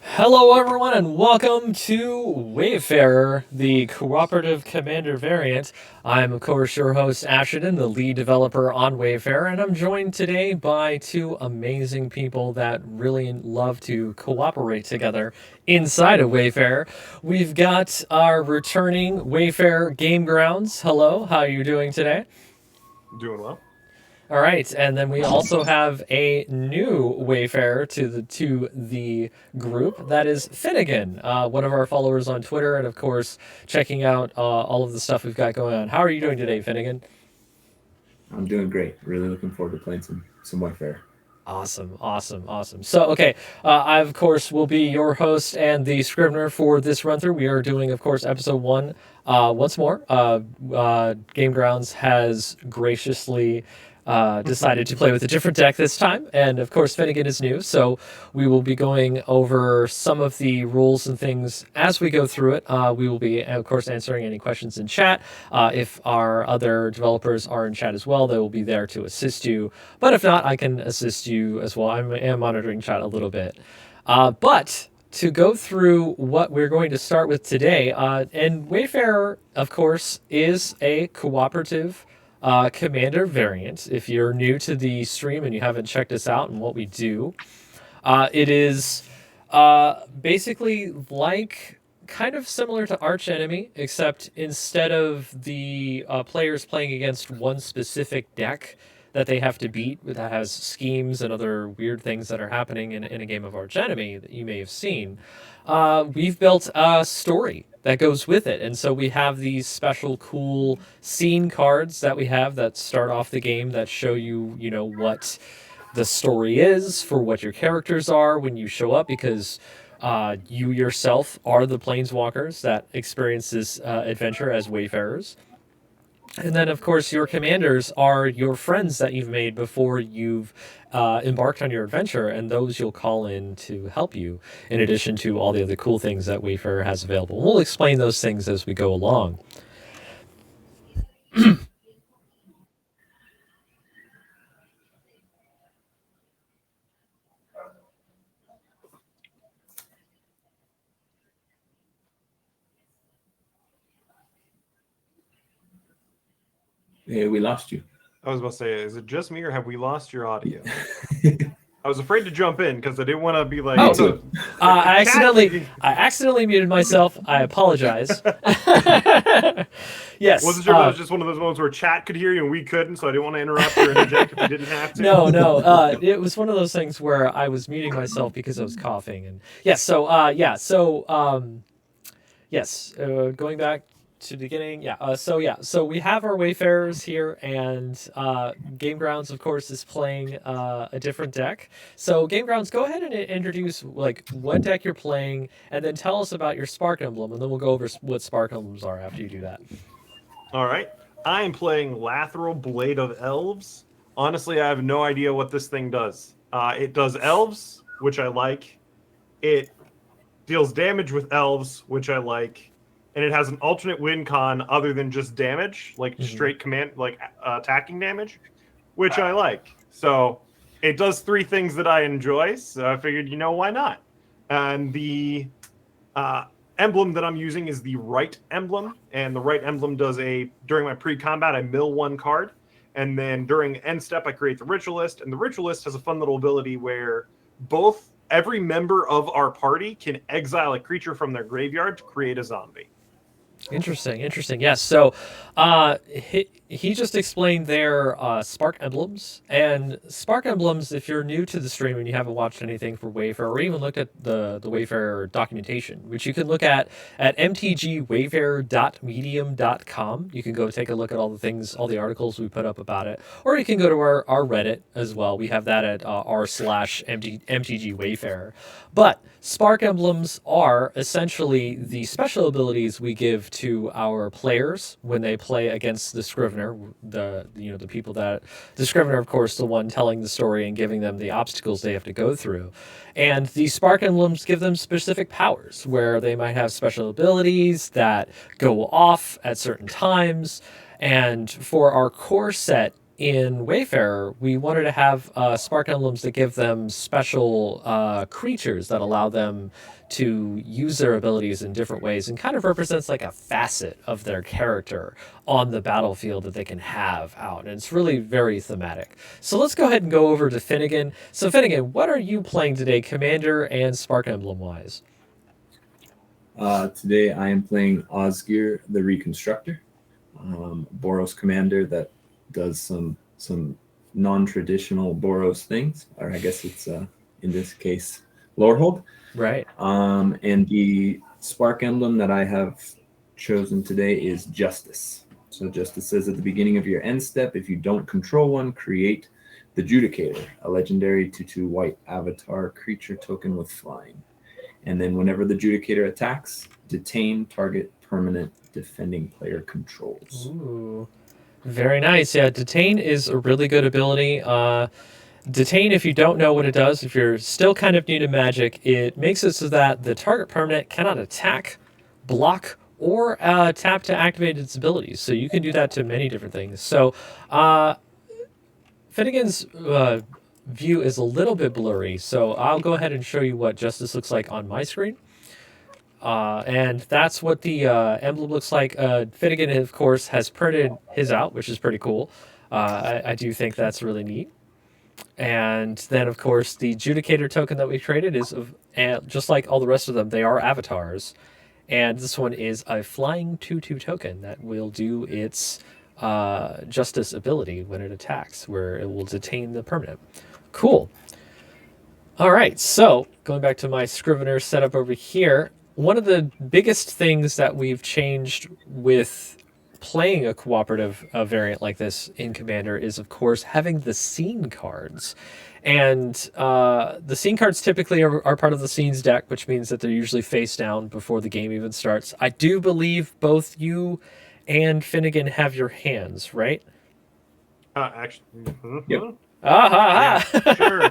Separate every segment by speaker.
Speaker 1: Hello, everyone, and welcome to Wayfarer, the cooperative commander variant. I'm, of course, your host, Ashton, the lead developer on Wayfarer, and I'm joined today by two amazing people that really love to cooperate together inside of Wayfarer. We've got our returning Wayfarer GameGrounds. Hello, how are you doing today?
Speaker 2: Doing well.
Speaker 1: All right, and then we also have a new Wayfarer to the group. That is Finnegan, one of our followers on Twitter, and of course, checking out all of the stuff we've got going on. How are you doing today, Finnegan?
Speaker 3: I'm doing great. Really looking forward to playing some Wayfarer.
Speaker 1: Awesome, awesome, awesome. So, okay, I, of course, will be your host and the scrivener for this run through. We are doing, of course, episode one once more. Game Grounds has graciously decided to play with a different deck this time. And, of course, Finnegan is new. So, we will be going over some of the rules and things as we go through it. We will be, of course, answering any questions in chat. If our other developers are in chat as well, they will be there to assist you. But if not, I can assist you as well. I am monitoring chat a little bit. But to go through what we're going to start with today, and Wayfarer, of course, is a cooperative commander variant. If you're new to the stream and you haven't checked us out and what we do, it is basically like kind of similar to Arch Enemy, except instead of the players playing against one specific deck that they have to beat that has schemes and other weird things that are happening in a game of Arch Enemy that you may have seen, we've built a story that goes with it. And so we have these special cool scene cards that we have that start off the game that show you, what the story is for what your characters are when you show up, because you yourself are the planeswalkers that experience this adventure as wayfarers. And then, of course, your commanders are your friends that you've made before you've embarked on your adventure, and those you'll call in to help you, in addition to all the other cool things that Wayfarer has available. We'll explain those things as we go along.
Speaker 3: Yeah, we lost you.
Speaker 2: I was about to say, is it just me or have we lost your audio? I was afraid to jump in because I didn't want to be like,
Speaker 1: Oh,
Speaker 2: so,
Speaker 1: I accidentally muted myself. I apologize. Yes.
Speaker 2: wasn't sure if it was just one of those moments where chat could hear you and we couldn't, so I didn't want to interrupt or interject if we didn't have to.
Speaker 1: No. It was one of those things where I was muting myself because I was coughing, and yes. Yes. Going back to the beginning, so we have our Wayfarers here, and Game Grounds, of course, is playing a different deck. So Game Grounds, go ahead and introduce like what deck you're playing, and then tell us about your Spark Emblem, and then we'll go over what Spark Emblems are after you do that.
Speaker 2: All right. I am playing Lateral Blade of Elves. Honestly, I have no idea what this thing does. It does elves, which I like. It deals damage with elves, which I like. And it has an alternate win con other than just damage, like straight command, like attacking damage, which I like. So it does three things that I enjoy. So I figured, why not? And the emblem that I'm using is the right emblem, and the right emblem does during my pre-combat, I mill one card, and then during end step, I create the ritualist, and the ritualist has a fun little ability where every member of our party can exile a creature from their graveyard to create a zombie.
Speaker 1: Interesting. Yes. So, he just explained their Spark Emblems, and Spark Emblems. If you're new to the stream and you haven't watched anything for Wayfarer, or even looked at the Wayfarer documentation, which you can look at mtgwayfarer.medium.com. You can go take a look at all the things, all the articles we put up about it, or you can go to our Reddit as well. We have that at r/mtg Wayfarer. But Spark Emblems are essentially the special abilities we give to our players when they play against the Scrivener, the people that the Scrivener, of course, the one telling the story and giving them the obstacles they have to go through. And the Spark Emblems give them specific powers where they might have special abilities that go off at certain times. And for our core set in Wayfarer, we wanted to have spark emblems that give them special creatures that allow them to use their abilities in different ways and kind of represents like a facet of their character on the battlefield that they can have out. And it's really very thematic. So let's go ahead and go over to Finnegan. So Finnegan, what are you playing today, Commander and Spark Emblem wise?
Speaker 3: Today I am playing Osgir the Reconstructor, Boros commander that does some non-traditional Boros things, or I guess it's in this case Lorehold.
Speaker 1: Right.
Speaker 3: And the Spark Emblem that I have chosen today is Justice. So Justice says at the beginning of your end step, if you don't control one, create the Judicator, a legendary 2/2 white avatar creature token with flying. And then whenever the Judicator attacks, detain target permanent defending player controls.
Speaker 1: Ooh, very nice. Yeah, detain is a really good ability. Detain, if you don't know what it does, if you're still kind of new to Magic, it makes it so that the target permanent cannot attack, block, or tap to activate its abilities. So you can do that to many different things. So Finnegan's view is a little bit blurry, so I'll go ahead and show you what Justice looks like on my screen. And that's what the emblem looks like. Finnegan, of course, has printed his out, which is pretty cool. I do think that's really neat. And then, of course, the Judicator token that we created is, just like all the rest of them, they are avatars. And this one is a flying 2/2 token that will do its Justice ability when it attacks, where it will detain the permanent. Cool. All right, so going back to my scrivener setup over here, one of the biggest things that we've changed with playing a cooperative variant like this in Commander is, of course, having the scene cards. And the scene cards typically are part of the scenes deck, which means that they're usually face down before the game even starts. I do believe both you and Finnegan have your hands, right?
Speaker 2: Actually.
Speaker 3: Yep.
Speaker 1: Ah,
Speaker 2: Yeah, sure.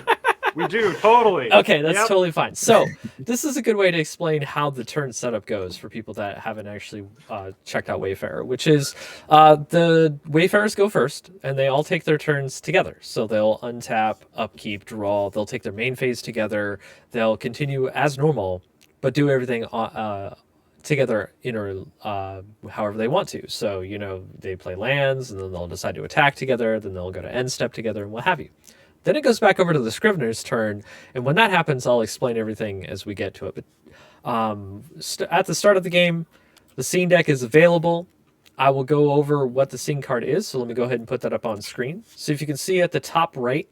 Speaker 2: We do, totally.
Speaker 1: Okay, that's
Speaker 2: Yep.
Speaker 1: totally fine. So this is a good way to explain how the turn setup goes for people that haven't actually checked out Wayfarer, which is the Wayfarers go first, and they all take their turns together. So they'll untap, upkeep, draw. They'll take their main phase together. They'll continue as normal, but do everything together however they want to. So, you know, they play lands, and then they'll decide to attack together, then they'll go to end step together, and what have you. Then it goes back over to the Scrivener's turn, and when that happens, I'll explain everything as we get to it. But at the start of the game, the scene deck is available. I will go over what the scene card is, so let me go ahead and put that up on screen. So if you can see at the top right,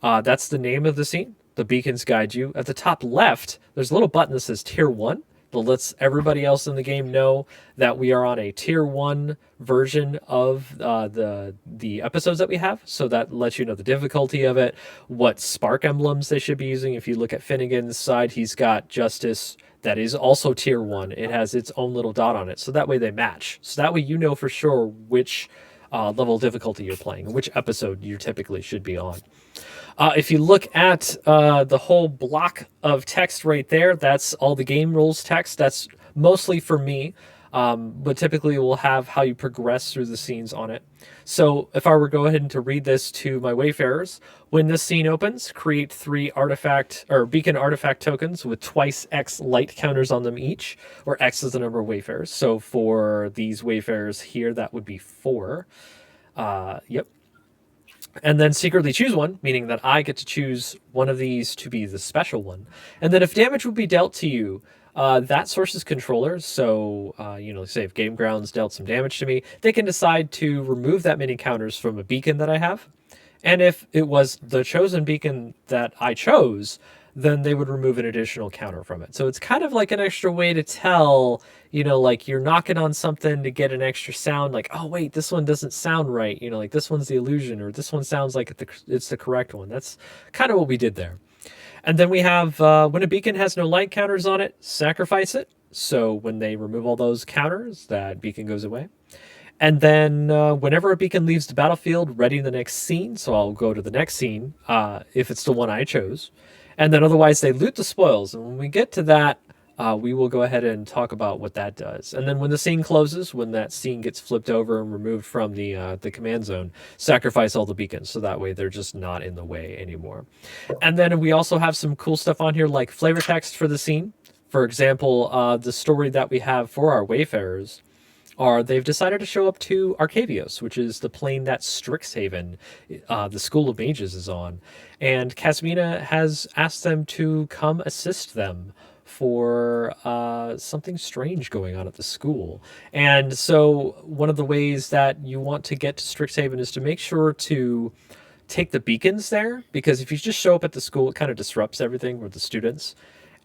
Speaker 1: that's the name of the scene. The beacons guide you. At the top left, there's a little button that says Tier 1. That lets everybody else in the game know that we are on a Tier 1 version of the episodes that we have. So that lets you know the difficulty of it, what spark emblems they should be using. If you look at Finnegan's side, he's got Justice that is also Tier 1. It has its own little dot on it. So that way they match. So that way you know for sure which level of difficulty you're playing and which episode you typically should be on. If you look at the whole block of text right there, that's all the game rules text. That's mostly for me, but typically we'll have how you progress through the scenes on it. So if I were to go ahead and to read this to my Wayfarers, when this scene opens, create 3 artifact or beacon artifact tokens with twice X light counters on them each, where X is the number of Wayfarers. So for these Wayfarers here, that would be 4. Yep. And then secretly choose one, meaning that I get to choose one of these to be the special one. And then if damage would be dealt to you, that source's controller, so, say if GameGrounds dealt some damage to me, they can decide to remove that many counters from a beacon that I have. And if it was the chosen beacon that I chose, then they would remove an additional counter from it. So it's kind of like an extra way to tell, like you're knocking on something to get an extra sound, like, oh, wait, this one doesn't sound right. Like this one's the illusion, or this one sounds like it's the correct one. That's kind of what we did there. And then we have, when a beacon has no light counters on it, sacrifice it. So when they remove all those counters, that beacon goes away. And then whenever a beacon leaves the battlefield, ready the next scene. So I'll go to the next scene if it's the one I chose. And then otherwise they loot the spoils. And when we get to that, we will go ahead and talk about what that does. And then when the scene closes, when that scene gets flipped over and removed from the command zone, sacrifice all the beacons so that way they're just not in the way anymore. And then we also have some cool stuff on here like flavor text for the scene. For example, the story that we have for our Wayfarers are they've decided to show up to Arcavios, which is the plane that Strixhaven, the School of Mages, is on. And Casmina has asked them to come assist them for something strange going on at the school. And so one of the ways that you want to get to Strixhaven is to make sure to take the beacons there, because if you just show up at the school, it kind of disrupts everything with the students.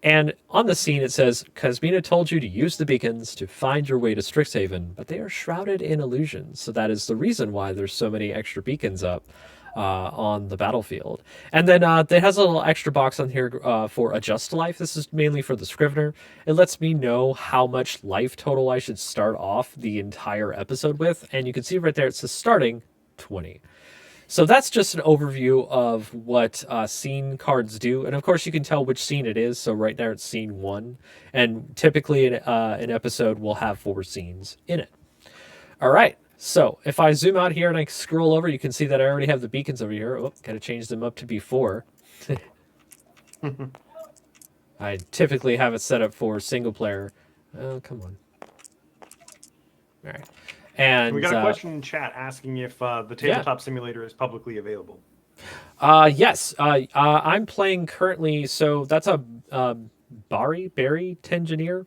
Speaker 1: And on the scene, it says, Casmina told you to use the beacons to find your way to Strixhaven, but they are shrouded in illusion. So that is the reason why there's so many extra beacons up on the battlefield. And then there has a little extra box on here for adjust life. This is mainly for the scrivener. It lets me know how much life total I should start off the entire episode with. And you can see right there, it says starting 20. So that's just an overview of what scene cards do. And of course, you can tell which scene it is. So right there, it's scene 1. And typically, an episode will have 4 scenes in it. All right. So if I zoom out here and I scroll over, you can see that I already have the beacons over here. Oh, got to change them up to be 4. I typically have it set up for single player. Oh, come on. All right. And
Speaker 2: we got a question in chat asking if the tabletop simulator is publicly available.
Speaker 1: Yes, I'm playing currently. So that's a Barry Tengineer.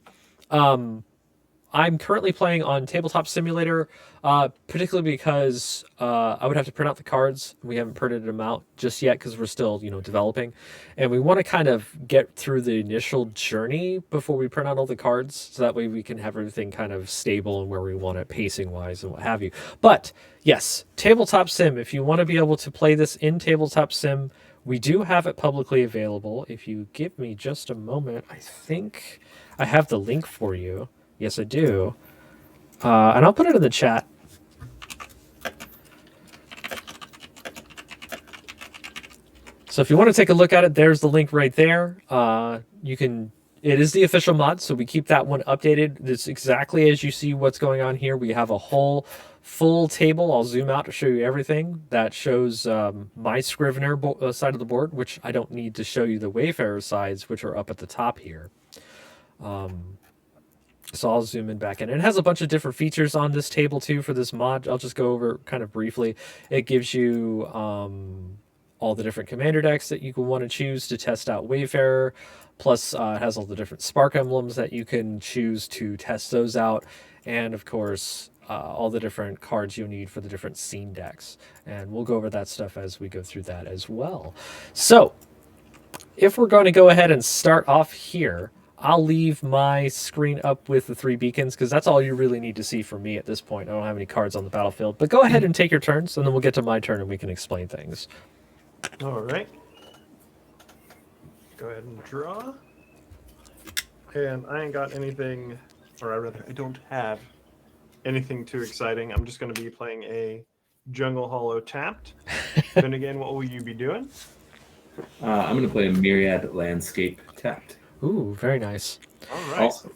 Speaker 1: I'm currently playing on Tabletop Simulator, particularly because I would have to print out the cards. We haven't printed them out just yet because we're still, developing, and we want to kind of get through the initial journey before we print out all the cards, so that way we can have everything kind of stable and where we want it pacing wise and what have you. But yes, Tabletop Sim. If you want to be able to play this in Tabletop Sim, we do have it publicly available. If you give me just a moment, I think I have the link for you. Yes, I do. And I'll put it in the chat. So if you want to take a look at it, there's the link right there. It is the official mod, so we keep that one updated. It's exactly as you see what's going on here. We have a whole full table. I'll zoom out to show you everything. That shows my Scrivener side of the board, which I don't need to show you the Wayfarer sides, which are up at the top here. So I'll zoom in back in. It has a bunch of different features on this table too for this mod. I'll just go over kind of briefly. It gives you all the different commander decks that you can want to choose to test out Wayfarer. Plus, it has all the different spark emblems that you can choose to test those out. And of course, all the different cards you'll need for the different scene decks. And we'll go over that stuff as we go through that as well. So, if we're going to go ahead and start off here, I'll leave my screen up with the 3 beacons because that's all you really need to see from me at this point. I don't have any cards on the battlefield. But go ahead and take your turns, and then we'll get to my turn and we can explain things.
Speaker 2: All right. Go ahead and draw. And I ain't got anything, or rather, I don't have anything too exciting. I'm just going to be playing a Jungle Hollow tapped. Then again, what will you be doing?
Speaker 3: I'm going to play a Myriad Landscape tapped.
Speaker 1: Ooh, very nice.
Speaker 2: All right.
Speaker 3: Also,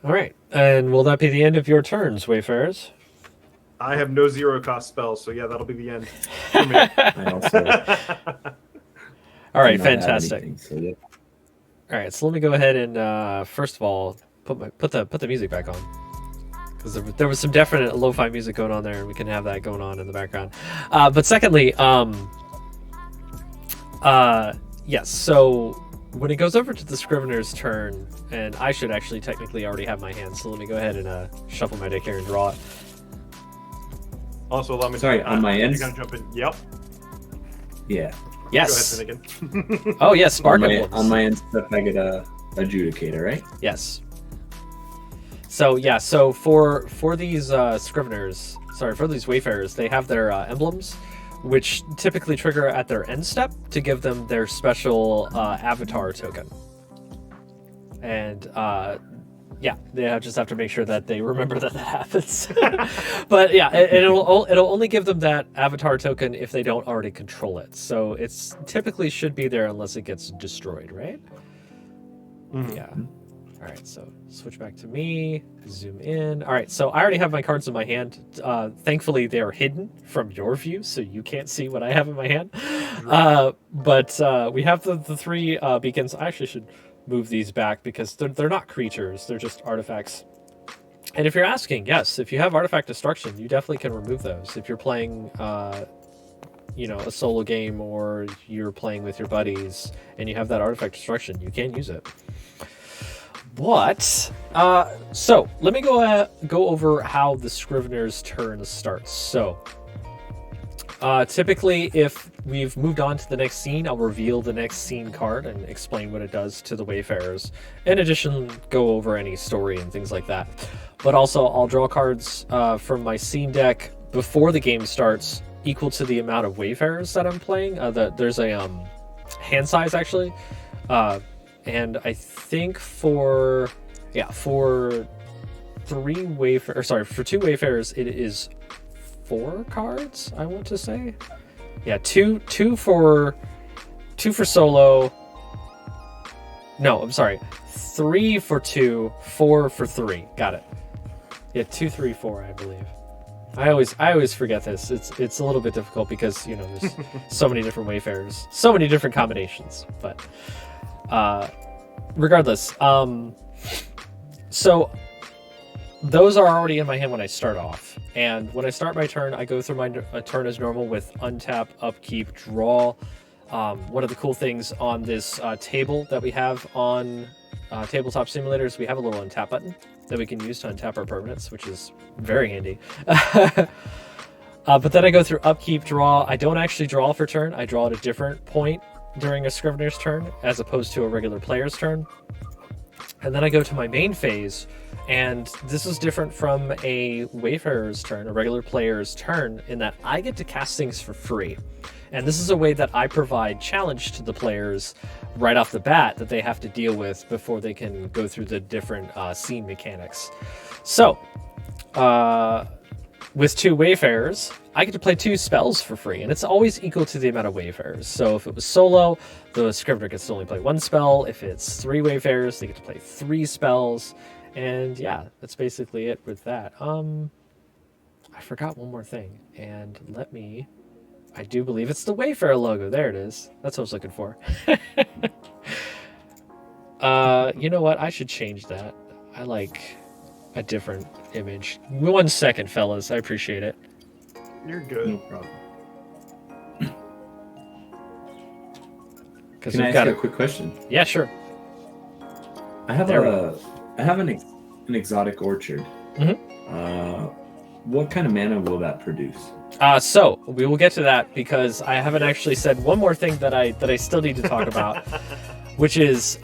Speaker 1: All right. And will that be the end of your turns, Wayfarers?
Speaker 2: I have no 0-cost spells, so yeah, that'll be the end for me.
Speaker 3: I also
Speaker 1: All right,
Speaker 3: do not have
Speaker 1: fantastic.
Speaker 3: anything, so yeah.
Speaker 1: All right, so let me go ahead and first of all put the music back on, because there was some definite lo-fi music going on there, and we can have that going on in the background. But secondly, yes. So when it goes over to the Scrivener's turn, and I should actually technically already have my hand, so let me go ahead and shuffle my deck here and draw it.
Speaker 2: Also, allow me.
Speaker 3: Sorry, on my end.
Speaker 2: You're gonna jump in. Yep.
Speaker 3: Yeah.
Speaker 1: Yes.
Speaker 2: Go ahead, Finnegan.
Speaker 1: Oh yes, Spark
Speaker 3: on
Speaker 1: Emblems.
Speaker 3: my end stuff, I get a adjudicator, right?
Speaker 1: Yes. So yeah, so for these Scriveners, for these Wayfarers, they have their emblems, which typically trigger at their end step to give them their special avatar token. And yeah, they just have to make sure that they remember that happens. But yeah, it'll only give them that avatar token if they don't already control it. So it's typically should be there unless it gets destroyed, right? Yeah. All right, so switch back to me, zoom in. All right, so I already have my cards in my hand. Thankfully, they are hidden from your view, so you can't see what I have in my hand. But we have the three beacons. I actually should move these back because they're not creatures. They're just artifacts. And if you're asking, yes, if you have artifact destruction, you definitely can remove those. If you're playing, a solo game or you're playing with your buddies and you have that artifact destruction, you can use it. But, so let me go over how the Scrivener's turn starts. So, typically, if we've moved on to the next scene, I'll reveal the next scene card and explain what it does to the Wayfarers. In addition, go over any story and things like that. But also, I'll draw cards from my scene deck before the game starts, equal to the amount of Wayfarers that I'm playing. There's a hand size, actually. And I think for two Wayfarers, it is 4 cards, I want to say. Yeah, two for solo. No, I'm sorry. 3 for 2, 4 for 3. Got it. Yeah, 2, 3, 4, I believe. I always forget this. It's a little bit difficult because, there's so many different Wayfarers, so many different combinations, but regardless, so those are already in my hand when I start off. And when I start my turn, I go through my turn as normal with untap, upkeep, draw. One of the cool things on this table that we have on Tabletop Simulators, we have a little untap button that we can use to untap our permanents, which is very handy. But then I go through upkeep, draw. I don't actually draw for turn. I draw at a different point during a Scrivener's turn as opposed to a regular player's turn. And then I go to my main phase, and this is different from a Wayfarer's turn, a regular player's turn, in that I get to cast things for free. And this is a way that I provide challenge to the players right off the bat that they have to deal with before they can go through the different scene mechanics. So, with 2 Wayfarers, I get to play 2 spells for free, and it's always equal to the amount of Wayfarers. So if it was solo, the Scrivener gets to only play 1 spell. If it's 3 Wayfarers, they get to play 3 spells. And yeah, that's basically it with that. I forgot one more thing, and I do believe it's the Wayfarer logo. There it is. That's what I was looking for. You know what? I should change that. I like a different image. 1 second, fellas. I appreciate it.
Speaker 2: You're good.
Speaker 3: No problem. Can I ask you a quick question?
Speaker 1: Yeah, sure.
Speaker 3: I have an exotic orchard.
Speaker 1: Mm-hmm.
Speaker 3: What kind of mana will that produce?
Speaker 1: So we will get to that because I haven't actually said one more thing that I still need to talk about, which is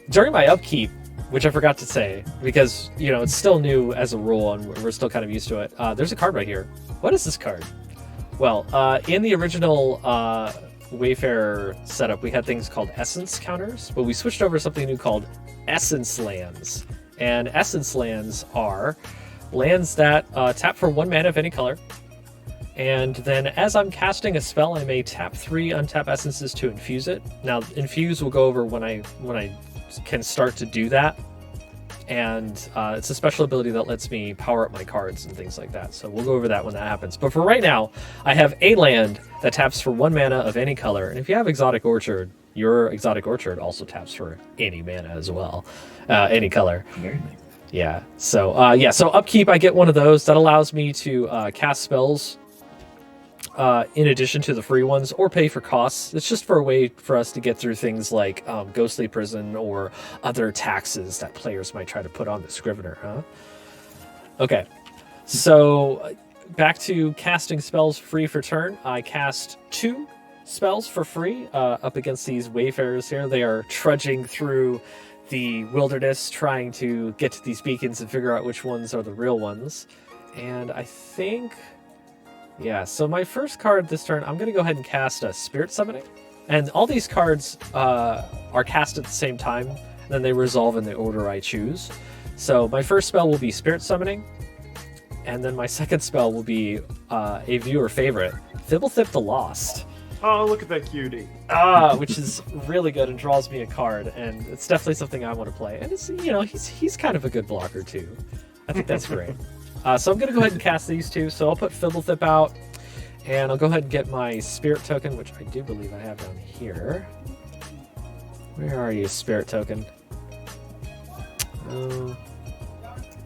Speaker 1: during my upkeep, which I forgot to say because it's still new as a rule and we're still kind of used to it. There's a card right here. What is this card? Well, in the original Wayfarer setup, we had things called essence counters, but we switched over to something new called essence lands. And essence lands are lands that tap for 1 mana of any color. And then as I'm casting a spell, I may tap 3 untap essences to infuse it. Now, infuse will go over when I can start to do that. And it's a special ability that lets me power up my cards and things like that. So we'll go over that when that happens. But for right now, I have a land that taps for 1 mana of any color. And if you have Exotic Orchard, your Exotic Orchard also taps for any mana as well. Any color.
Speaker 3: Very nice.
Speaker 1: Yeah. So so upkeep, I get one of those. That allows me to cast spells in addition to the free ones, or pay for costs. It's just for a way for us to get through things like Ghostly Prison or other taxes that players might try to put on the Scrivener, huh? Okay, so back to casting spells free for turn. I cast 2 spells for free up against these Wayfarers here. They are trudging through the wilderness trying to get to these beacons and figure out which ones are the real ones. And I think... yeah, so my first card this turn, I'm going to go ahead and cast a Spirit Summoning. And all these cards are cast at the same time, and then they resolve in the order I choose. So my first spell will be Spirit Summoning, and then my second spell will be a viewer favorite, Thibblethip the Lost.
Speaker 2: Oh, look at that cutie.
Speaker 1: Which is really good and draws me a card, and it's definitely something I want to play. And it's, you know, he's kind of a good blocker too. I think that's great. So I'm gonna go ahead and cast these two. So I'll put Fibblethip out, and I'll go ahead and get my spirit token, which I do believe I have down here. Where are you, spirit token?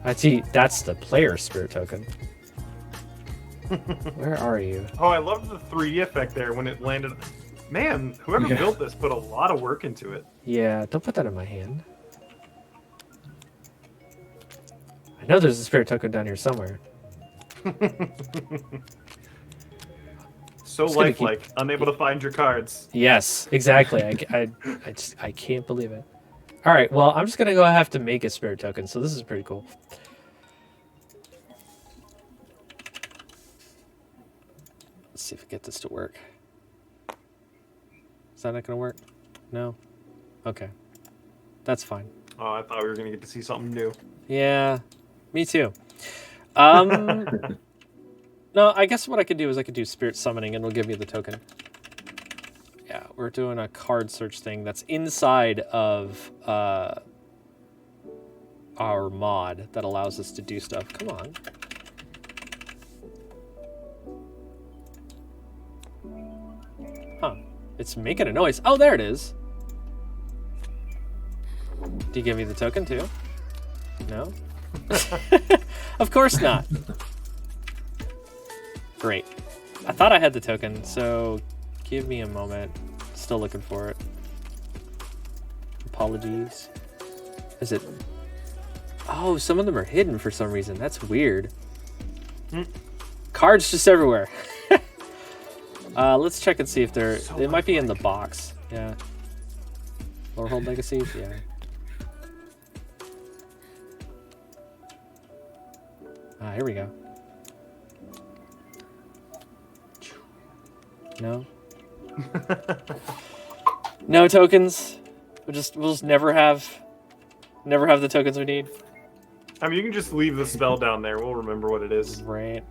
Speaker 1: I see. That's the player spirit token. Where are you?
Speaker 2: Oh, I love the 3D effect there when it landed. Man, whoever built this put a lot of work into it.
Speaker 1: Yeah, don't put that in my hand. I know there's a spirit token down here somewhere.
Speaker 2: So lifelike, unable to find your cards.
Speaker 1: Yes, exactly. I can't believe it. All right, well, I'm just gonna go have to make a spirit token. So this is pretty cool. Let's see if we get this to work. Is that not gonna work? No. Okay, that's fine.
Speaker 2: Oh, I thought we were gonna get to see something new.
Speaker 1: Yeah, me too. No, I guess what I could do is I could do spirit summoning and it'll give me the token. Yeah, we're doing a card search thing that's inside of our mod that allows us to do stuff. Come on. Huh. It's making a noise. Oh, there it is. Do you give me the token too? No? Of course not. Great. I thought I had the token, so give me a moment. Still looking for it. Apologies. Is it... Oh, some of them are hidden for some reason. That's weird. Cards just everywhere. Let's check and see if they're... They might be in the box. Yeah. Lorehold Legacies? Yeah. Here we go. No. No tokens. We'll just never have the tokens we need.
Speaker 2: I mean, you can just leave the spell down there. We'll remember what it is.
Speaker 1: Right.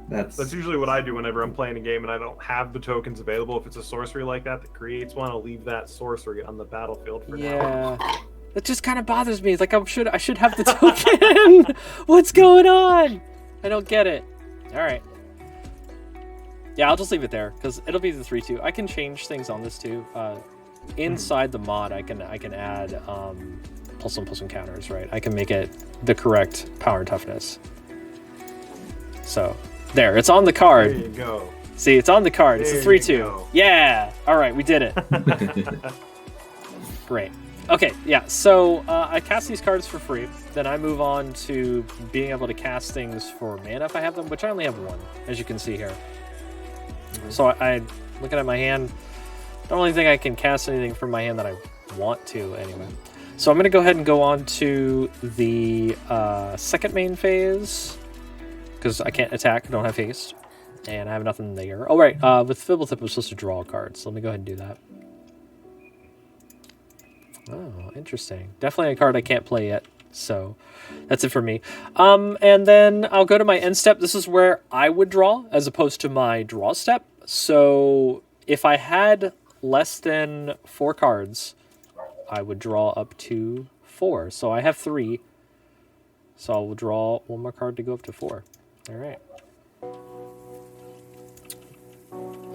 Speaker 2: That's usually what I do whenever I'm playing a game and I don't have the tokens available. If it's a sorcery like that creates one, I'll leave that sorcery on the battlefield for now.
Speaker 1: Yeah. That just kind of bothers me. It's like I should have the token. What's going on? I don't get it. All right. Yeah, I'll just leave it there because it'll be the 3/2. I can change things on this too. Inside the mod, I can add +1/+1 counters. Right, I can make it the correct power and toughness. So there, it's on the card.
Speaker 2: There you go.
Speaker 1: See, it's on the card. It's a
Speaker 2: There you
Speaker 1: 3/2.
Speaker 2: go.
Speaker 1: Yeah. All right, we did it. Great. Okay, yeah, so I cast these cards for free. Then I move on to being able to cast things for mana if I have them, which I only have one, as you can see here. So I looking at my hand, don't really think I can cast anything from my hand that I want to anyway. So I'm going to go ahead and go on to the second main phase, because I can't attack, I don't have haste, and I have nothing there. Oh, right, with Fibblethip, I'm supposed to draw a card, so let me go ahead and do that. Oh, interesting. Definitely a card I can't play yet, so that's it for me. And then I'll go to my end step. This is where I would draw, as opposed to my draw step. So if I had less than 4 cards, I would draw up to 4. So I have 3, so I will draw 1 more card to go up to 4. All right.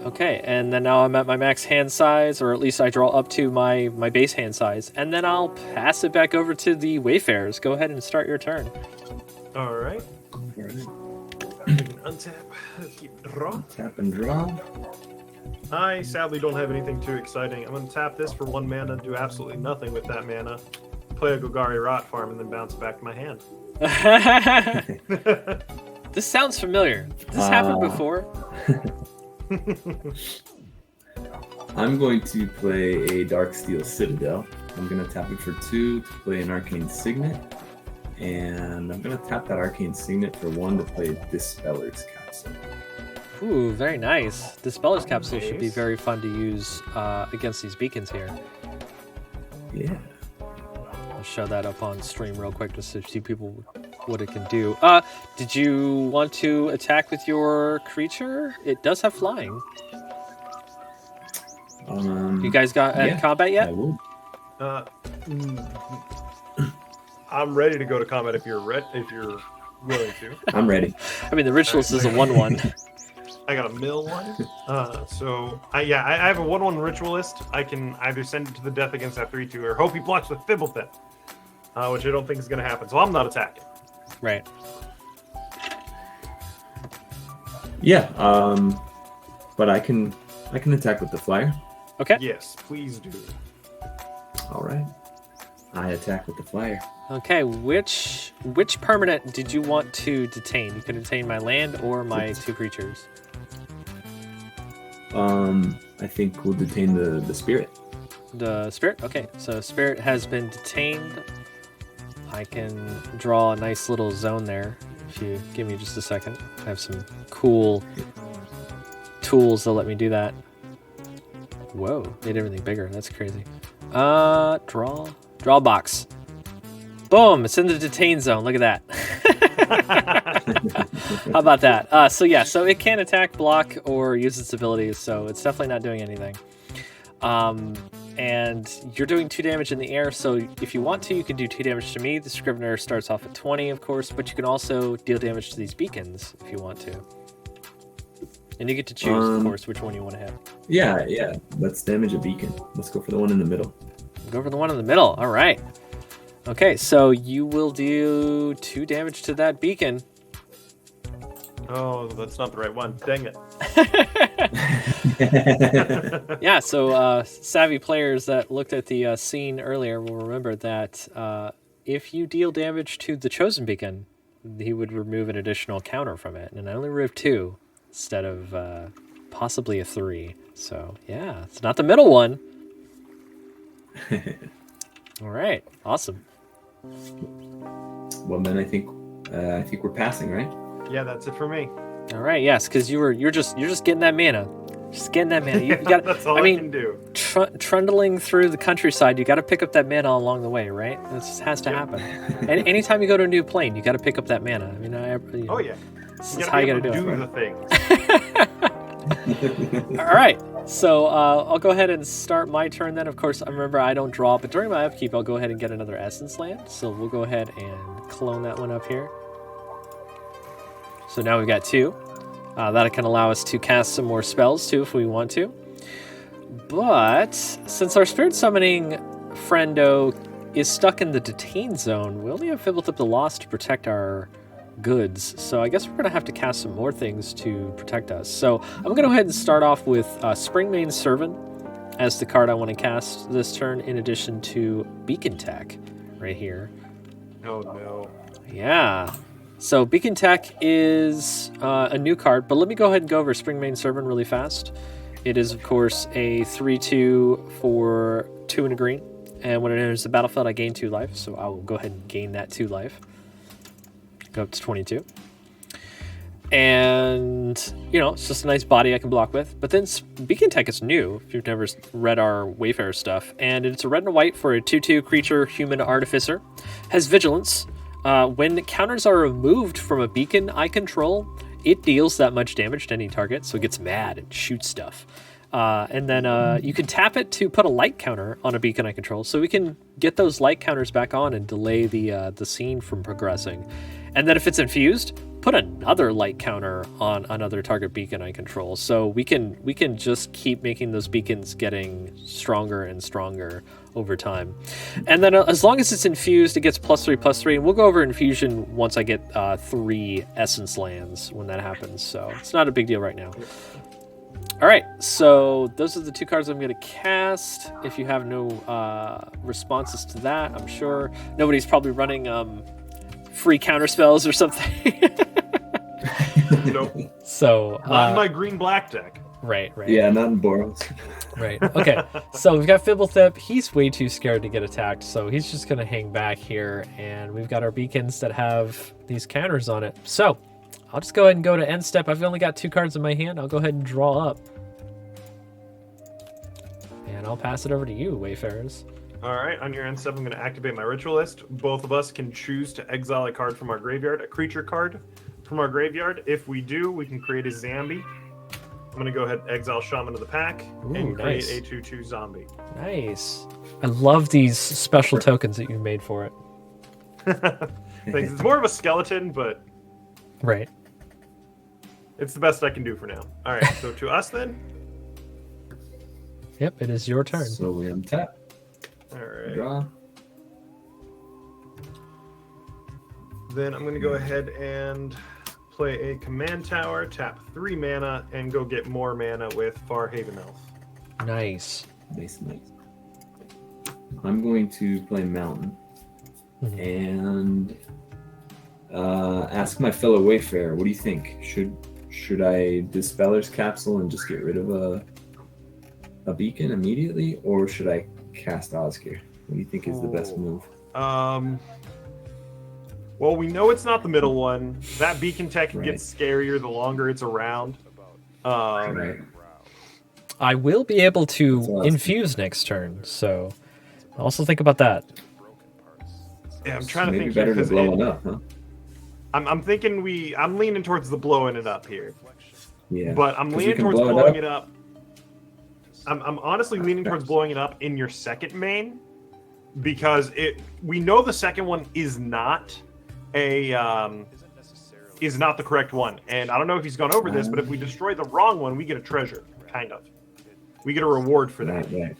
Speaker 1: Okay, and then now I'm at my max hand size, or at least I draw up to my base hand size, and then I'll pass it back over to the Wayfarers. Go ahead and start your turn.
Speaker 2: All right. Untap. Keep draw.
Speaker 3: Tap and draw.
Speaker 2: I sadly don't have anything too exciting. I'm going to tap this for 1 mana, do absolutely nothing with that mana, play a Golgari Rot Farm, and then bounce back to my hand.
Speaker 1: This sounds familiar. This happened before.
Speaker 3: I'm going to play a Darksteel Citadel. I'm going to tap it for 2 to play an Arcane Signet. And I'm going to tap that Arcane Signet for 1 to play Dispeller's Capsule.
Speaker 1: Ooh, very nice. Dispeller's Capsule should be
Speaker 2: Nice.
Speaker 1: very fun to use against these beacons here.
Speaker 3: Yeah.
Speaker 1: I'll show that up on stream real quick just to see people what it can do. Did you want to attack with your creature? It does have flying. You guys got
Speaker 3: yeah,
Speaker 1: combat
Speaker 3: I
Speaker 1: yet?
Speaker 3: would.
Speaker 2: I'm ready to go to combat if you're willing to.
Speaker 3: I'm ready.
Speaker 1: I mean, the ritualist is a 1/1.
Speaker 2: I got a mill one. So I have a 1/1 ritualist. I can either send it to the death against that 3/2 or hope he blocks with Fibblethip, which I don't think is going to happen. So I'm not attacking.
Speaker 1: Right.
Speaker 3: Yeah, but I can attack with the flyer.
Speaker 1: Okay.
Speaker 2: Yes, please do.
Speaker 3: All right. I attack with the flyer.
Speaker 1: Okay. Which permanent did you want to detain? You can detain my land or my 2 creatures.
Speaker 3: I think we'll detain the spirit.
Speaker 1: The spirit? Okay, so spirit has been detained. I can draw a nice little zone there if you give me just a second. I have some cool tools that let me do that. Whoa, made everything bigger. That's crazy. Draw box. Boom, it's in the detain zone. Look at that. How about that? So it can attack, block, or use its abilities, so it's definitely not doing anything. And you're doing 2 damage in the air, so if you want to, you can do 2 damage to me. The scrivener starts off at 20, of course, but you can also deal damage to these beacons if you want to. And you get to choose, of course, which one you want to hit.
Speaker 3: Yeah. Let's damage a beacon. Let's go for the one in the middle.
Speaker 1: Go for the one in the middle. All right. Okay, so you will do 2 damage to that beacon.
Speaker 2: Oh, that's not the right one. Dang it.
Speaker 1: Yeah, so savvy players that looked at the scene earlier will remember that if you deal damage to the chosen beacon, he would remove an additional counter from it. And I only removed 2 instead of possibly a 3. So, yeah, it's not the middle one. All right, awesome.
Speaker 3: Well, then I think we're passing, right?
Speaker 2: Yeah, that's it for me.
Speaker 1: All right, yes, because you're just getting that mana. Just getting that mana. You got.
Speaker 2: That's all I can do.
Speaker 1: Trundling through the countryside, you got to pick up that mana along the way, right? This has to happen. And anytime you go to a new plane, you got to pick up that mana. I mean,
Speaker 2: Oh yeah.
Speaker 1: This is how you got to do it.
Speaker 2: the things.
Speaker 1: All right, so I'll go ahead and start my turn then. Of course, I remember I don't draw, but during my upkeep, I'll go ahead and get another essence land. So we'll go ahead and clone that one up here. So now we've got 2. That can allow us to cast some more spells too if we want to. But since our spirit summoning friendo is stuck in the detain zone, we only have Fibblethip the Lost to protect our goods. So I guess we're going to have to cast some more things to protect us. So I'm going to go ahead and start off with Springmane Servant as the card I want to cast this turn, in addition to Beacon Tech right here.
Speaker 2: Oh no.
Speaker 1: Yeah. So Beacon Tech is a new card, but let me go ahead and go over Springmane Servant really fast. It is, of course, a 3/2 for 2 and a green. And when it enters the battlefield, I gain 2 life. So I will go ahead and gain that 2 life. Go up to 22. And, it's just a nice body I can block with. But then Beacon Tech is new, if you've never read our Wayfarer stuff. And it's a red and a white for a 2/2 creature, human artificer. Has vigilance. When counters are removed from a beacon I control, it deals that much damage to any target, so it gets mad and shoots stuff. And then you can tap it to put a light counter on a beacon I control, so we can get those light counters back on and delay the scene from progressing. And then if it's infused, put another light counter on another target beacon I control. So we can just keep making those beacons getting stronger and stronger over time. And then as long as it's infused, it gets +3/+3. And we'll go over infusion once I get 3 essence lands when that happens. So it's not a big deal right now. All right, so those are the 2 cards I'm going to cast. If you have no responses to that, I'm sure nobody's probably running free counter spells or something.
Speaker 2: Nope.
Speaker 1: So
Speaker 2: not in my green-black deck.
Speaker 1: Right.
Speaker 3: Yeah, not in Boros.
Speaker 1: Right. Okay. So we've got Fibblethip. He's way too scared to get attacked, so he's just going to hang back here. And we've got our beacons that have these counters on it. So I'll just go ahead and go to end step. I've only got 2 cards in my hand. I'll go ahead and draw up. And I'll pass it over to you, Wayfarers.
Speaker 2: All right, on your end step, I'm going to activate my Ritualist. Both of us can choose to exile a card from our graveyard, a creature card from our graveyard. If we do, we can create a Zambi. I'm going to go ahead and exile Shaman to the pack and create a 2/2 zombie.
Speaker 1: Nice. I love these special tokens that you made for it.
Speaker 2: Thanks. It's more of a skeleton, but
Speaker 1: Right.
Speaker 2: it's the best I can do for now. All right, so to us then.
Speaker 1: Yep, it is your turn.
Speaker 3: So we untap.
Speaker 2: All right.
Speaker 3: Draw.
Speaker 2: Then I'm going to go ahead and play a command tower, tap 3 mana, and go get more mana with Farhaven Elf.
Speaker 1: Nice.
Speaker 3: Nice. I'm going to play Mountain and ask my fellow Wayfarer, what do you think? Should I Dispeller's Capsule and just get rid of a beacon immediately, or should I cast Oscar? What do you think is the best move?
Speaker 2: Well, we know it's not the middle one. That beacon tech
Speaker 3: Right.
Speaker 2: gets scarier the longer it's around.
Speaker 3: Right.
Speaker 1: I will be able to
Speaker 3: That's awesome.
Speaker 1: infuse next turn, so also think about that.
Speaker 2: Yeah, I'm trying to
Speaker 3: Maybe
Speaker 2: think
Speaker 3: better
Speaker 2: here,
Speaker 3: to
Speaker 2: 'cause
Speaker 3: blow it up, huh?
Speaker 2: I'm thinking I'm leaning towards the blowing it up here.
Speaker 3: Yeah.
Speaker 2: But I'm
Speaker 3: 'Cause we
Speaker 2: leaning
Speaker 3: can
Speaker 2: towards
Speaker 3: blow it
Speaker 2: blowing
Speaker 3: up.
Speaker 2: it up. I'm honestly leaning towards blowing it up in your second main, because we know the second one is not the correct one. And I don't know if he's gone over this, but if we destroy the wrong one, we get a treasure, kind of. We get a reward for that.
Speaker 3: Right.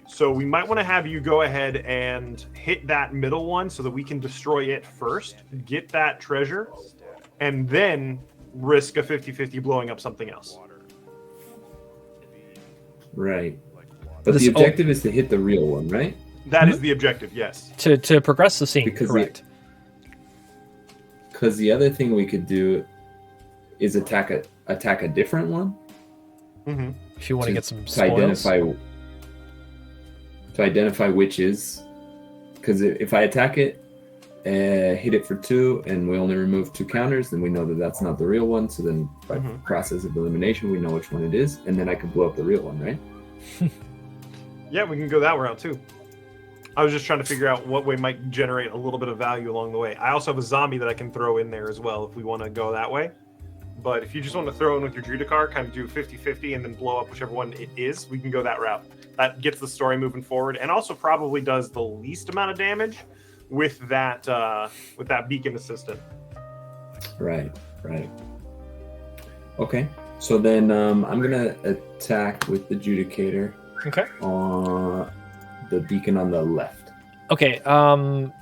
Speaker 2: So we might want to have you go ahead and hit that middle one so that we can destroy it first, get that treasure, and then risk a 50-50 blowing up something else.
Speaker 3: Right. But
Speaker 1: This-
Speaker 3: the objective is to hit the real one, right?
Speaker 2: That is the objective, yes.
Speaker 1: To progress the scene,
Speaker 3: Because
Speaker 1: correct.
Speaker 3: Because the other thing we could do is attack a different one.
Speaker 2: Mm-hmm.
Speaker 1: If you want to get some
Speaker 3: to
Speaker 1: spoils.
Speaker 3: identify which is, because if I attack it, hit it for 2, and we only remove 2 counters, then we know that that's not the real one. So then by process of elimination, we know which one it is, and then I can blow up the real one, right?
Speaker 2: Yeah, we can go that route too. I was just trying to figure out what way might generate a little bit of value along the way. I also have a zombie that I can throw in there as well if we want to go that way. But if you just want to throw in with your Judicar, kind of do 50-50 and then blow up whichever one it is, we can go that route. That gets the story moving forward, and also probably does the least amount of damage with that beacon assistant.
Speaker 3: Right. Okay. So then I'm gonna attack with the Judicator
Speaker 1: Okay.
Speaker 3: on the beacon on the left.
Speaker 1: Okay.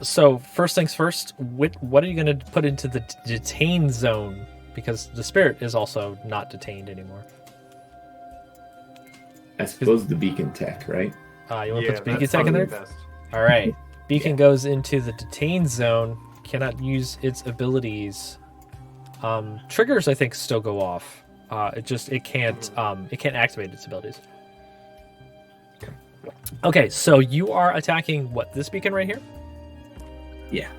Speaker 1: So first things first. What are you going to put into the detained zone? Because the spirit is also not detained anymore.
Speaker 3: I suppose the beacon tech, right?
Speaker 1: You want to put the beacon
Speaker 2: that's
Speaker 1: tech in there?
Speaker 2: probably best.
Speaker 1: All right. Beacon goes into the detained zone. Cannot use its abilities. Triggers, I think, still go off. It can't activate its abilities. Okay, so you are attacking what? This beacon right here?
Speaker 3: Yeah.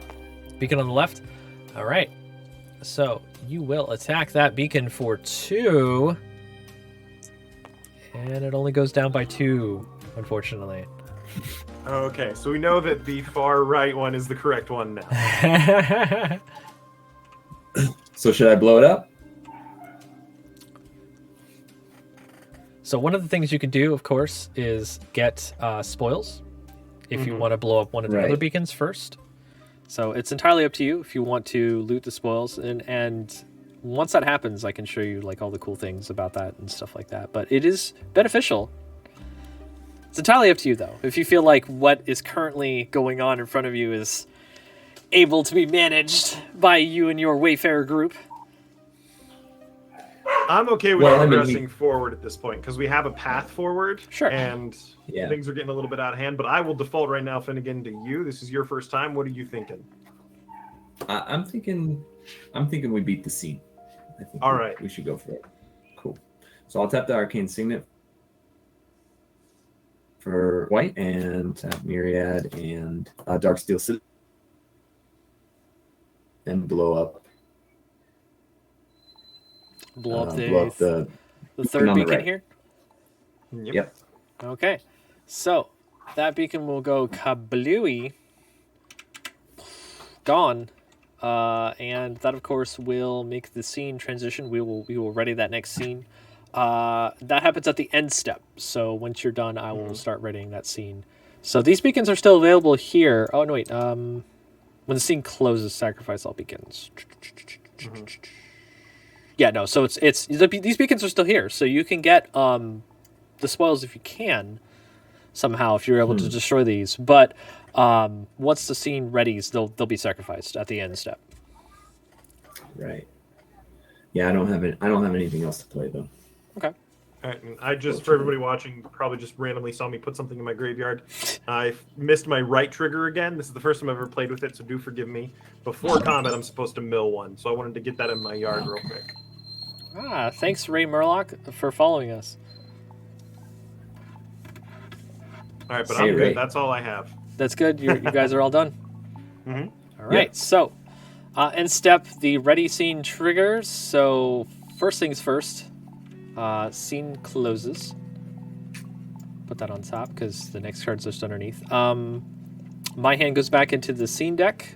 Speaker 1: Beacon on the left? All right. So you will attack that beacon for 2. And it only goes down by 2, unfortunately.
Speaker 2: Okay, so we know that the far right one is the correct one now.
Speaker 3: So should I blow it up?
Speaker 1: So one of the things you can do, of course, is get spoils if you want to blow up one of the other beacons first. So it's entirely up to you if you want to loot the spoils, and once that happens, I can show you like all the cool things about that and stuff like that. But it is beneficial. It's entirely up to you, though. If you feel like what is currently going on in front of you is able to be managed by you and your Wayfarer group.
Speaker 2: I'm okay with
Speaker 3: Well, I mean,
Speaker 2: progressing forward at this point because we have a path forward.
Speaker 1: Sure.
Speaker 2: And things are getting a little bit out of hand. But I will default right now, Finnegan, to you. This is your first time. What are you thinking?
Speaker 3: I'm thinking we beat the scene. I think
Speaker 2: All right.
Speaker 3: we should go for it. Cool. So I'll tap the Arcane Signet for white and tap Myriad and Darksteel City and blow up
Speaker 1: the
Speaker 3: beacon
Speaker 1: third
Speaker 3: on the
Speaker 1: beacon
Speaker 3: right.
Speaker 1: here.
Speaker 3: Yep.
Speaker 1: Okay, so that beacon will go kablooey, gone, and that of course will make the scene transition. We will ready that next scene. that happens at the end step. So once you're done, I will start writing that scene. So these beacons are still available here. Oh no, wait. When the scene closes, sacrifice all beacons. Yeah, no. So these beacons are still here, so you can get the spoils if you can somehow if you're able to destroy these. But once the scene readies, they'll be sacrificed at the end step.
Speaker 3: Right. Yeah, I don't have anything else to play though.
Speaker 1: Okay.
Speaker 2: All right, and I just, for everybody watching, probably just randomly saw me put something in my graveyard. I missed my right trigger again. This is the first time I've ever played with it, so do forgive me. Before combat, I'm supposed to mill one, so I wanted to get that in my yard real quick.
Speaker 1: Thanks, Ray Murlock, for following us.
Speaker 2: All right, but
Speaker 3: Hey,
Speaker 2: I'm
Speaker 3: Ray.
Speaker 2: good. That's all I have.
Speaker 1: That's good. You guys are all done.
Speaker 2: Mm-hmm.
Speaker 1: All right.
Speaker 3: Yep.
Speaker 1: So, end step, the ready scene triggers. So first things first, scene closes. Put that on top because the next card's just underneath. My hand goes back into the scene deck.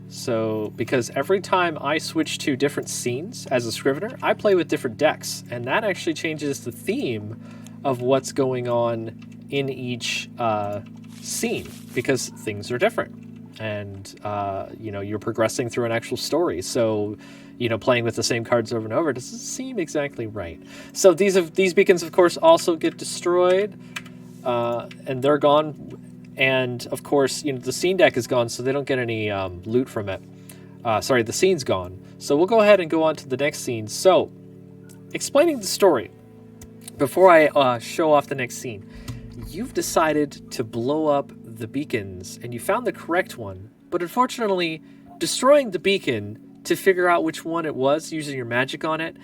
Speaker 1: So, because every time I switch to different scenes as a scrivener, I play with different decks, and that actually changes the theme of what's going on in each scene because things are different, and you're progressing through an actual story. So, playing with the same cards over and over doesn't seem exactly right. So these beacons, of course, also get destroyed, and they're gone. And of course, the scene deck is gone, so they don't get any loot from it. The scene's gone. So we'll go ahead and go on to the next scene. So, explaining the story, before I show off the next scene, you've decided to blow up the beacons, and you found the correct one. But unfortunately, destroying the beacon to figure out which one it was, using your magic on it,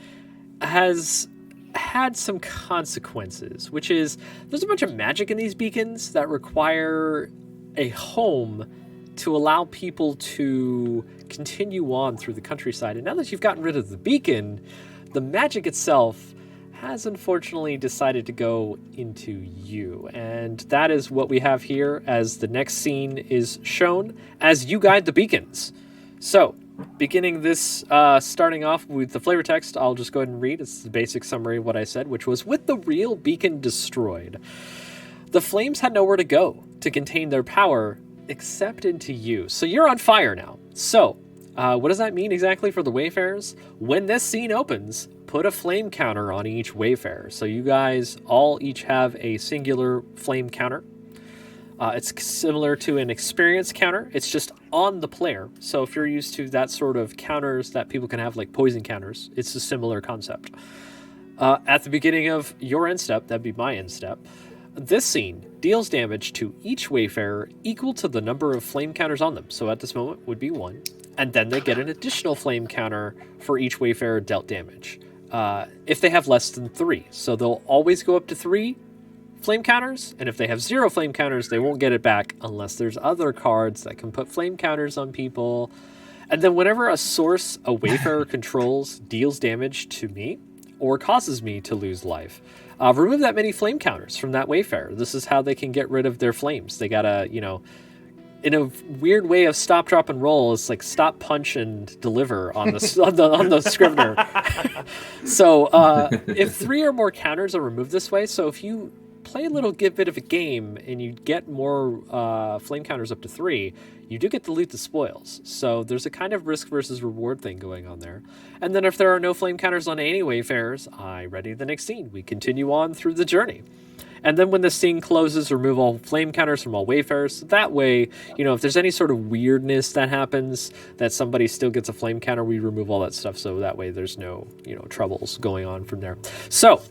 Speaker 1: has had some consequences, which is there's a bunch of magic in these beacons that require a home to allow people to continue on through the countryside. And now that you've gotten rid of the beacon, the magic itself has unfortunately decided to go into you. And that is what we have here as the next scene is shown as you guide the beacons. So, beginning this, starting off with the flavor text, I'll just go ahead and read. It's the basic summary of what I said, which was, with the real beacon destroyed, the flames had nowhere to go to contain their power except into you. So you're on fire now. So, what does that mean exactly for the Wayfarers? When this scene opens, put a flame counter on each Wayfarer. So you guys all each have a singular flame counter. It's similar to an experience counter. It's just on the player. So if you're used to that sort of counters that people can have, like poison counters, it's a similar concept. At the beginning of your end step, that'd be my end step, this scene deals damage to each Wayfarer equal to the number of flame counters on them. So at this moment would be 1. And then they get an additional flame counter for each Wayfarer dealt damage. If they have less than 3. So they'll always go up to 3 flame counters, and if they have 0 flame counters, they won't get it back unless there's other cards that can put flame counters on people. And then whenever a source a Wayfarer controls deals damage to me or causes me to lose life, remove that many flame counters from that Wayfarer. This is how they can get rid of their flames. They gotta, in a weird way of stop, drop, and roll, it's like stop, punch, and deliver on the on the scrivener. So if 3 or more counters are removed this way, so if you play a little bit of a game and you get more flame counters up to 3, you do get to loot the spoils. So there's a kind of risk versus reward thing going on there. And then if there are no flame counters on any Wayfarers, I ready the next scene. We continue on through the journey. And then when the scene closes, remove all flame counters from all Wayfarers. So that way, if there's any sort of weirdness that happens, that somebody still gets a flame counter, we remove all that stuff. So that way there's no, troubles going on from there. So,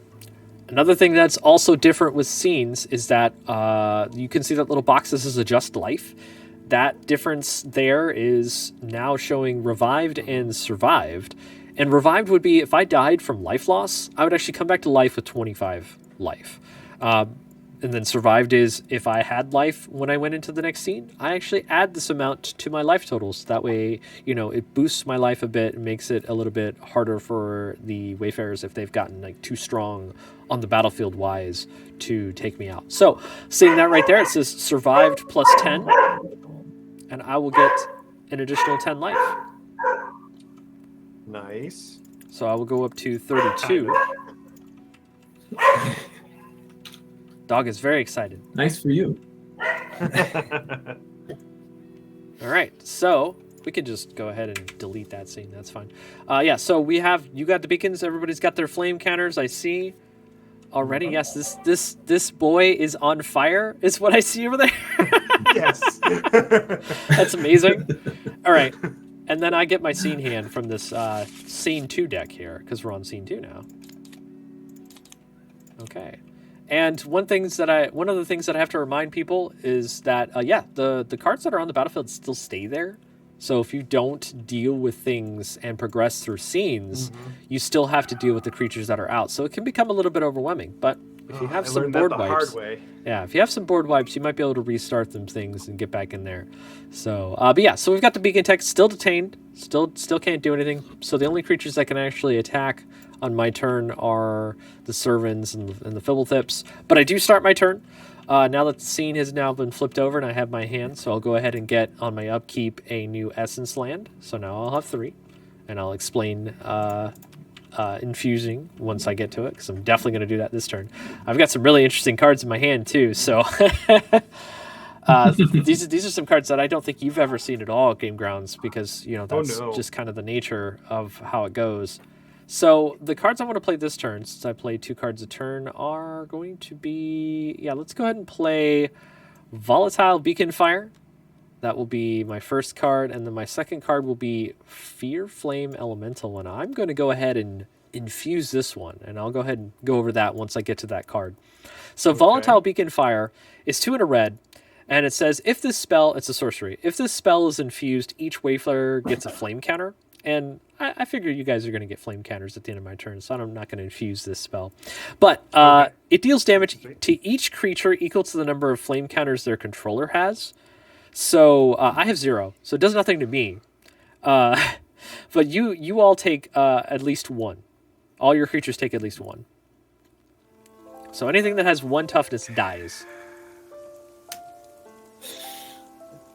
Speaker 1: another thing that's also different with scenes is that you can see that little box. This is adjust life. That difference there is now showing revived and survived. And revived would be if I died from life loss, I would actually come back to life with 25 life. And then survived is if I had life when I went into the next scene, I actually add this amount to my life totals. That way, it boosts my life a bit and makes it a little bit harder for the Wayfarers if they've gotten too strong on the battlefield wise to take me out. So seeing that right there, it says survived plus 10, and I will get an additional 10 life.
Speaker 2: Nice.
Speaker 1: So I will go up to 32. Dog is very excited.
Speaker 3: Nice for you.
Speaker 1: All right, so we could just go ahead and delete that scene. That's fine. Yeah, so you got the beacons. Everybody's got their flame counters. I see already. Yes, this boy is on fire. Is what I see over there.
Speaker 2: Yes.
Speaker 1: That's amazing. All right, and then I get my scene hand from this scene 2 deck here because we're on scene 2 now. Okay. And one of the things that I have to remind people is that the cards that are on the battlefield still stay there. So if you don't deal with things and progress through scenes, you still have to deal with the creatures that are out. So it can become a little bit overwhelming. But if you have some board wipes, if you have some board wipes, you might be able to restart them things and get back in there. So, so we've got the beacon tech still detained, still can't do anything. So the only creatures that can actually attack on my turn are the servants and the Fibbletips. But I do start my turn. Now that the scene has now been flipped over and I have my hand, so I'll go ahead and get on my upkeep a new Essence land. So now I'll have 3. And I'll explain infusing once I get to it, because I'm definitely going to do that this turn. I've got some really interesting cards in my hand too, so... these are some cards that I don't think you've ever seen at all at GameGrounds, because that's just kind of the nature of how it goes. So the cards I want to play this turn, since I play 2 cards a turn, are going to be... let's go ahead and play Volatile Beacon Fire. That will be my first card, and then my second card will be Fear Flame Elemental, and I'm going to go ahead and infuse this one, and I'll go ahead and go over that once I get to that card. So Volatile Beacon Fire is 2 and a red, and it says, if this spell... It's a sorcery. If this spell is infused, each Wayfarer gets a flame counter. And I figure you guys are going to get flame counters at the end of my turn, so I'm not going to infuse this spell. But it deals damage to each creature equal to the number of flame counters their controller has. So I have 0, so it does nothing to me. But you all take at least 1. All your creatures take at least 1. So anything that has 1 toughness dies.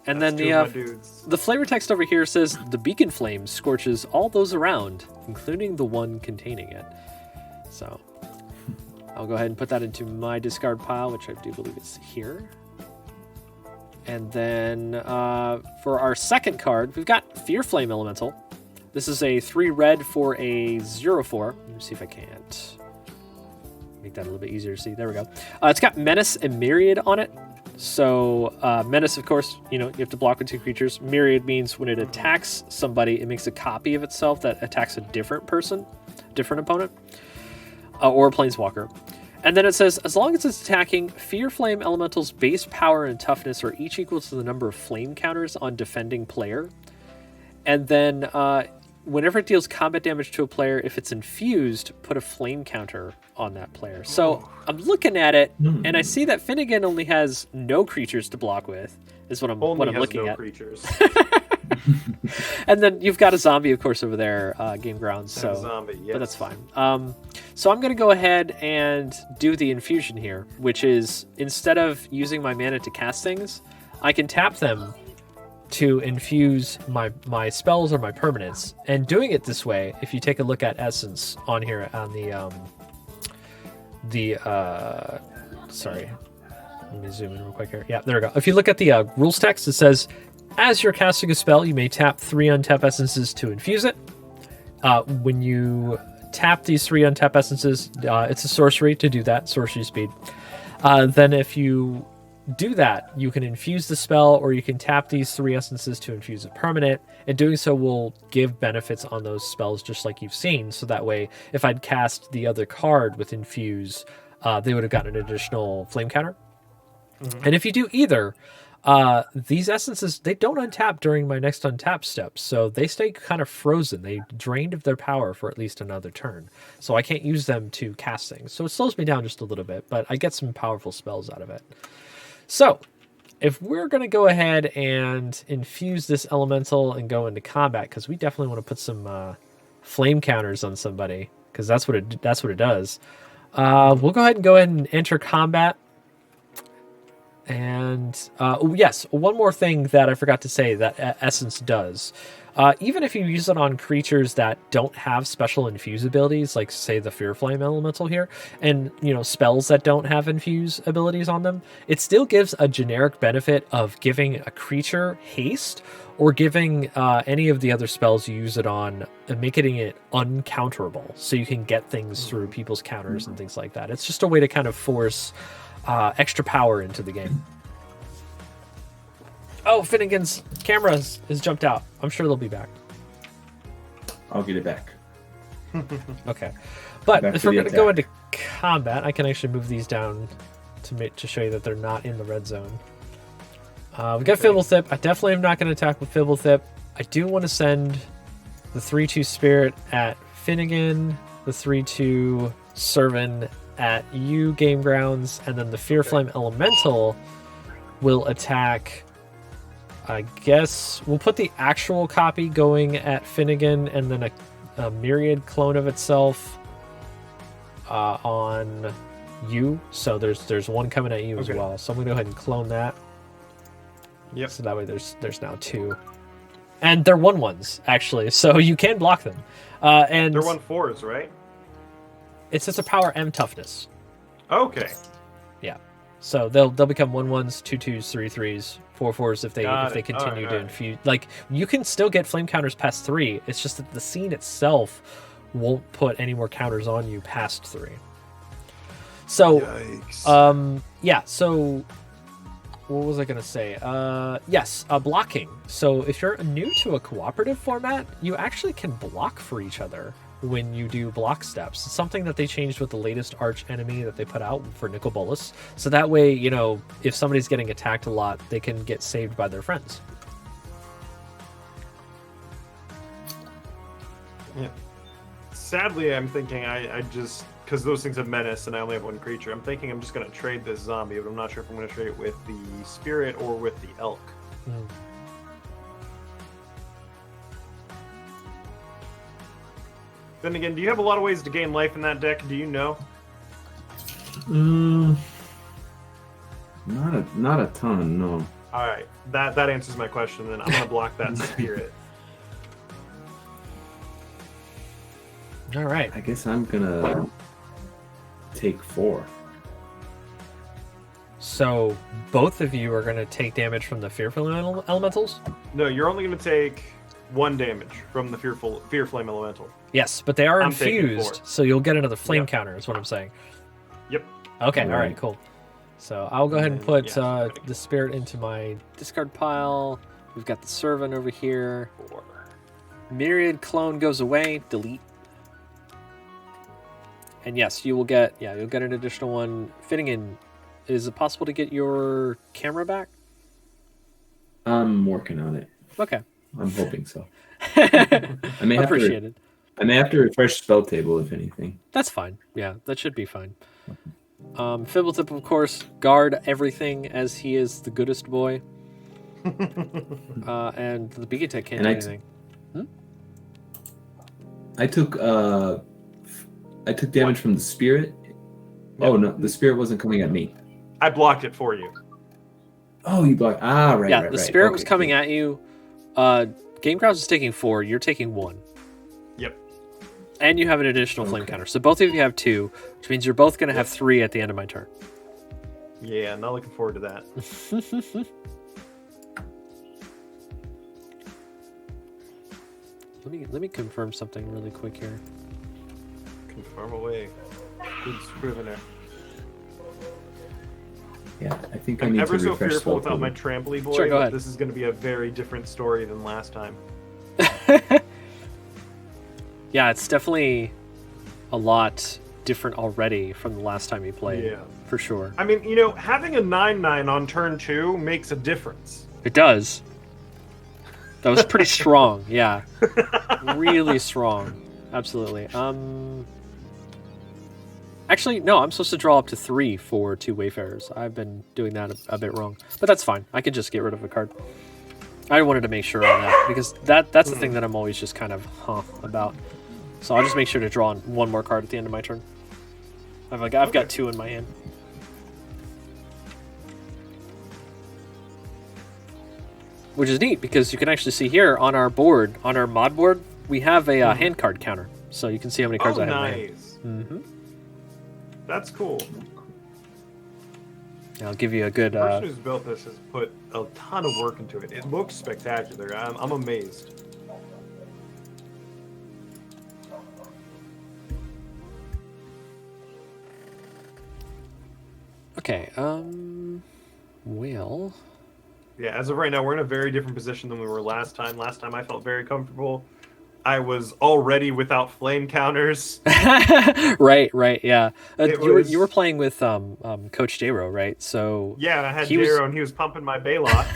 Speaker 1: And then the flavor text over here says, the beacon flame scorches all those around, including the one containing it. So I'll go ahead and put that into my discard pile, which I do believe is here. And then for our second card, we've got Fear Flame Elemental. This is a 3 red for a 0/4. Let me see if I can't make that a little bit easier to see. There we go. It's got Menace and Myriad on it. So Menace, of course, you have to block with 2 creatures. Myriad means when it attacks somebody, it makes a copy of itself that attacks a different person, different opponent, or a planeswalker. And then it says, as long as it's attacking, Fear Flame Elemental's base power and toughness are each equal to the number of flame counters on defending player. And then whenever it deals combat damage to a player, if it's infused, put a flame counter on that player. So I'm looking at it, and I see that Finnegan only has no creatures to block with, is what I'm looking at.
Speaker 2: Creatures.
Speaker 1: And then you've got a zombie, of course, over there, GameGrounds. So,
Speaker 2: zombie, yes.
Speaker 1: But that's fine. So I'm going to go ahead and do the infusion here, which is, instead of using my mana to cast things, I can tap them to infuse my spells or my permanents. And doing it this way, if you take a look at Essence on here on sorry, let me zoom in real quick here. Yeah, there we go. If you look at the rules text, it says, as you're casting a spell, you may tap 3 untap essences to infuse it. When you tap these 3 untap essences, it's a sorcery to do that, sorcery speed. Then if you do that, you can infuse the spell, or you can tap these 3 essences to infuse a permanent, and doing so will give benefits on those spells just like you've seen. So that way, if I'd cast the other card with infuse, they would have gotten an additional flame counter. And if you do either, these essences, they don't untap during my next untap step, so they stay kind of frozen. They drained of their power for at least another turn, so I can't use them to cast things. So it slows me down just a little bit, but I get some powerful spells out of it. So if we're going to go ahead and infuse this elemental and go into combat, because we definitely want to put some flame counters on somebody, because that's what it does. We'll go ahead and enter combat. And yes, one more thing that I forgot to say that Essence does. Even if you use it on creatures that don't have special infuse abilities, like say the Fear Flame Elemental here, and spells that don't have infuse abilities on them, it still gives a generic benefit of giving a creature haste or giving any of the other spells you use it on and making it uncounterable, so you can get things through people's counters and things like that. It's just a way to kind of force extra power into the game. Oh, Finnegan's camera has jumped out. I'm sure they'll be back.
Speaker 3: I'll get it back.
Speaker 1: Okay. But
Speaker 3: Back
Speaker 1: if
Speaker 3: to
Speaker 1: we're
Speaker 3: the
Speaker 1: going to go into
Speaker 3: attack.
Speaker 1: combat, I can actually move these down to show you that they're not in the red zone. We got Fibblethip. I definitely am not going to attack with Fibblethip. I do want to send the 3/2 Spirit at Finnegan, the 3/2 Servant at you, GameGrounds, and then the Fear Flame Elemental will attack. I guess we'll put the actual copy going at Finnegan, and then a myriad clone of itself on you. So there's one coming at you as well. So I'm gonna go ahead and clone that.
Speaker 2: Yep.
Speaker 1: So that way there's now 2, and they're 1/1s actually, so you can block them. And
Speaker 2: They're 1/4s, right?
Speaker 1: it's just a power M toughness.
Speaker 2: Okay.
Speaker 1: Yeah. So they'll become 1/1s, 2/2s, 3/3s, 4/4s if they continue to infuse. Like, you can still get flame counters past 3. It's just that the scene itself won't put any more counters on you past 3. So
Speaker 2: Yikes.
Speaker 1: yeah, so what was I gonna say? Yes, blocking. So if you're new to a cooperative format, you actually can block for each other when you do block steps. It's something that they changed with the latest arch enemy that they put out for Nicol Bolas. So that way, if somebody's getting attacked a lot, they can get saved by their friends.
Speaker 2: Yeah. Sadly, I'm thinking I just, because those things have menace and I only have one creature, I'm thinking I'm just going to trade this zombie, but I'm not sure if I'm going to trade it with the spirit or with the elk. Then again, do you have a lot of ways to gain life in that deck? Do you know?
Speaker 3: Not a ton, no.
Speaker 2: All right, that answers my question. Then I'm going to block that spirit.
Speaker 1: All right.
Speaker 3: I guess I'm gonna take 4.
Speaker 1: So both of you are going to take damage from the Fearful Elementals?
Speaker 2: No, you're only going to take 1 damage from the Fear Flame Elemental.
Speaker 1: Yes, but they are
Speaker 2: I'm taking
Speaker 1: infused,
Speaker 2: 4.
Speaker 1: so you'll get another flame
Speaker 2: Yep.
Speaker 1: counter, is what I'm saying.
Speaker 2: Yep.
Speaker 1: Okay, all right,
Speaker 3: Right.
Speaker 1: cool. So I'll go ahead and put
Speaker 2: Yes, I'm gonna
Speaker 1: the spirit into my discard pile. We've got the servant over here.
Speaker 2: 4.
Speaker 1: Myriad clone goes away. Delete. And yes, you'll get an additional one. Fitting in, is it possible to get your camera back?
Speaker 3: I'm working on it.
Speaker 1: Okay.
Speaker 3: I'm hoping so. I may have
Speaker 1: Appreciated.
Speaker 3: I may have to refresh spell table if anything.
Speaker 1: That's fine. Yeah, that should be fine. Fibblethip, of course, guard everything as he is the goodest boy. And the Beakotek can't do anything.
Speaker 3: I took damage from the spirit. Oh no, the spirit wasn't coming at me.
Speaker 2: I blocked it for you.
Speaker 3: Oh, you blocked. Right.
Speaker 1: Yeah,
Speaker 3: right,
Speaker 1: the
Speaker 3: right.
Speaker 1: spirit
Speaker 3: Okay,
Speaker 1: was coming
Speaker 3: cool.
Speaker 1: at you. GameGrounds is taking 4. You're taking 1.
Speaker 2: Yep.
Speaker 1: And you have an additional flame
Speaker 3: Okay.
Speaker 1: counter. So both of you have 2, which means you're both going to have 3 at the end of my turn.
Speaker 2: Yeah, not looking forward to that.
Speaker 1: Let me confirm something really quick here.
Speaker 2: Confirm away. Good scrivener.
Speaker 3: Yeah, I think I
Speaker 2: I'm
Speaker 3: need
Speaker 2: ever
Speaker 3: to
Speaker 2: so
Speaker 3: refresh
Speaker 2: fearful
Speaker 3: spell
Speaker 2: without my
Speaker 3: table.
Speaker 2: Trampoly boy.
Speaker 1: Sure, go
Speaker 2: but
Speaker 1: ahead.
Speaker 2: This is going to be a very different story than last time.
Speaker 1: Yeah, it's definitely a lot different already from the last time you played.
Speaker 2: Yeah.
Speaker 1: For sure.
Speaker 2: I mean, having a 9/9 on turn 2 makes a difference.
Speaker 1: It does. That was pretty strong. Yeah. Really strong. Absolutely. Actually, no, I'm supposed to draw up to 3 for 2 Wayfarers. I've been doing that a bit wrong. But that's fine. I could just get rid of a card. I wanted to make sure on that, because that's the thing that I'm always just kind of about. So I'll just make sure to draw 1 more card at the end of my turn. I've got 2 in my hand. which is neat because you can actually see here on our board, on our mod board, we have a hand card counter, so you can see how many cards I have.
Speaker 2: Nice.
Speaker 1: Mm-hmm.
Speaker 2: That's cool.
Speaker 1: I'll give you a good.
Speaker 2: The person who's built this has put a ton of work into it. It looks spectacular. I'm amazed.
Speaker 1: Okay. Well.
Speaker 2: Yeah, as of right now, we're in a very different position than we were last time. Last time, I felt very comfortable. I was already without flame counters.
Speaker 1: right, yeah. You were playing with Coach J-Ro, right? So
Speaker 2: yeah, I had J-Ro, and he was pumping my Baylot.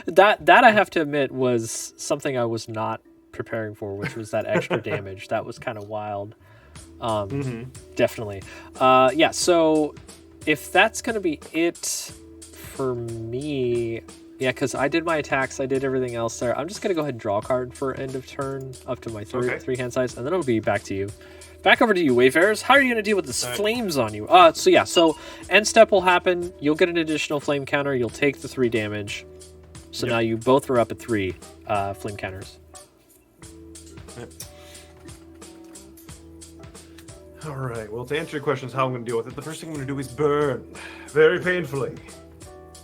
Speaker 1: that I have to admit was something I was not preparing for, which was that extra damage. That was kind of wild. Definitely. Yeah. So if that's gonna be it for me. Yeah, because I did my attacks, I did everything else there. I'm just going to go ahead and draw a card for end of turn up to my three hand size, and then it'll be back to you. Back over to you, Wayfarers. How are you going to deal with this flames on you? So end step will happen. You'll get an additional flame counter. You'll take the 3 damage. So now you both are up at 3 flame counters.
Speaker 2: Yep. All right, well, to answer your questions, how I'm going to deal with it, the first thing I'm going to do is burn. Very painfully.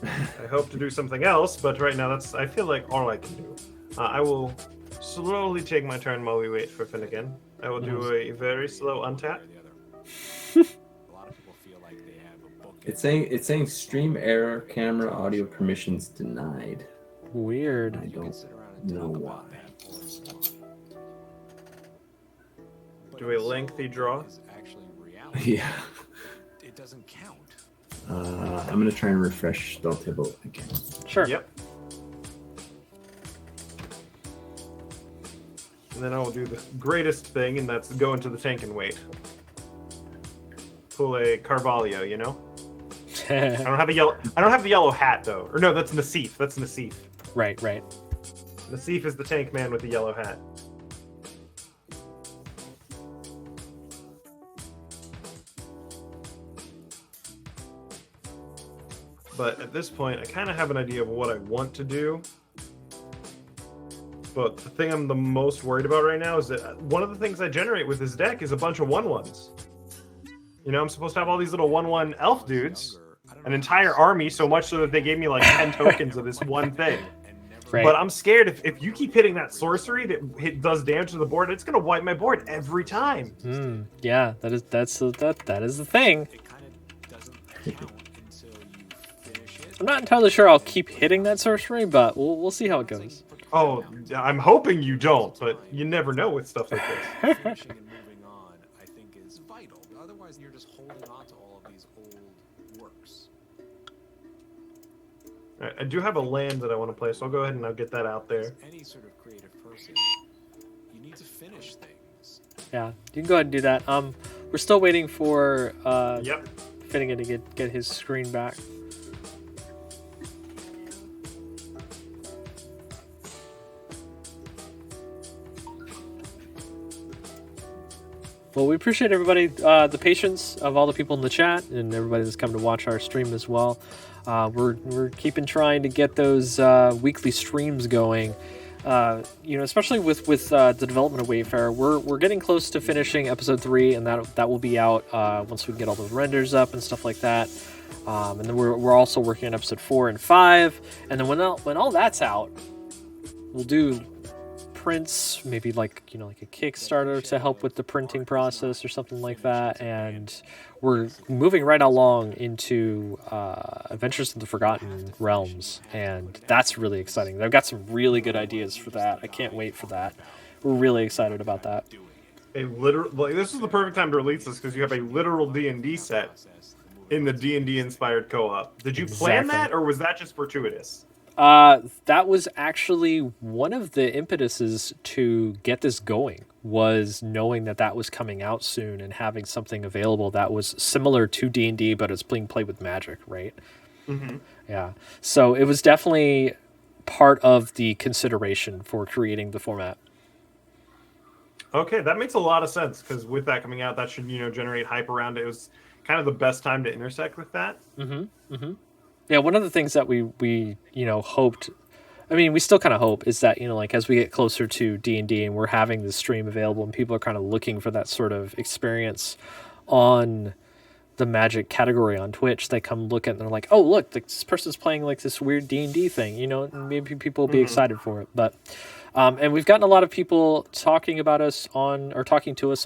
Speaker 2: I hope to do something else, but right now I feel like all I can do. I will slowly take my turn while we wait for Finnegan. I will do a very slow untap.
Speaker 3: It's saying stream error, camera audio permissions denied.
Speaker 1: Weird.
Speaker 3: I don't know why.
Speaker 2: Do a lengthy draw.
Speaker 3: Yeah.
Speaker 4: It doesn't count.
Speaker 3: I'm going to try and refresh spell table again.
Speaker 1: Sure.
Speaker 2: Yep. And then I will do the greatest thing, and that's go into the tank and wait. Pull a Carvalho, you know? I don't have the yellow hat though. Or no, that's Nassif. That's Nassif.
Speaker 1: Right.
Speaker 2: Nassif is the tank man with the yellow hat. But at this point, I kind of have an idea of what I want to do. But the thing I'm the most worried about right now is that one of the things I generate with this deck is a bunch of 1/1s. You know, I'm supposed to have all these little 1/1 elf dudes, an entire army, so much so that they gave me like 10 tokens of this one thing.
Speaker 1: Right.
Speaker 2: But I'm scared if you keep hitting that sorcery that does damage to the board, it's gonna wipe my board every time.
Speaker 1: Yeah, that is the thing.
Speaker 4: It kind of doesn't count until you finish it.
Speaker 1: I'm not entirely sure I'll keep hitting that sorcery, but we'll see how it goes.
Speaker 2: Oh, I'm hoping you don't, but you never know with stuff like this.
Speaker 4: Finishing and moving on, I think, is vital. Otherwise, you're just holding on to all of these old works.
Speaker 2: All right, I do have a land that I want to play, so I'll go ahead and I'll get that out there.
Speaker 4: Any sort of creative person, you need to finish things.
Speaker 1: Yeah, you can go ahead and do that. We're still waiting for
Speaker 2: Yep.
Speaker 1: Finnegan to get his screen back. Well, we appreciate everybody, the patience of all the people in the chat and everybody that's come to watch our stream as well. We're keeping trying to get those weekly streams going. Especially with the development of Wayfarer, we're getting close to finishing episode 3, and that will be out once we get all the renders up and stuff like that. And then we're also working on episode 4 and 5, and then when all that's out, we'll do prints, maybe like a Kickstarter to help with the printing process or something like that, and we're moving right along into Adventures in the Forgotten Realms, and that's really exciting. They've got some really good ideas for that. I can't wait for that. We're really excited about that.
Speaker 2: This is the perfect time to release this because you have a literal D&D set in the D&D inspired co-op. Did you plan that, or was that just fortuitous?
Speaker 1: That was actually one of the impetuses to get this going, was knowing that was coming out soon and having something available that was similar to D&D, but it's being played with magic, right?
Speaker 2: Mm-hmm.
Speaker 1: Yeah. So it was definitely part of the consideration for creating the format.
Speaker 2: Okay, that makes a lot of sense, because with that coming out, that should, generate hype around it. It was kind of the best time to intersect with that.
Speaker 1: Mm-hmm. Mm-hmm. Yeah, one of the things that we hoped I mean, we still kind of hope is that, like as we get closer to D&D and we're having the stream available and people are kind of looking for that sort of experience on the Magic category on Twitch, they come look at it and they're like, oh, look, this person's playing like this weird D&D thing, and maybe people will be excited for it. But and we've gotten a lot of people talking to us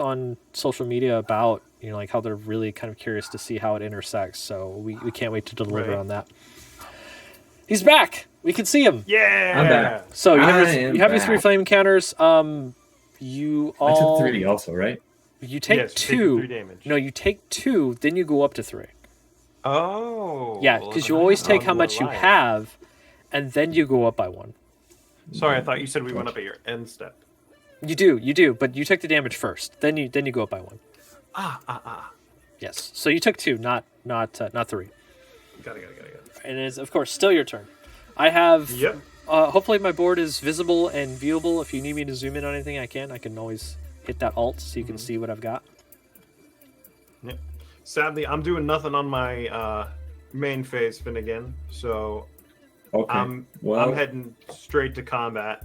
Speaker 1: on social media about, like how they're really kind of curious to see how it intersects. So we can't wait to deliver on that. He's back. We can see him.
Speaker 2: Yeah.
Speaker 3: I'm back.
Speaker 1: So you have your 3 flame counters. You all.
Speaker 3: I took 3 also, right?
Speaker 1: You take
Speaker 2: Yes,
Speaker 1: 2.
Speaker 2: 3 damage.
Speaker 1: No, you take 2, then you go up to 3.
Speaker 2: Oh.
Speaker 1: Yeah, because you always take how much you have, and then you go up by 1.
Speaker 2: Sorry, I thought you said we went up at your end step.
Speaker 1: You do, but you take the damage first. Then you go up by 1. Yes. So you took 2, not 3.
Speaker 2: Got it.
Speaker 1: And it is, of course, still your turn. I have.
Speaker 2: Yep.
Speaker 1: Hopefully my board is visible and viewable. If you need me to zoom in on anything, I can. I can always hit that Alt so you can see what I've got.
Speaker 2: Yep. Sadly, I'm doing nothing on my main phase, Finnegan. So I'm heading straight to combat.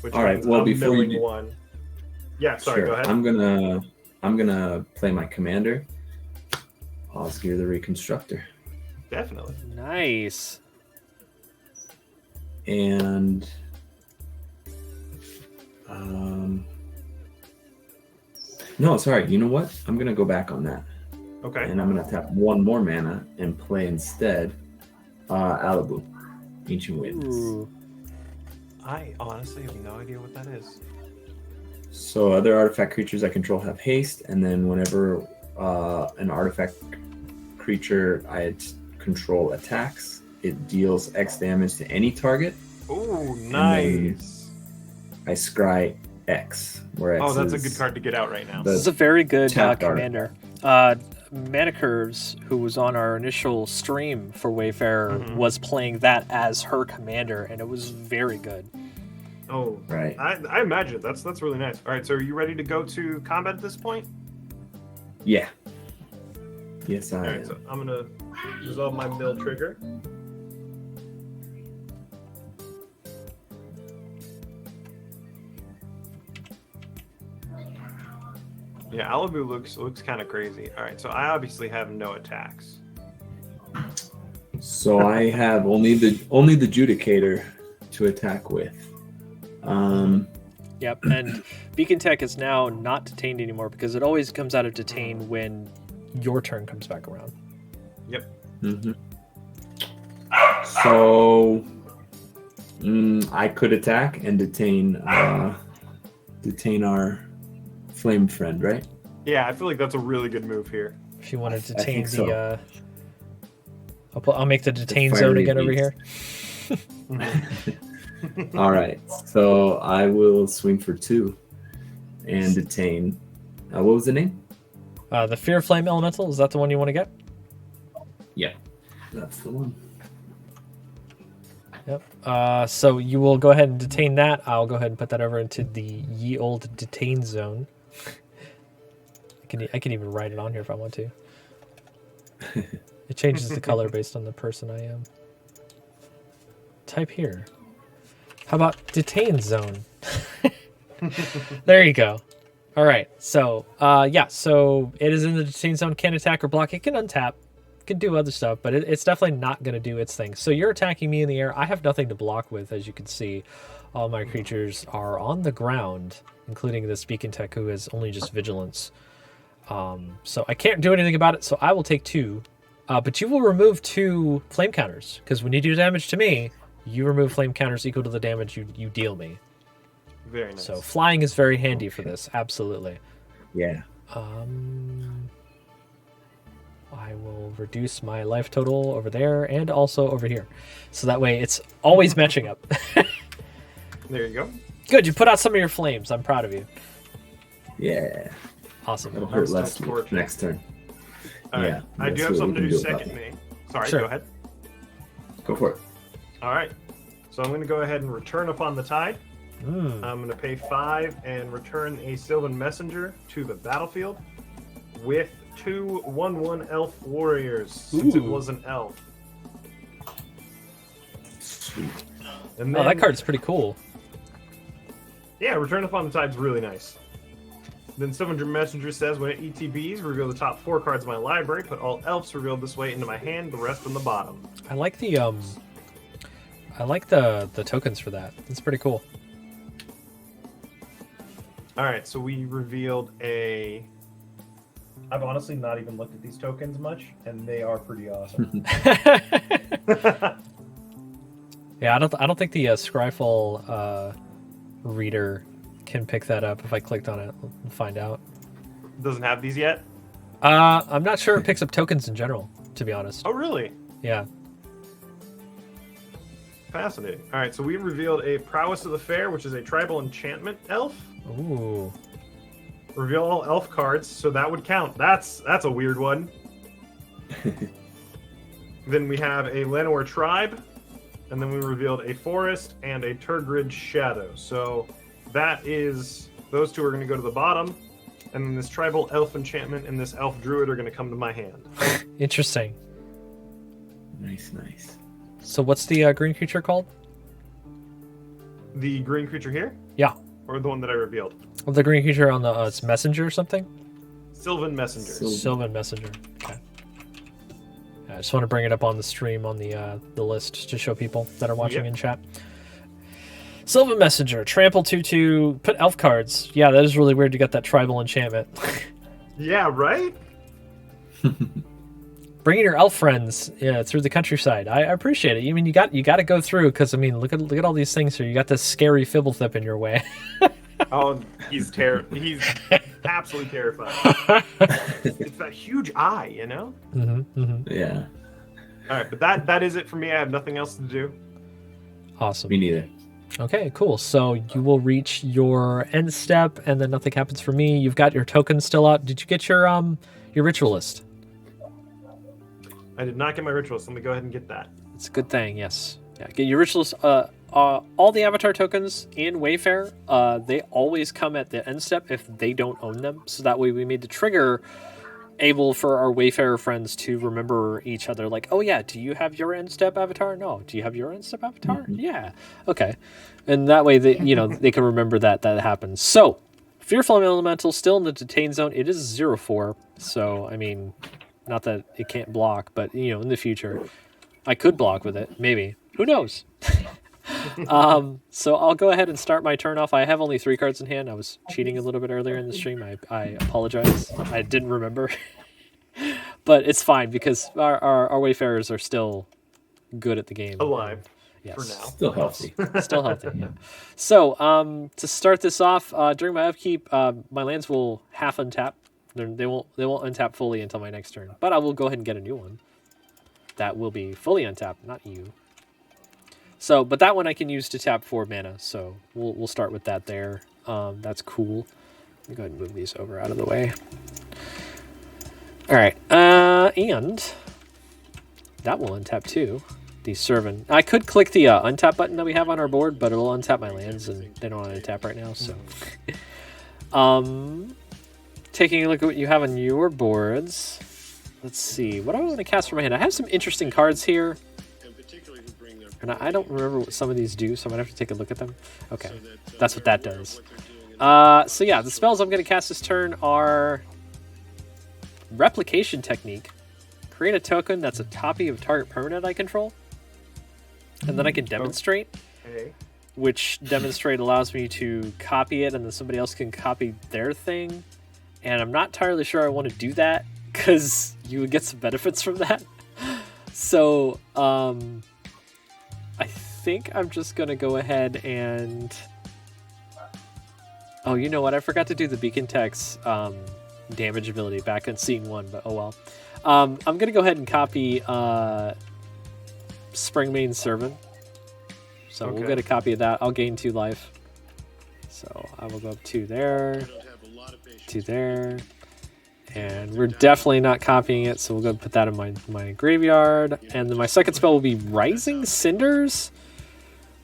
Speaker 2: Which
Speaker 3: all right.
Speaker 2: means
Speaker 3: Well,
Speaker 2: I'm
Speaker 3: before you
Speaker 2: milling one. Yeah. Sorry.
Speaker 3: sure.
Speaker 2: Go ahead.
Speaker 3: I'm gonna play my commander, Osgear the Reconstructor.
Speaker 2: Definitely.
Speaker 1: Nice.
Speaker 3: And no, sorry. You know what? I'm gonna go back on that.
Speaker 2: Okay.
Speaker 3: And I'm gonna tap 1 more mana and play instead Alibu, Ancient Winds.
Speaker 1: Ooh.
Speaker 2: I honestly have no idea what that is.
Speaker 3: So other artifact creatures I control have haste, and then whenever an artifact creature I control attacks, it deals X damage to any target.
Speaker 2: Ooh, nice.
Speaker 3: I scry X, where X
Speaker 2: that's a
Speaker 3: is
Speaker 2: good card to get out right now.
Speaker 1: This is a very good
Speaker 3: tapped
Speaker 1: commander. Manicurves, who was on our initial stream for Wayfarer, was playing that as her commander, and it was very good.
Speaker 2: Oh,
Speaker 3: right.
Speaker 2: I imagine that's really nice. All right, so are you ready to go to combat at this point?
Speaker 3: Yeah. Yes, I
Speaker 2: All right,
Speaker 3: am.
Speaker 2: so I'm gonna resolve my mill trigger. Yeah, Alibu looks kind of crazy. All right, so I obviously have no attacks.
Speaker 3: So I have only the Judicator to attack with.
Speaker 1: Yep, and Beacon Tech is now not detained anymore because it always comes out of detain when your turn comes back around.
Speaker 2: Yep.
Speaker 3: So I could attack and detain our flame friend, right?
Speaker 2: Yeah, I feel like that's a really good move here.
Speaker 1: If you want to detain
Speaker 3: think so.
Speaker 1: I'll make the detain zone again over here.
Speaker 3: All right, so I will swing for 2 and detain. What was the name?
Speaker 1: The Fear Flame Elemental, is that the one you want to get?
Speaker 3: Yeah, that's the one.
Speaker 1: Yep. So you will go ahead and detain that. I'll go ahead and put that over into the ye old detain zone. I can even write it on here if I want to. It changes the color based on the person I am. Type here. How about detain zone? There you go. All right. So, so it is in the detain zone. Can attack or block. It can untap. It can do other stuff, but it's definitely not going to do its thing. So you're attacking me in the air. I have nothing to block with, as you can see. All my creatures are on the ground, including this Beacon Tech, who has only just vigilance. So I can't do anything about it, so I will take 2. But you will remove 2 flame counters, because when you do damage to me, you remove flame counters equal to the damage you deal me.
Speaker 2: Very nice.
Speaker 1: So flying is very handy for this, absolutely.
Speaker 3: Yeah.
Speaker 1: I will reduce my life total over there and also over here. So that way it's always matching up.
Speaker 2: There you go.
Speaker 1: Good, you put out some of your flames. I'm proud of you.
Speaker 3: Yeah.
Speaker 1: Awesome.
Speaker 3: That'll hurt
Speaker 2: still
Speaker 3: less
Speaker 2: scorching.
Speaker 3: next turn.
Speaker 2: All right.
Speaker 3: Yeah,
Speaker 2: I do
Speaker 3: that's
Speaker 2: have
Speaker 3: what
Speaker 2: something
Speaker 3: we
Speaker 2: to
Speaker 3: can
Speaker 2: do
Speaker 3: do about
Speaker 2: second
Speaker 3: that.
Speaker 2: me. Sorry,
Speaker 1: Sure.
Speaker 2: go ahead.
Speaker 3: Go for it.
Speaker 2: All right. So I'm going to go ahead and return upon the tide. I'm going to pay 5 and return a Sylvan Messenger to the battlefield with 2 1/1 elf warriors, since it
Speaker 1: Ooh.
Speaker 2: was an elf.
Speaker 3: Sweet.
Speaker 2: And
Speaker 1: Oh, that card's pretty cool.
Speaker 2: Yeah, Return Upon the Tide's really nice. Then Sylvan Messenger says, when it ETBs, reveal the top 4 cards of my library, put all elves revealed this way into my hand, the rest on the bottom.
Speaker 1: I like the tokens for that. It's pretty cool.
Speaker 2: Alright, so we revealed a... I've honestly not even looked at these tokens much, and they are pretty awesome.
Speaker 1: Yeah, I don't think the Scryfall reader can pick that up. If I clicked on it, we'll find out.
Speaker 2: Doesn't have these yet?
Speaker 1: I'm not sure it picks up tokens in general, to be honest.
Speaker 2: Oh, really?
Speaker 1: Yeah.
Speaker 2: Fascinating. Alright, so we revealed a Prowess of the Fair, which is a tribal enchantment elf.
Speaker 1: Ooh.
Speaker 2: Reveal all elf cards, so that would count. That's a weird one. Then we have a Llanowar tribe, and then we revealed a forest and a Turgrid shadow. So that is, those two are going to go to the bottom, and then this tribal elf enchantment and this elf druid are going to come to my hand.
Speaker 1: Interesting.
Speaker 3: Nice.
Speaker 1: So what's the green creature called?
Speaker 2: The green creature here?
Speaker 1: Yeah.
Speaker 2: Or the one that I revealed?
Speaker 1: Well, the green creature on the it's messenger or something?
Speaker 2: Sylvan Messenger.
Speaker 1: Sylvan Messenger. Okay. I just want to bring it up on the stream on the list to show people that are watching in chat. Sylvan Messenger, trample 2/2, put elf cards. Yeah, that is really weird to get that tribal enchantment.
Speaker 2: Yeah, right?
Speaker 1: Bringing your elf friends through the countryside. I appreciate it. I mean, you got to go through because I mean, look at all these things here. You got this scary Fibblethip in your way.
Speaker 2: Oh, he's He's absolutely terrifying. It's that huge eye, you know?
Speaker 3: Yeah.
Speaker 2: All right, but that is it for me. I have nothing else to do.
Speaker 1: Awesome.
Speaker 3: Me neither.
Speaker 1: Okay, cool. So you will reach your end step, and then nothing happens for me. You've got your tokens still out. Did you get your ritualist?
Speaker 2: I did not get my ritualist. Let me go ahead and get that.
Speaker 1: It's a good thing. Yes. Yeah. Get your ritualist. All the avatar tokens in Wayfarer, they always come at the end step if they don't own them. So that way we made the trigger able for our Wayfarer friends to remember each other. Like, oh yeah, do you have your end step avatar? No. Do you have your end step avatar?
Speaker 3: Mm-hmm.
Speaker 1: Yeah. Okay. And that way they they can remember that happens. So Fearful Elemental still in the detain zone. It is 0/4. So I mean, not that it can't block, but in the future, I could block with it. Maybe. Who knows? So I'll go ahead and start my turn off. I have only 3 cards in hand. I was cheating a little bit earlier in the stream. I apologize. I didn't remember. But it's fine because our Wayfarers are still good at the game.
Speaker 2: Alive.
Speaker 1: Yes.
Speaker 2: For now.
Speaker 3: Still healthy.
Speaker 1: Still healthy, yeah. So, to start this off, during my upkeep, my lands will half untap. They won't untap fully until my next turn. But I will go ahead and get a new one. That will be fully untapped, not you. So, but that one I can use to tap 4 mana. So we'll start with that there. That's cool. Let me go ahead and move these over out of the way. All right, and that will untap too. The Servant. I could click the untap button that we have on our board, but it'll untap my lands, and they don't want to untap right now. So, taking a look at what you have on your boards. Let's see. What do I want to cast from my hand? I have some interesting cards here. And I don't remember what some of these do, so I'm going to have to take a look at them. Okay, that's what that does. So yeah, the spells I'm going to cast this turn are Replication Technique. Create a token that's a copy of target permanent I control. And then I can Demonstrate.
Speaker 2: Okay.
Speaker 1: Which Demonstrate allows me to copy it, and then somebody else can copy their thing. And I'm not entirely sure I want to do that, because you would get some benefits from that. So, I think I'm just going to go ahead and... Oh, you know what? I forgot to do the Beacon Text damage ability back in Scene 1, but oh well. I'm going to go ahead and copy Springmane Servant. So we'll get a copy of that. I'll gain 2 life. So I will go up 2 there, 2 there. And we're definitely not copying it, so we'll go put that in my graveyard. And then my second spell will be Rising Cinders,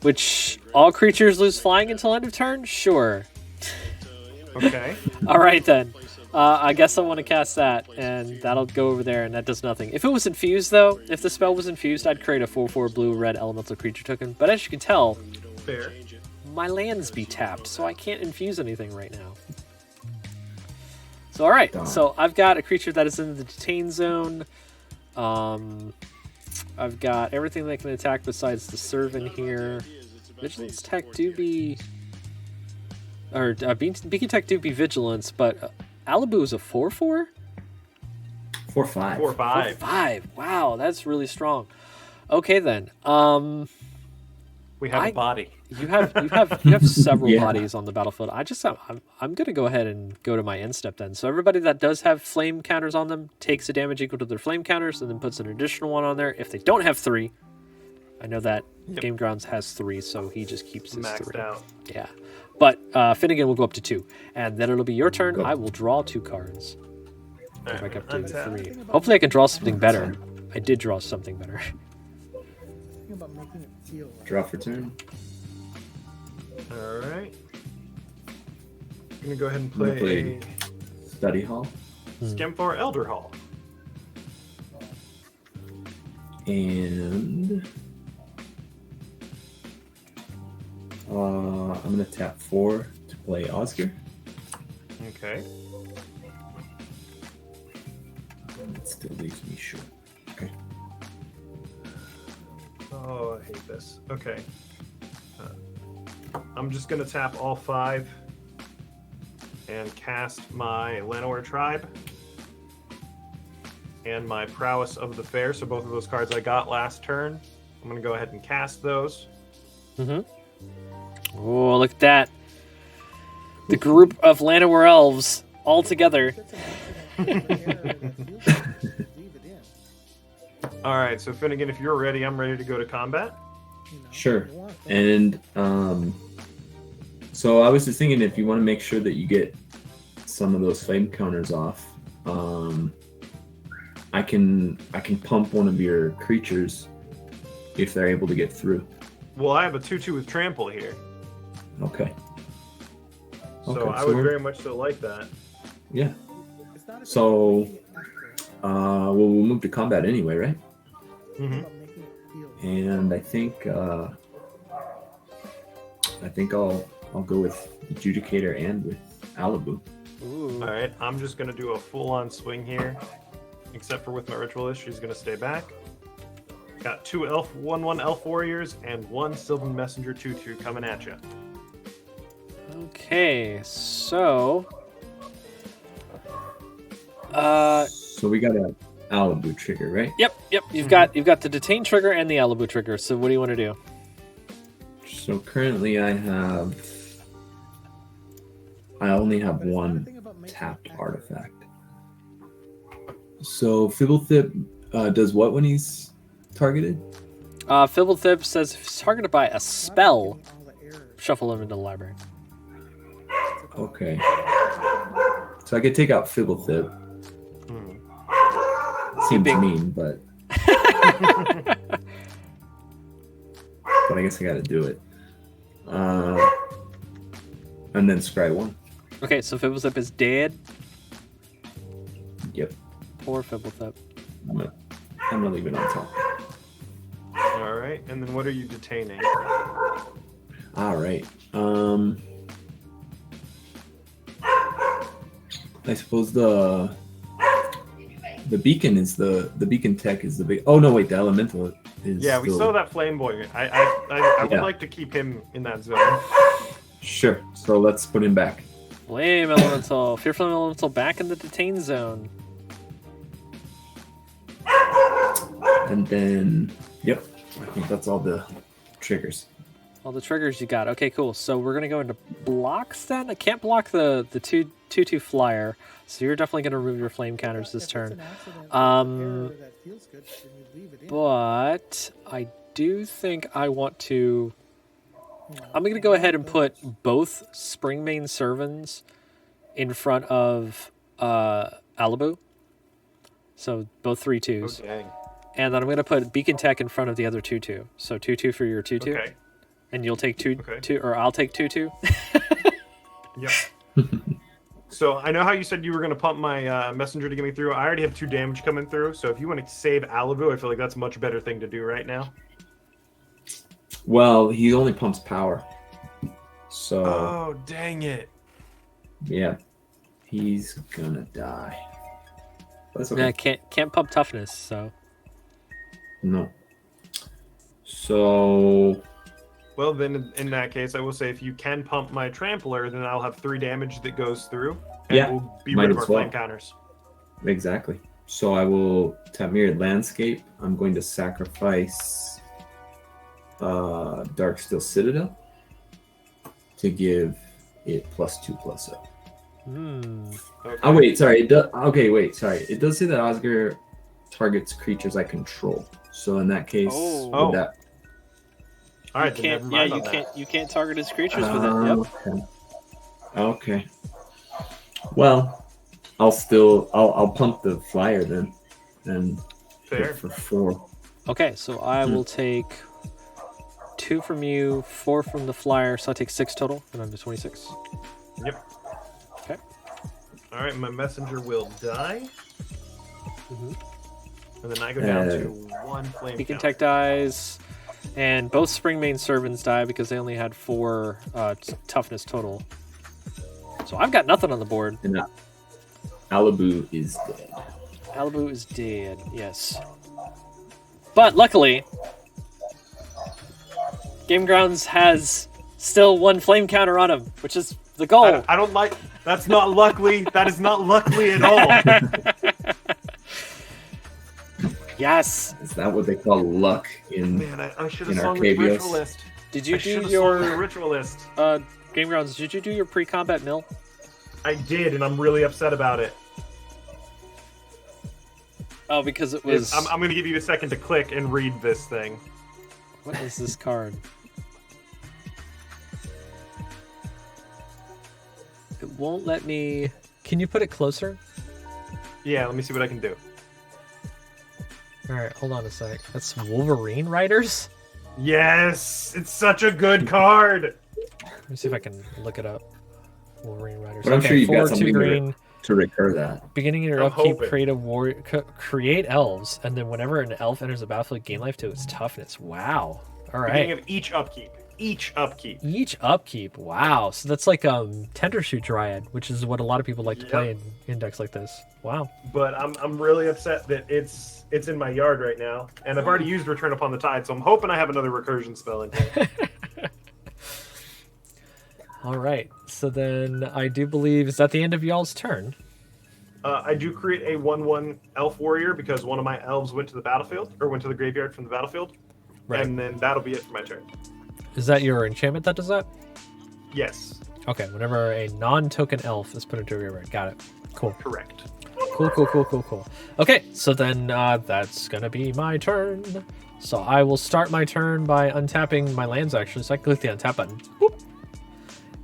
Speaker 1: which all creatures lose flying until end of turn? Sure.
Speaker 2: Okay.
Speaker 1: All right, then. I guess I want to cast that, and that'll go over there, and that does nothing. If it was infused, though, if the spell was infused, I'd create a 4/4 blue-red elemental creature token. But as you can tell,
Speaker 2: Fair.
Speaker 1: my lands be tapped, so I can't infuse anything right now. So, all right. So I've got a creature that is in the detain zone. I've got everything that can attack besides the servant here. Vigilance tech do be... Or beacon tech do be vigilance, but Alibu is a 4/4?
Speaker 3: 4/5.
Speaker 2: 4/5.
Speaker 1: 4/5. Wow, that's really strong. Okay then.
Speaker 2: We have a body.
Speaker 1: You have several
Speaker 3: Yeah.
Speaker 1: bodies on the battlefield. I'm gonna go ahead and go to my end step then. So everybody that does have flame counters on them takes a damage equal to their flame counters, and then puts an additional one on there. If they don't have 3, I know that GameGrounds has 3, so he just keeps his
Speaker 2: Maxed
Speaker 1: 3.
Speaker 2: out.
Speaker 1: Yeah, but Finnegan will go up to 2, and then it'll be your turn.
Speaker 3: Go.
Speaker 1: I will draw 2 cards. Go
Speaker 2: Alright,
Speaker 1: back up to
Speaker 2: untap.
Speaker 1: 3. Hopefully, I can draw something better. I did draw something better.
Speaker 3: Draw for turn.
Speaker 2: All right. I'm gonna go ahead and
Speaker 3: I'm gonna
Speaker 2: play
Speaker 3: Study Hall.
Speaker 2: Skemfar Elder Hall.
Speaker 3: And I'm gonna tap 4 to play Oscar.
Speaker 2: Okay.
Speaker 3: That still leaves me short. Okay.
Speaker 2: Oh, I hate this. Okay. I'm just gonna tap all 5 and cast my Llanowar Tribe and my Prowess of the Fair. So both of those cards I got last turn. I'm gonna go ahead and cast those.
Speaker 1: Oh, look at that. The group of Llanowar elves all together.
Speaker 2: All right, so Finnegan, if you're ready, I'm ready to go to combat.
Speaker 3: Sure. And so I was just thinking, if you want to make sure that you get some of those flame counters off, I can pump one of your creatures if they're able to get through.
Speaker 2: Well, I have a 2/2 with trample here,
Speaker 3: Okay.
Speaker 2: so
Speaker 3: Okay,
Speaker 2: I
Speaker 3: so
Speaker 2: would
Speaker 3: we're-
Speaker 2: very much so like that.
Speaker 3: Yeah. So well, we'll move to combat anyway, right?
Speaker 2: Mm-hmm.
Speaker 3: And I think I'll go with Adjudicator and with Alibu.
Speaker 1: Ooh.
Speaker 2: All right, I'm just gonna do a full-on swing here, except for with my ritualist, she's gonna stay back. Got 2 elf, 1/1 elf warriors, and 1 Sylvan Messenger 2/2 coming at you.
Speaker 1: Okay, so
Speaker 3: So we got a Alibu trigger, right?
Speaker 1: yep. You've got the detain trigger and the Alibu trigger. So what do you want to do?
Speaker 3: So currently I only have 1 tapped artifact. So Fibblethip does what when he's targeted?
Speaker 1: Fibblethip says if it's targeted by a spell, shuffle him into the library.
Speaker 3: Okay. So I could take out Fibblethip. Seems mean, but but I guess I gotta do it. And then scry 1.
Speaker 1: Okay, so Fibblethip is dead.
Speaker 3: Yep.
Speaker 1: Poor Fibblethip.
Speaker 3: I'm gonna leave it on top.
Speaker 2: All right, and then what are you detaining?
Speaker 3: All right. I suppose the beacon is the beacon tech is the big. Oh no, wait, the elemental is.
Speaker 2: Yeah, we
Speaker 3: still-
Speaker 2: saw that flame boy. I would
Speaker 3: Yeah.
Speaker 2: like to keep him in that zone.
Speaker 3: Sure. So let's put him back.
Speaker 1: Flame Elemental. Fearful Elemental back in the detain zone.
Speaker 3: And then, yep, I think that's all the triggers.
Speaker 1: All the triggers you got. Okay, cool. So we're gonna go into blocks then. I can't block the 2/2 flyer, so you're definitely gonna remove your flame counters this turn. But I do think I want to. I'm gonna go ahead and put both Springmane Servants in front of Alibu. So both 3/2s.
Speaker 2: Oh, dang.
Speaker 1: And then I'm gonna put Beacon Tech in front of the other 2/2. So 2/2 for your 2/2.
Speaker 2: Okay.
Speaker 1: And you'll take 2/2,
Speaker 2: Okay.
Speaker 1: or I'll take 2/2.
Speaker 2: Yep. So I know how you said you were going to pump my messenger to get me through. I already have 2 damage coming through. So if you want to save Alibu, I feel like that's a much better thing to do right now.
Speaker 3: Well, he only pumps power. So
Speaker 2: Oh, dang it.
Speaker 3: yeah, he's gonna die. That's okay.
Speaker 1: Yeah, can't pump toughness, so
Speaker 3: No. So
Speaker 2: Well, then in that case, I will say if you can pump my trampler, then I'll have 3 damage that goes through. And
Speaker 3: Yeah,
Speaker 2: we'll be
Speaker 3: might
Speaker 2: rid of
Speaker 3: as
Speaker 2: our
Speaker 3: well.
Speaker 2: flame counters.
Speaker 3: exactly. So I will tap Mirrored Landscape. I'm going to sacrifice Dark Steel Citadel to give it +2/+0.
Speaker 2: Okay.
Speaker 3: Oh wait, sorry. It does. Okay, wait, sorry. It does say that Oscar targets creatures I control. So in that case,
Speaker 1: Oh.
Speaker 3: would that?
Speaker 2: All right,
Speaker 1: you
Speaker 2: then
Speaker 1: can't.
Speaker 2: never
Speaker 1: Yeah,
Speaker 2: mind
Speaker 1: you
Speaker 2: on that.
Speaker 1: can't. You can't target his creatures with it. Yep.
Speaker 3: Okay. Okay. Well, I'll pump the flyer then, and
Speaker 2: Fair.
Speaker 3: hit for 4.
Speaker 1: Okay, so I will take 2 from you, 4 from the flyer, so I take 6 total, and I'm to 26.
Speaker 2: Yep.
Speaker 1: Okay.
Speaker 2: All right, my messenger will die,
Speaker 1: Mhm.
Speaker 2: and then I go down to 1 flame
Speaker 1: Beacon
Speaker 2: counter.
Speaker 1: Tech dies, and both Springmane Servants die because they only had 4 toughness total. So I've got nothing on the board.
Speaker 3: And Alibu is dead.
Speaker 1: Alibu is dead, yes. But luckily, GameGrounds has still 1 flame counter on him, which is the goal.
Speaker 2: I don't like. That's not luckily. That is not luckily at all.
Speaker 1: Yes.
Speaker 3: Is that what they call luck in?
Speaker 2: Man, I should
Speaker 3: In
Speaker 2: have sung the
Speaker 3: Arcavios.
Speaker 2: ritualist.
Speaker 1: Did you
Speaker 2: I
Speaker 1: do
Speaker 2: should have
Speaker 1: your
Speaker 2: sung the ritualist.
Speaker 1: GameGrounds? Did you do your pre-combat mill?
Speaker 2: I did, and I'm really upset about it.
Speaker 1: Oh, because it was.
Speaker 2: I'm going to give you a second to click and read this thing.
Speaker 1: What is this card? It won't let me. Can you put it closer?
Speaker 2: Yeah, let me see what I can do.
Speaker 1: All right, hold on a sec. That's Wolverine Riders.
Speaker 2: Yes, it's such a good card.
Speaker 1: Let me see if I can look it up. Wolverine Riders.
Speaker 3: But I'm sure you've got
Speaker 1: 4, 2
Speaker 3: something
Speaker 1: green.
Speaker 3: to recur that.
Speaker 1: Beginning of your
Speaker 2: I'm
Speaker 1: upkeep,
Speaker 2: hoping.
Speaker 1: create a warrior, create elves, and then whenever an elf enters the battlefield, gain life to its toughness. Wow. All
Speaker 2: Beginning
Speaker 1: right.
Speaker 2: of each upkeep. Each upkeep.
Speaker 1: Each upkeep. Wow. So that's like Tender Shoot Dryad, which is what a lot of people like to play in index like this. Wow.
Speaker 2: But I'm really upset that it's in my yard right now, and I've already used Return Upon the Tide, so I'm hoping I have another recursion spell in here.
Speaker 1: All right. So then I do believe is that the end of y'all's turn.
Speaker 2: I do create a 1/1 elf warrior because one of my elves went to the battlefield, or went to the graveyard from the battlefield,
Speaker 1: Right.
Speaker 2: and then that'll be it for my turn.
Speaker 1: Is that your enchantment that does that?
Speaker 2: Yes,
Speaker 1: Okay. Whenever a non-token elf is put into a graveyard. Got it. Cool.
Speaker 2: correct.
Speaker 1: Cool. Okay, so then that's gonna be my turn. So I will start my turn by untapping my lands actually. So I click the untap button. Boop.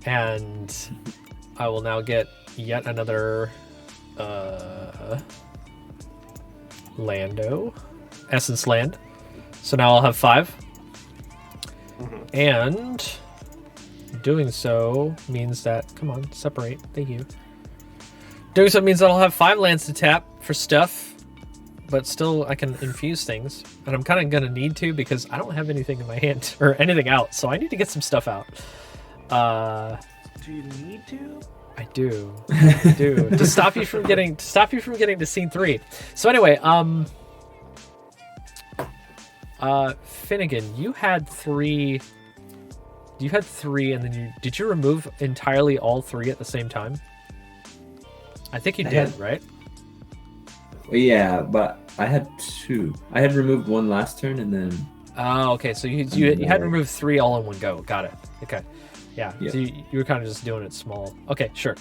Speaker 1: And I will now get yet another Lando. Essence land. So now I'll have 5. And doing so means that come on, separate. Thank you. Doing so means that I'll have 5 lands to tap for stuff, but still I can infuse things. And I'm kind of going to need to because I don't have anything in my hand or anything out. So I need to get some stuff out.
Speaker 2: Do you need to?
Speaker 1: I do. I do. to stop you from getting to scene 3. So anyway, Finnegan, you had 3 and then did you remove entirely all 3 at the same time? I think you did, right?
Speaker 3: Yeah, but I had 2. I had removed 1 last turn, and then
Speaker 1: Oh, okay. So you had removed 3 all in one go. Got it. Okay. Yeah.
Speaker 3: Yeah.
Speaker 1: So you were kind of just doing it small. Okay, sure.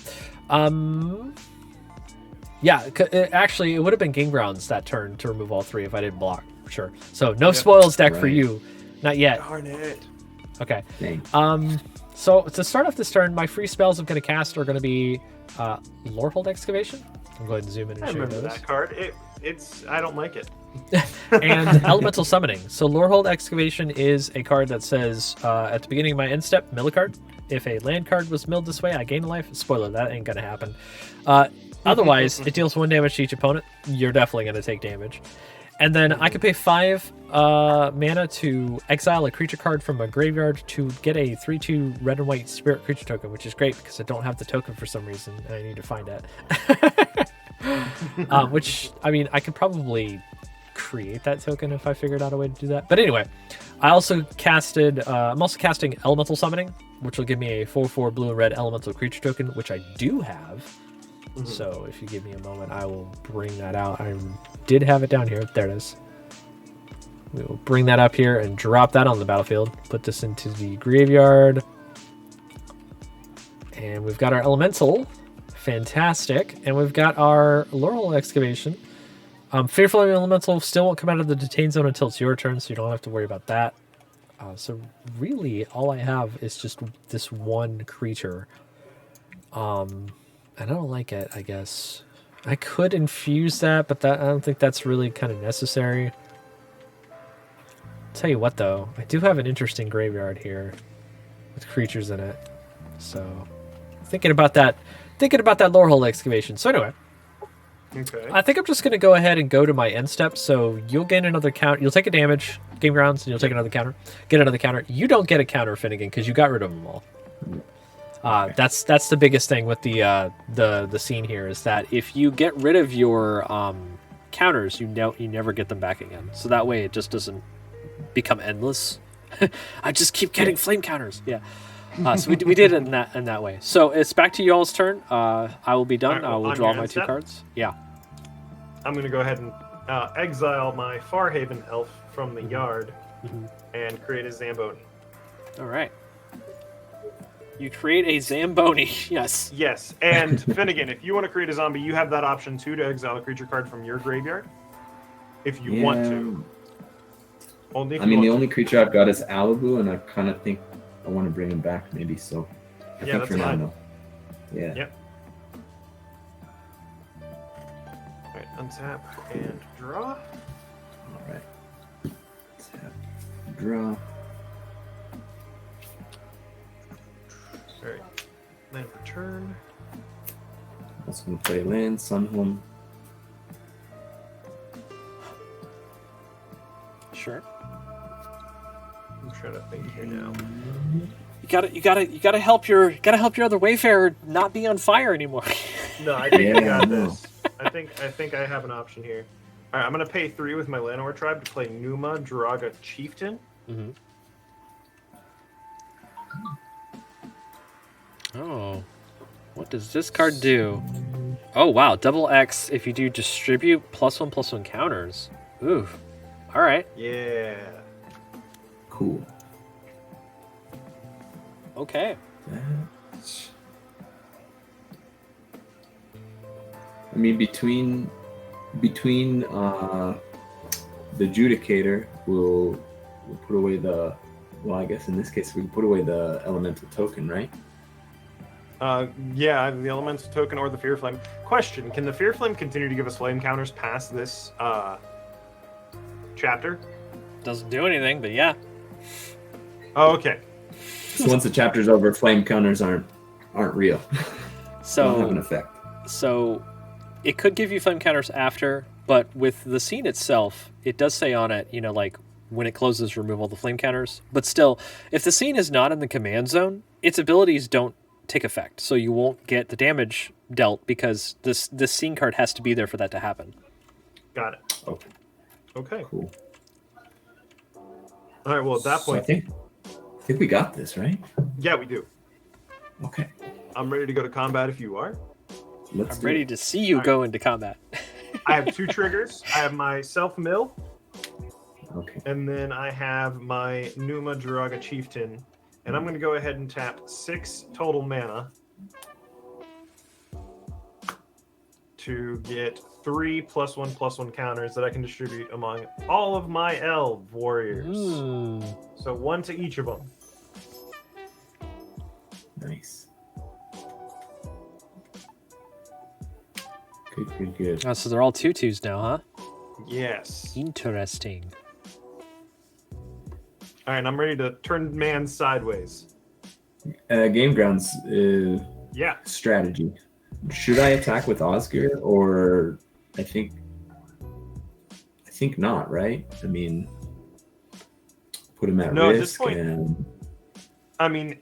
Speaker 1: Yeah. Actually, it would have been GameGrounds that turn to remove all 3 if I didn't block. Sure. So no spoils deck for
Speaker 3: Right.
Speaker 1: you. Not yet.
Speaker 2: Darn it.
Speaker 1: Okay.
Speaker 3: dang.
Speaker 1: So to start off this turn, my free spells I'm going to cast are going to be Lorehold Excavation. I'm going to zoom in and
Speaker 2: I
Speaker 1: show you
Speaker 2: remember
Speaker 1: those.
Speaker 2: that card. I don't like it.
Speaker 1: And Elemental Summoning. So Lorehold Excavation is a card that says at the beginning of my end step, mill a card. If a land card was milled this way, I gain a life. Spoiler, that ain't gonna happen. Otherwise, it deals 1 damage to each opponent. You're definitely gonna take damage. And then I can pay 5 mana to exile a creature card from a graveyard to get a 3/2 red and white spirit creature token, which is great because I don't have the token for some reason and I need to find it. Which, I mean, I could probably create that token if I figured out a way to do that. But anyway, I also casted, I'm also casting Elemental Summoning, which will give me a 4/4 blue and red elemental creature token, which I do have. So if you give me a moment, I will bring that out. I did have it down here. There it is. We will bring that up here and drop that on the battlefield. Put this into the graveyard. And we've got our elemental. Fantastic. And we've got our Laurel Excavation. Fearful Elemental still won't come out of the detain zone until it's your turn, so you don't have to worry about that. So really, all I have is just this one creature. I don't like it, I guess. I could infuse that, but I don't think that's really kind of necessary. Tell you what, though, I do have an interesting graveyard here with creatures in it. So, thinking about that Lorehole Excavation. So anyway,
Speaker 2: Okay.
Speaker 1: I think I'm just going to go ahead and go to my end step. So you'll gain another counter. You'll take a damage, GameGrounds, and you'll take another counter. Get another counter. You don't get a counter, Finnegan, because you got rid of them all. That's the biggest thing with the scene here is that if you get rid of your counters, you never get them back again. So that way it just doesn't become endless. I just keep getting flame counters. Yeah. So we did it in that way. So it's back to y'all's turn. I will be done.
Speaker 2: All right,
Speaker 1: I will
Speaker 2: on
Speaker 1: draw
Speaker 2: your
Speaker 1: my
Speaker 2: end
Speaker 1: 2
Speaker 2: step?
Speaker 1: cards. Yeah.
Speaker 2: I'm going to go ahead and exile my Farhaven elf from the yard and create a Zamboni.
Speaker 1: All right. You create a Zamboni. Yes.
Speaker 2: Yes, and Finnegan, if you want to create a zombie, you have that option too, to exile a creature card from your graveyard. If you want to. Only if
Speaker 3: I
Speaker 2: you
Speaker 3: mean,
Speaker 2: want
Speaker 3: the
Speaker 2: to.
Speaker 3: only creature I've got is Alibu, and I kind of think I want to bring him back, maybe. So, I
Speaker 2: Yeah,
Speaker 3: think
Speaker 2: that's
Speaker 3: for now,
Speaker 2: fine.
Speaker 3: no. Yeah.
Speaker 2: Yep. Alright, untap and draw.
Speaker 3: All right. Tap, draw.
Speaker 2: Alright. Land for turn.
Speaker 3: Also gonna play land, Sunhome.
Speaker 1: Sure.
Speaker 2: I'm trying to think here now.
Speaker 1: You gotta help your other Wayfarer not be on fire anymore.
Speaker 2: No, I think I
Speaker 3: Yeah,
Speaker 2: got
Speaker 3: no.
Speaker 2: this. I think I have an option here. Alright, I'm gonna pay 3 with my Llanowar tribe to play Numa Draga Chieftain.
Speaker 1: Mm-hmm. Oh, what does this card do? Oh wow, double X if you do distribute +1/+1 counters. Ooh, all right,
Speaker 2: Yeah.
Speaker 3: Cool.
Speaker 1: okay.
Speaker 3: I mean, between the Judicator, we'll put away the. Well, I guess in this case we can put away the elemental token, right?
Speaker 2: Yeah, the elemental token or the Fear Flame. Question: can the Fear Flame continue to give us flame counters past this chapter?
Speaker 1: Doesn't do anything, but yeah.
Speaker 2: Oh, okay.
Speaker 3: So once the chapter's over, flame counters aren't real. Don't have an
Speaker 1: So
Speaker 3: effect.
Speaker 1: so it could give you flame counters after, but with the scene itself, it does say on it, like when it closes, remove all the flame counters. But still, if the scene is not in the command zone, its abilities don't take effect, so you won't get the damage dealt because this scene card has to be there for that to happen.
Speaker 2: Got it.
Speaker 3: Okay,
Speaker 2: Okay.
Speaker 3: cool.
Speaker 2: All right. Well, at that
Speaker 3: So I
Speaker 2: point,
Speaker 3: think we got this, right?
Speaker 2: yeah, we do.
Speaker 3: Okay,
Speaker 2: I'm ready to go to combat if you are.
Speaker 3: let's
Speaker 1: I'm
Speaker 3: do
Speaker 1: ready
Speaker 3: it.
Speaker 1: to see you go into combat.
Speaker 2: I have 2 triggers. I have my self mill,
Speaker 3: Okay.
Speaker 2: and then I have my Numa Draga Chieftain. And I'm going to go ahead and tap 6 total mana to get 3 +1/+1 counters that I can distribute among all of my elf warriors. So 1 to each of them.
Speaker 3: Nice. Good, good.
Speaker 1: Oh, so they're all 2/2s now, huh?
Speaker 2: Yes.
Speaker 1: Interesting.
Speaker 2: All right, I'm ready to turn man sideways.
Speaker 3: GameGrounds
Speaker 2: Yeah.
Speaker 3: strategy. Should I attack with Oscar, or I think not, right? I mean, put him at
Speaker 2: No,
Speaker 3: risk.
Speaker 2: at this point,
Speaker 3: and
Speaker 2: I mean,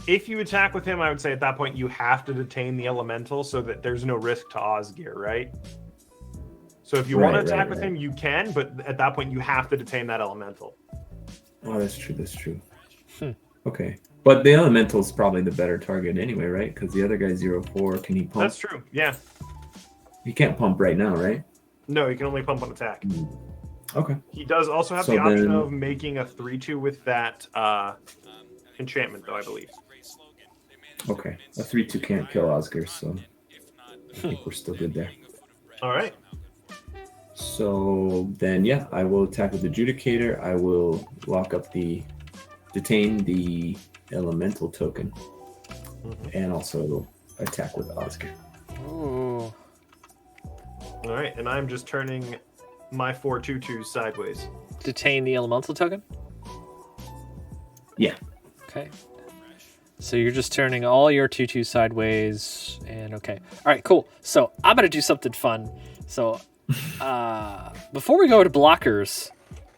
Speaker 2: if you attack with him, I would say at that point you have to detain the elemental so that there's no risk to Osgear, right? So if you want to attack with him, you can, but at that point you have to detain that elemental.
Speaker 3: Oh, that's true. That's true. Okay, but the elemental's probably the better target anyway, right? Because the other guy's 0-4. Can he pump?
Speaker 2: That's true. Yeah.
Speaker 3: He can't pump right now, right?
Speaker 2: No, he can only pump on attack.
Speaker 3: Okay.
Speaker 2: He does also have
Speaker 3: So
Speaker 2: the option
Speaker 3: then-
Speaker 2: of making a 3/2 with that enchantment, though, I believe.
Speaker 3: Okay. A 3-2 can't kill Oscar, so I think we're still good there.
Speaker 2: All right.
Speaker 3: So then, yeah, I will attack with the Adjudicator. I will detain the elemental token, and also attack with Oscar.
Speaker 1: Ooh.
Speaker 2: All right, and I'm just turning my 4/2/2 sideways.
Speaker 1: Detain the elemental token?
Speaker 3: Yeah.
Speaker 1: Okay. So you're just turning all your 2/2 sideways, and okay. All right, cool. So I'm going to do something fun. So before we go to blockers,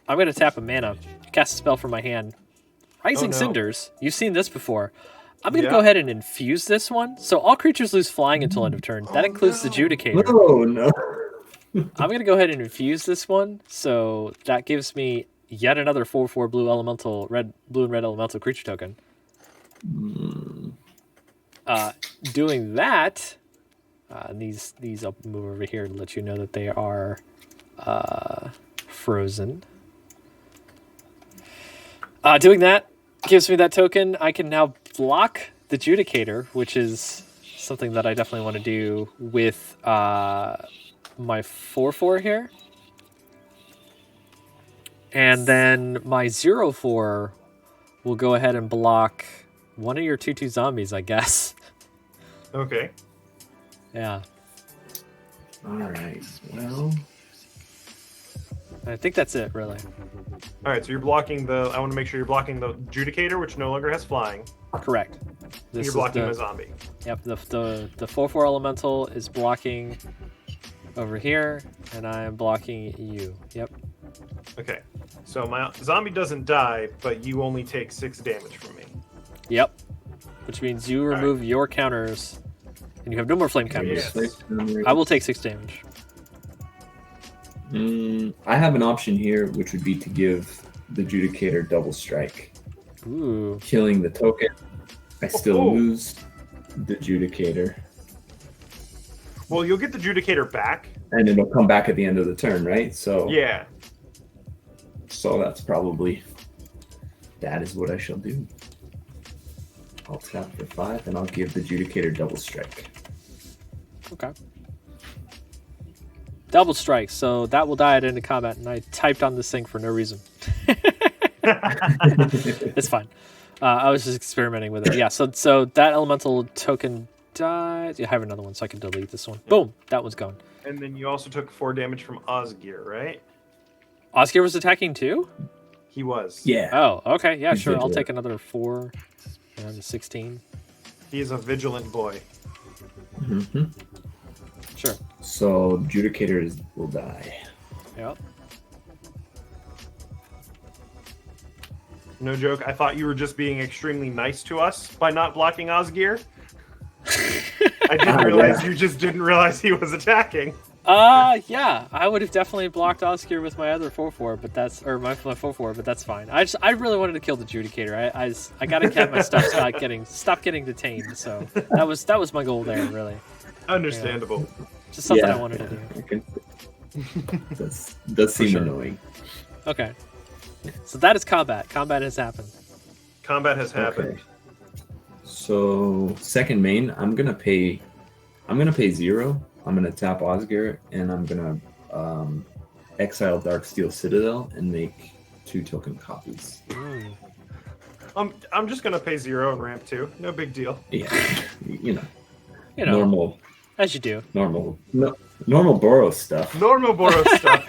Speaker 1: I'm going to tap a mana, cast a spell from my hand. Rising
Speaker 2: no.
Speaker 1: Cinders. You've seen this before. I'm going to
Speaker 2: Yeah.
Speaker 1: go ahead and infuse this one. So all creatures lose flying until end of turn. That includes the Adjudicator.
Speaker 3: No.
Speaker 1: I'm going to go ahead and infuse this one. So that gives me yet another 4/4 blue and red elemental creature token. Doing that, these I'll move over here to let you know that they are frozen. Doing that gives me that token. I can now block the Adjudicator, which is something that I definitely want to do with my 4/4 here. And then my 0/4 will go ahead and block one of your 2/2 zombies, I guess.
Speaker 2: Okay.
Speaker 1: Yeah.
Speaker 3: All right. Well,
Speaker 1: I think that's it, really.
Speaker 2: All right, so you're blocking I want to make sure you're blocking the Adjudicator, which no longer has flying.
Speaker 1: Correct.
Speaker 2: And you're blocking the zombie.
Speaker 1: Yep, the 4/4 elemental is blocking over here, and I am blocking you. Yep.
Speaker 2: Okay. So my zombie doesn't die, but you only take 6 damage from me.
Speaker 1: Yep. Which means you remove your counters, and you have no more flame counters.
Speaker 2: Yes.
Speaker 1: I will take 6 damage.
Speaker 3: I have an option here, which would be to give the Adjudicator double strike.
Speaker 1: Ooh.
Speaker 3: Killing the token, I still
Speaker 2: Oh.
Speaker 3: lose the Adjudicator,
Speaker 2: Well, you'll get the Adjudicator back.
Speaker 3: and it'll come back at the end of the turn, right? So
Speaker 2: Yeah.
Speaker 3: So that's probably that is what I shall do. I'll tap for 5, and I'll give the Adjudicator double strike.
Speaker 1: Okay. Double strike, so that will die at end of combat, and I typed on this thing for no reason. It's fine. I was just experimenting with it. Yeah, so that elemental token died. Yeah, I have another one, so I can delete this one. Boom, that one's gone.
Speaker 2: And then you also took 4 damage from Osgear, right?
Speaker 1: Oscar was attacking too?
Speaker 2: He was.
Speaker 3: Yeah.
Speaker 1: Oh, okay. Yeah,
Speaker 3: He's
Speaker 1: sure. I'll
Speaker 3: vigilant.
Speaker 1: take another 4 and 16.
Speaker 2: He is a vigilant boy.
Speaker 3: hmm
Speaker 1: Sure.
Speaker 3: So Adjudicator will die.
Speaker 1: Yep.
Speaker 2: No joke. I thought you were just being extremely nice to us by not blocking Osgear. I didn't realize you just didn't realize he was attacking.
Speaker 1: Yeah, I would have definitely blocked Oscar with my other 4/4, but that's my 4/4, but that's fine. I really wanted to kill the Adjudicator. I gotta get my stuff stop getting detained. So that was my goal there, really.
Speaker 2: Understandable.
Speaker 1: Just something I wanted to do.
Speaker 3: Okay. Does seem
Speaker 1: sure.
Speaker 3: annoying.
Speaker 1: Okay. So that is combat. Combat has happened.
Speaker 2: Combat has happened.
Speaker 3: Okay. So second main, I'm gonna pay 0. I'm gonna tap Oscar, and I'm gonna exile Darksteel Citadel and make 2 token copies.
Speaker 1: Mm.
Speaker 2: I'm just gonna pay 0 and ramp 2. No big deal.
Speaker 3: Yeah, you know,
Speaker 1: You know,
Speaker 3: normal
Speaker 1: as you do.
Speaker 3: normal Boros stuff.
Speaker 2: Normal Boros stuff.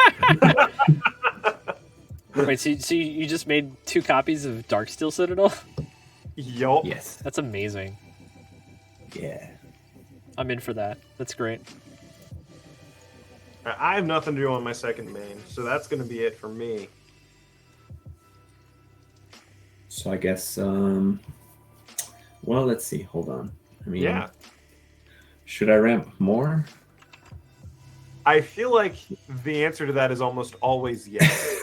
Speaker 1: Wait, so you just made 2 copies of Darksteel Citadel?
Speaker 2: Yup.
Speaker 3: Yes.
Speaker 1: That's amazing.
Speaker 3: Yeah.
Speaker 1: I'm in for that. That's great.
Speaker 2: I have nothing to do on my second main, so that's going to be it for me.
Speaker 3: So I guess, well, let's see. Hold on. I mean,
Speaker 2: Yeah.
Speaker 3: should I ramp more?
Speaker 2: I feel like the answer to that is almost always yes.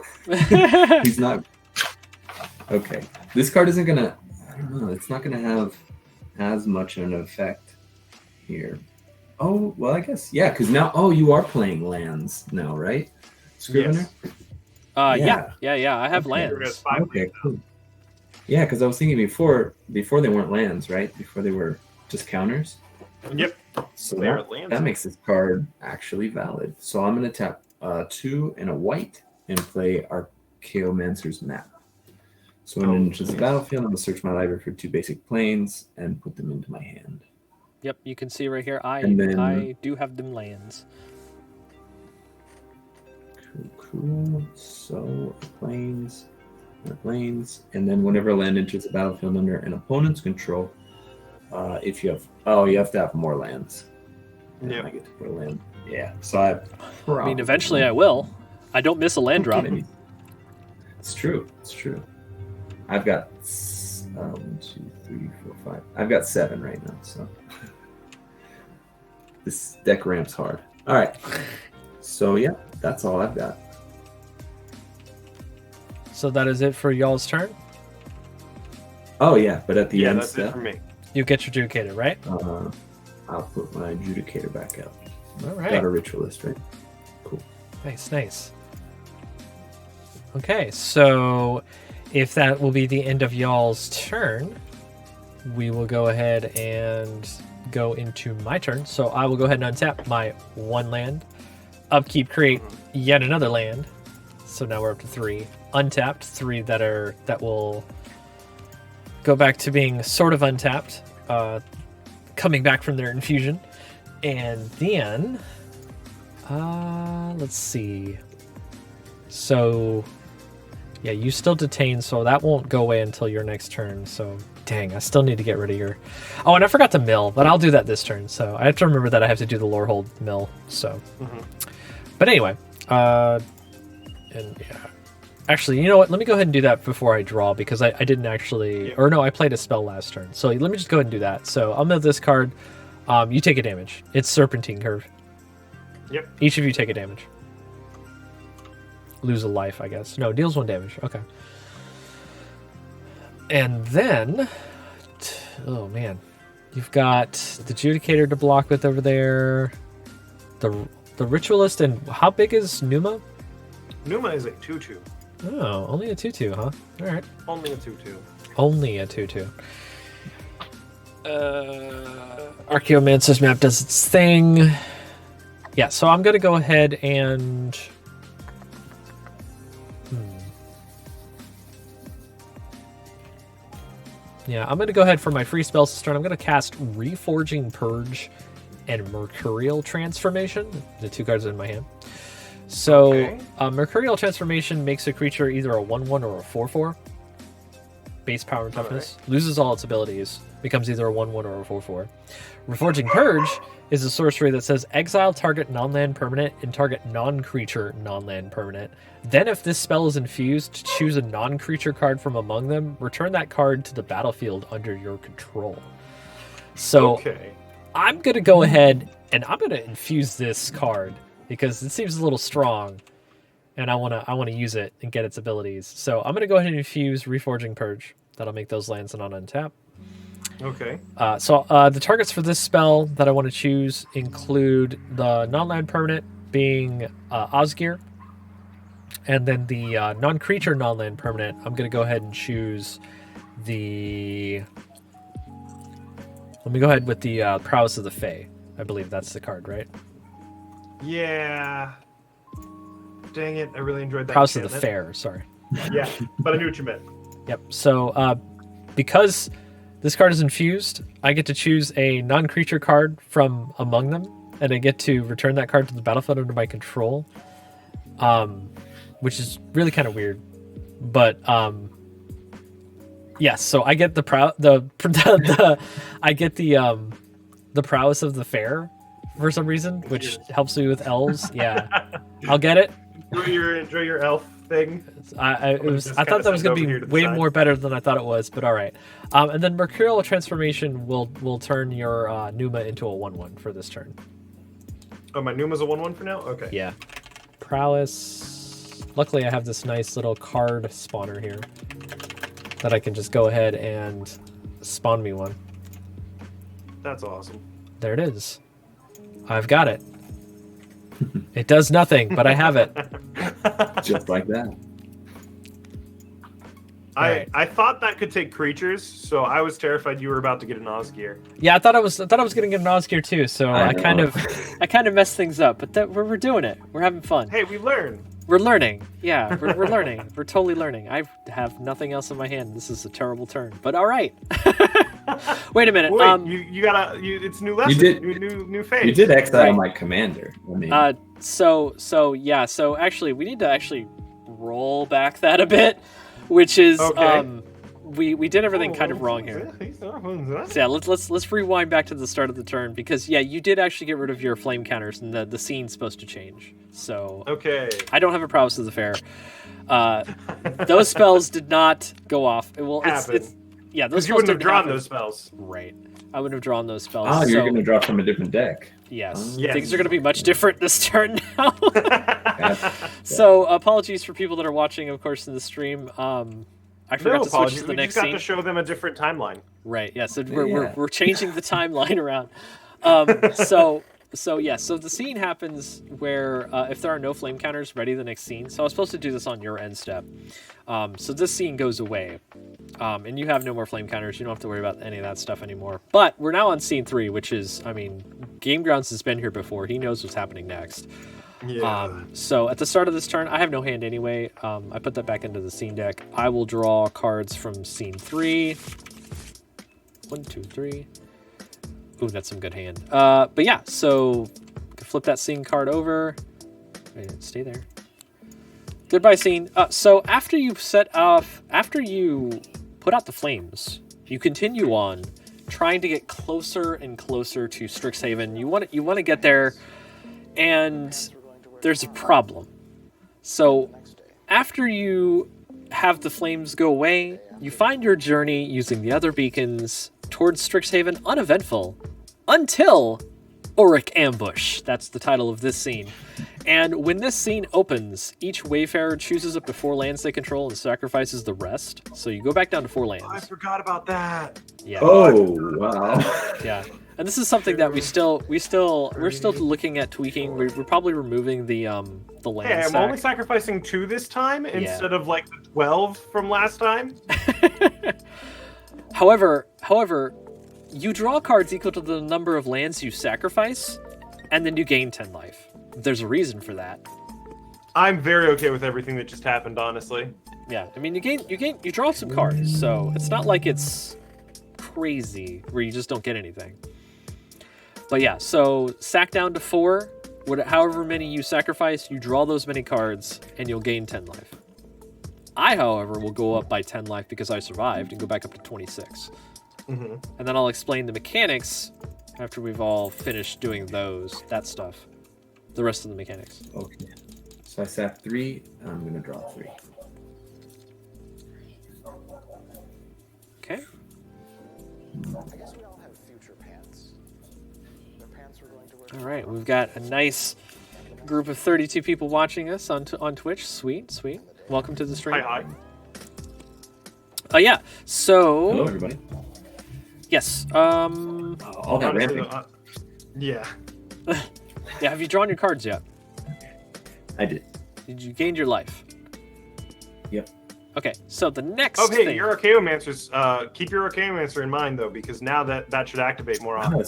Speaker 3: He's not. Okay. This card isn't going to, I don't know, it's not going to have as much an effect here. Oh, well, I guess, yeah, because now, you are playing lands now, right? Scrivener?
Speaker 1: Yes. Yeah. I have
Speaker 3: Okay.
Speaker 2: You're at
Speaker 1: lands.
Speaker 2: 5
Speaker 3: Okay,
Speaker 2: lands now.
Speaker 3: cool. Yeah, because I was thinking before they weren't lands, right? Before they were just counters.
Speaker 2: Yep.
Speaker 3: So
Speaker 2: They're lands.
Speaker 3: that makes this card actually valid. So I'm going to tap 2 and a white and play Arcaiomancer's Map. So when it enters the battlefield, I'm going to search my library for 2 basic planes and put them into my hand.
Speaker 1: Yep, you can see right here.
Speaker 3: And then-
Speaker 1: I do have them lands.
Speaker 3: Cool. So planes, and then whenever a land enters the battlefield under an opponent's control, if you have to have more lands. And
Speaker 2: Yep.
Speaker 3: I get to put a land. Yeah. So
Speaker 1: I mean, eventually I will. I don't miss a land drop.
Speaker 3: It's true. It's true. I've got 1, 2, 3, 4, 5. I've got 7 right now. So this deck ramps hard. All right. So yeah, that's all I've got.
Speaker 1: So that is it for y'all's turn.
Speaker 3: Oh yeah, but at the
Speaker 2: Yeah,
Speaker 3: end
Speaker 2: that's it
Speaker 3: step,
Speaker 2: for me.
Speaker 1: You get your adjudicator, right?
Speaker 3: I'll put my adjudicator back up.
Speaker 1: All
Speaker 3: Got
Speaker 1: right.
Speaker 3: a ritualist, right? Cool.
Speaker 1: Nice. Okay, so if that will be the end of y'all's turn, we will go ahead and go into my turn. So I will go ahead and untap my 1 land, upkeep, create yet another land. So now we're up to 3. Untapped, 3 that will go back to being sort of untapped, coming back from their infusion. And then, let's see. So, yeah, you still detain, so that won't go away until your next turn. So, dang, I still need to get rid of your... Oh, and I forgot to mill, but I'll do that this turn. So I have to remember that I have to do the lore hold mill. So, but anyway, and yeah. Actually, you know what? Let me go ahead and do that before I draw, because I didn't actually... Or no, I played a spell last turn. So let me just go ahead and do that. So I'll mill this card. You take a damage. It's Serpentine Curve.
Speaker 2: Yep.
Speaker 1: Each of you take a damage. Lose a life, I guess. No, deals 1 damage. Okay. And then... Oh, man. You've got the Adjudicator to block with over there. The Ritualist, and how big is Numa?
Speaker 2: Numa is a 2/2.
Speaker 1: Oh, only a 2/2, huh? All right.
Speaker 2: Only a 2/2.
Speaker 1: Only a 2/2. Archaeomancer's Map does its thing. Yeah, so I'm going to go ahead and... Yeah, I'm going to go ahead for my free spells this turn. I'm going to cast Reforging Purge and Mercurial Transformation, the 2 cards in my hand. So,
Speaker 2: Okay.
Speaker 1: Mercurial Transformation makes a creature either a 1/1 or a 4/4. Base power and toughness. Loses all its abilities. Becomes either a 1/1 or a 4/4. Reforging Purge is a sorcery that says exile target non-land permanent and target non-creature non-land permanent. Then if this spell is infused, choose a non-creature card from among them. Return that card to the battlefield under your control. So
Speaker 2: Okay.
Speaker 1: I'm going to go ahead and I'm going to infuse this card because it seems a little strong, and I want to use it and get its abilities. So I'm going to go ahead and infuse Reforging Purge. That'll make those lands non untap.
Speaker 2: Okay.
Speaker 1: So the targets for this spell that I want to choose include the non-land permanent being Osgir, and then the non-creature non-land permanent. I'm going to go ahead and choose the... Let me go ahead with the Prowess of the Fae. I believe that's the card, right?
Speaker 2: Yeah. Dang it! I really enjoyed that.
Speaker 1: Prowess of the
Speaker 2: enchantment.
Speaker 1: Fair, sorry.
Speaker 2: Yeah, but I knew what you meant.
Speaker 1: Yep. So because this card is infused, I get to choose a non-creature card from among them, and I get to return that card to the battlefield under my control, which is really kind of weird. But Yes, so I get the I get the prowess of the fair for some reason, which helps me with elves. Yeah, I'll get it.
Speaker 2: Enjoy your elf thing.
Speaker 1: I thought that was going to be way more better than I thought it was, but all right. And then Mercurial Transformation will turn your Numa into a 1/1 for this turn.
Speaker 2: Oh, my Numa's a 1/1 for now? Okay.
Speaker 1: Yeah. Prowess. Luckily, I have this nice little card spawner here that I can just go ahead and spawn me one.
Speaker 2: That's awesome.
Speaker 1: There it is. I've got it. It does nothing, but I have it.
Speaker 3: Just like that.
Speaker 2: I thought that could take creatures, so I was terrified you were about to get an Osgear.
Speaker 1: Yeah, I thought I was going to get an Osgear too, so I kind of messed things up, but we're doing it. We're having fun.
Speaker 2: Hey, we learn.
Speaker 1: We're learning. Yeah, we're learning. We're totally learning. I have nothing else in my hand. This is a terrible turn, but all right. Wait a minute.
Speaker 2: Wait, you gotta. It's new lesson.
Speaker 3: You did,
Speaker 2: new phase.
Speaker 3: You did exile my commander. I mean,
Speaker 1: So actually, we need to actually roll back that a bit, which is
Speaker 2: okay.
Speaker 1: We did everything kind of wrong here. So yeah, let's rewind back to the start of the turn because yeah, you did actually get rid of your flame counters and the scene's supposed to change. So
Speaker 2: okay,
Speaker 1: I don't have a prowess of the fair. Those spells did not go off. It's yeah, those
Speaker 2: you wouldn't have drawn those spells.
Speaker 1: Right, I wouldn't have drawn those spells.
Speaker 3: oh, you're going to draw from a different deck.
Speaker 1: Yes.
Speaker 2: Yes.
Speaker 1: Things are going to be much different this turn now. So apologies for people that are watching, of course, in the stream. I forgot to switch to the next scene.
Speaker 2: We just got to show them a different timeline.
Speaker 1: Right. Yeah. So we're changing the timeline around. So the scene happens where if there are no flame counters, ready the next scene. So I was supposed to do this on your end step. So this scene goes away, and you have no more flame counters. You don't have to worry about any of that stuff anymore. But we're now on scene 3, which is, I mean, GameGrounds has been here before. He knows what's happening next.
Speaker 2: Yeah.
Speaker 1: So at the start of this turn, I have no hand anyway. I put that back into the scene deck. I will draw cards from scene 3. 1, 2, 3. Ooh, that's some good hand. But yeah, so flip that scene card over. Wait, stay there. Goodbye scene. So after you put out the flames, you continue on trying to get closer and closer to Strixhaven. You want to get there, and there's a problem. So after you have the flames go away, you find your journey using the other beacons towards Strixhaven uneventful until Auric Ambush. That's the title of this scene. And when this scene opens, each Wayfarer chooses up to 4 lands they control and sacrifices the rest. So you go back down to 4 lands.
Speaker 2: Oh, I forgot about that.
Speaker 1: Yeah.
Speaker 3: Oh, wow.
Speaker 1: Yeah. And this is something that we're still looking at tweaking. We're probably removing the land
Speaker 2: Hey, I'm
Speaker 1: sack.
Speaker 2: only sacrificing 2 this time instead of like the 12 from last time.
Speaker 1: However, you draw cards equal to the number of lands you sacrifice, and then you gain 10 life. There's a reason for that.
Speaker 2: I'm very okay with everything that just happened, honestly.
Speaker 1: Yeah, I mean you draw some cards, so it's not like it's crazy where you just don't get anything. But yeah, so sack down to 4. However many you sacrifice, you draw those many cards, and you'll gain 10 life. I, however, will go up by 10 life because I survived and go back up to 26.
Speaker 2: Mm-hmm.
Speaker 1: And then I'll explain the mechanics after we've all finished doing that stuff. The rest of the mechanics.
Speaker 3: Okay. So I sack 3, and I'm going to draw 3.
Speaker 1: Okay.
Speaker 4: I guess we all have future pants. Their pants are going to wear.
Speaker 1: All right, we've got a nice group of 32 people watching us on Twitch. Sweet. Welcome to the stream.
Speaker 2: Hi.
Speaker 1: Yeah. So.
Speaker 3: Hello, everybody.
Speaker 1: Yes.
Speaker 3: All that
Speaker 2: Honestly,
Speaker 3: ramping.
Speaker 2: yeah.
Speaker 1: Yeah. Have you drawn your cards yet?
Speaker 3: I did.
Speaker 1: Did you gain your life?
Speaker 3: Yep.
Speaker 1: Okay. So the next.
Speaker 2: Oh, hey,
Speaker 1: thing...
Speaker 2: your Arcaiomancers. Keep your Arcaiomancer in mind though, because now that should activate more often.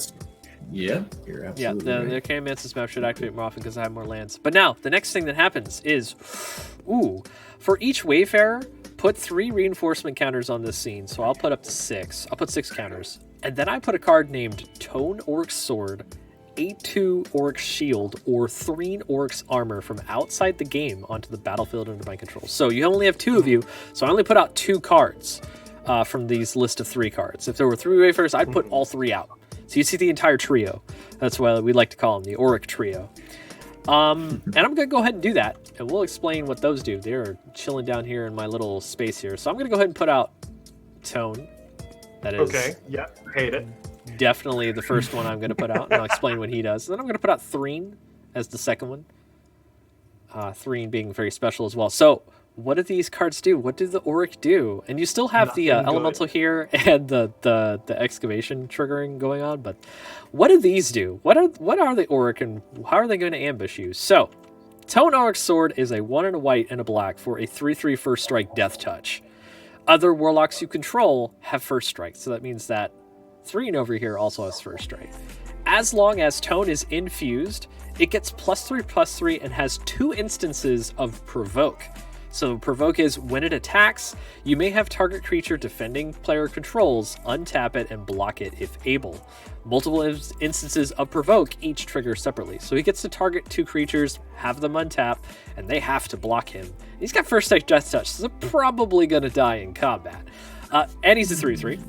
Speaker 3: Yeah, you're absolutely right.
Speaker 1: The Arcaiomancer's map should activate more often because I have more lands. But now the next thing that happens is, for each Wayfarer, put 3 reinforcement counters on this scene. So I'll put up to 6. I'll put 6 counters. And then I put a card named Tone Orc's Sword, 8/2 Orc's Shield, or 3 Orc's Armor from outside the game onto the battlefield under my control. So you only have 2 of you, so I only put out 2 cards. from these list of 3 cards. If there were 3 Wayfarers, I'd put all 3 out. So you see the entire trio. That's why we like to call them the Auric Trio. And I'm going to go ahead and do that, and we'll explain what those do. They're chilling down here in my little space here. So I'm going to go ahead and put out Tone. That is
Speaker 2: Okay, yeah, hate it.
Speaker 1: definitely the first one I'm going to put out, and I'll explain what he does. Then I'm going to put out Threen as the second one. Threen being very special as well. So what do these cards do? What do the Auric do? And you still have the
Speaker 2: Nothing good.
Speaker 1: elemental here and the excavation triggering going on, but what do these do? What are the Auric, and how are they going to ambush you? So Tone Auric Sword is a 1 and a white and a black for a 3/3 first strike death touch. Other warlocks you control have first strike, so that means that Threen over here also has first strike. As long as Tone is infused, it gets +3/+3 and has 2 instances of Provoke. So Provoke is when it attacks, you may have target creature defending player controls untap it and block it if able. Multiple instances of Provoke each trigger separately. So he gets to target 2 creatures, have them untap, and they have to block him. He's got first strike death touch, so they're probably going to die in combat. And he's a 3/3.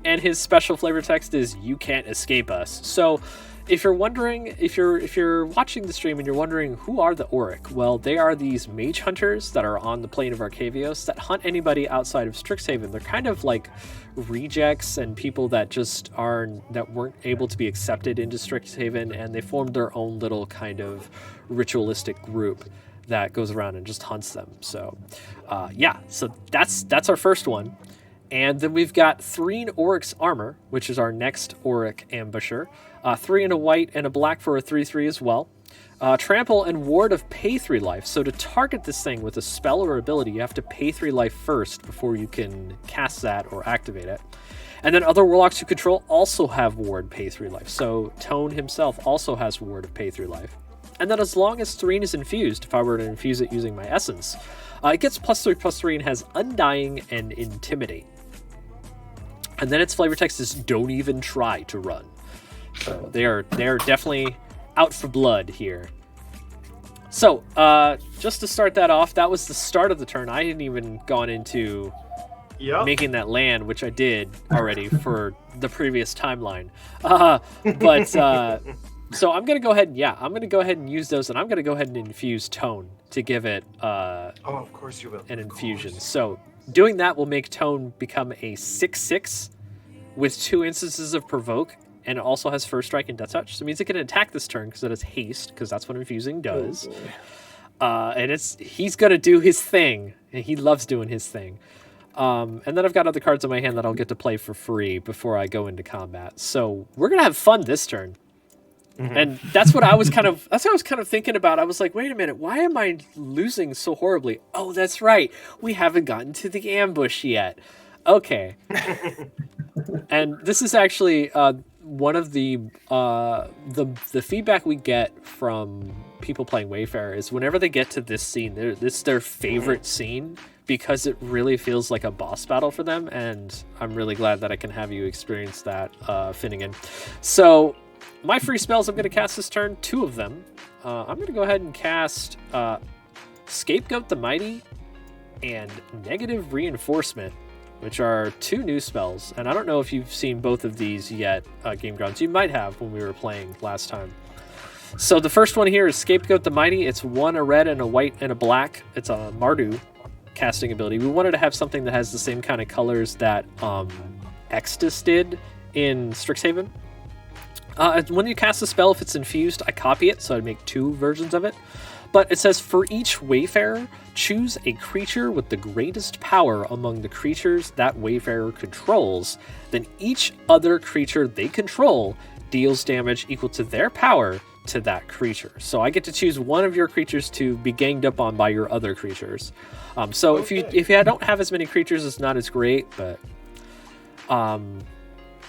Speaker 1: And his special flavor text is "You can't escape us." So if you're wondering, if you're watching the stream and you're wondering who are the Auric, well, they are these mage hunters that are on the plane of Arcavios that hunt anybody outside of Strixhaven. They're kind of like rejects and people that weren't able to be accepted into Strixhaven, and they formed their own little kind of ritualistic group that goes around and just hunts them. So so that's our first one. And then we've got Threen Auric's Armor, which is our next Auric Ambusher. 3 and a white and a black for a 3/3 as well. Trample and Ward of pay 3 life. So to target this thing with a spell or ability, you have to pay 3 life first before you can cast that or activate it. And then other warlocks you control also have Ward pay 3 life. So Tone himself also has Ward of pay 3 life. And then as long as Threen is infused, if I were to infuse it using my essence, it gets +3/+3 and has Undying and Intimidate. And then its flavor text is "Don't even try to run." So they're definitely out for blood here. So just to start that off, that was the start of the turn. I hadn't even gone into making that land, which I did already for the previous timeline. So I'm gonna go ahead and use those, and I'm gonna go ahead and infuse Tone to give it
Speaker 2: of course you will.
Speaker 1: an infusion. So doing that will make Tone become a 6/6 with 2 instances of Provoke, and it also has first strike and death touch. So it means it can attack this turn because it has haste, because that's what infusing does. And he's gonna do his thing, and he loves doing his thing. And then I've got other cards in my hand that I'll get to play for free before I go into combat. So we're gonna have fun this turn. Mm-hmm. And that's what I was kind of thinking about. I was like, wait a minute, why am I losing so horribly? Oh, that's right, we haven't gotten to the ambush yet. Okay. And this is actually one of the feedback we get from people playing Wayfarer is whenever they get to this scene, this is their favorite scene because it really feels like a boss battle for them, and I'm really glad that I can have you experience that, Finnegan. So my free spells I'm going to cast this turn, 2 of them. I'm going to go ahead and cast Scapegoat the Mighty and Negative Reinforcement, which are 2 new spells. And I don't know if you've seen both of these yet, GameGrounds. You might have when we were playing last time. So the first one here is Scapegoat the Mighty. It's 1, a red, and a white, and a black. It's a Mardu casting ability. We wanted to have something that has the same kind of colors that Extus did in Strixhaven. When you cast a spell, if it's infused, I copy it, so I'd make 2 versions of it. But it says, for each Wayfarer, choose a creature with the greatest power among the creatures that Wayfarer controls. Then each other creature they control deals damage equal to their power to that creature. So I get to choose one of your creatures to be ganged up on by your other creatures. So if you don't have as many creatures, it's not as great, but...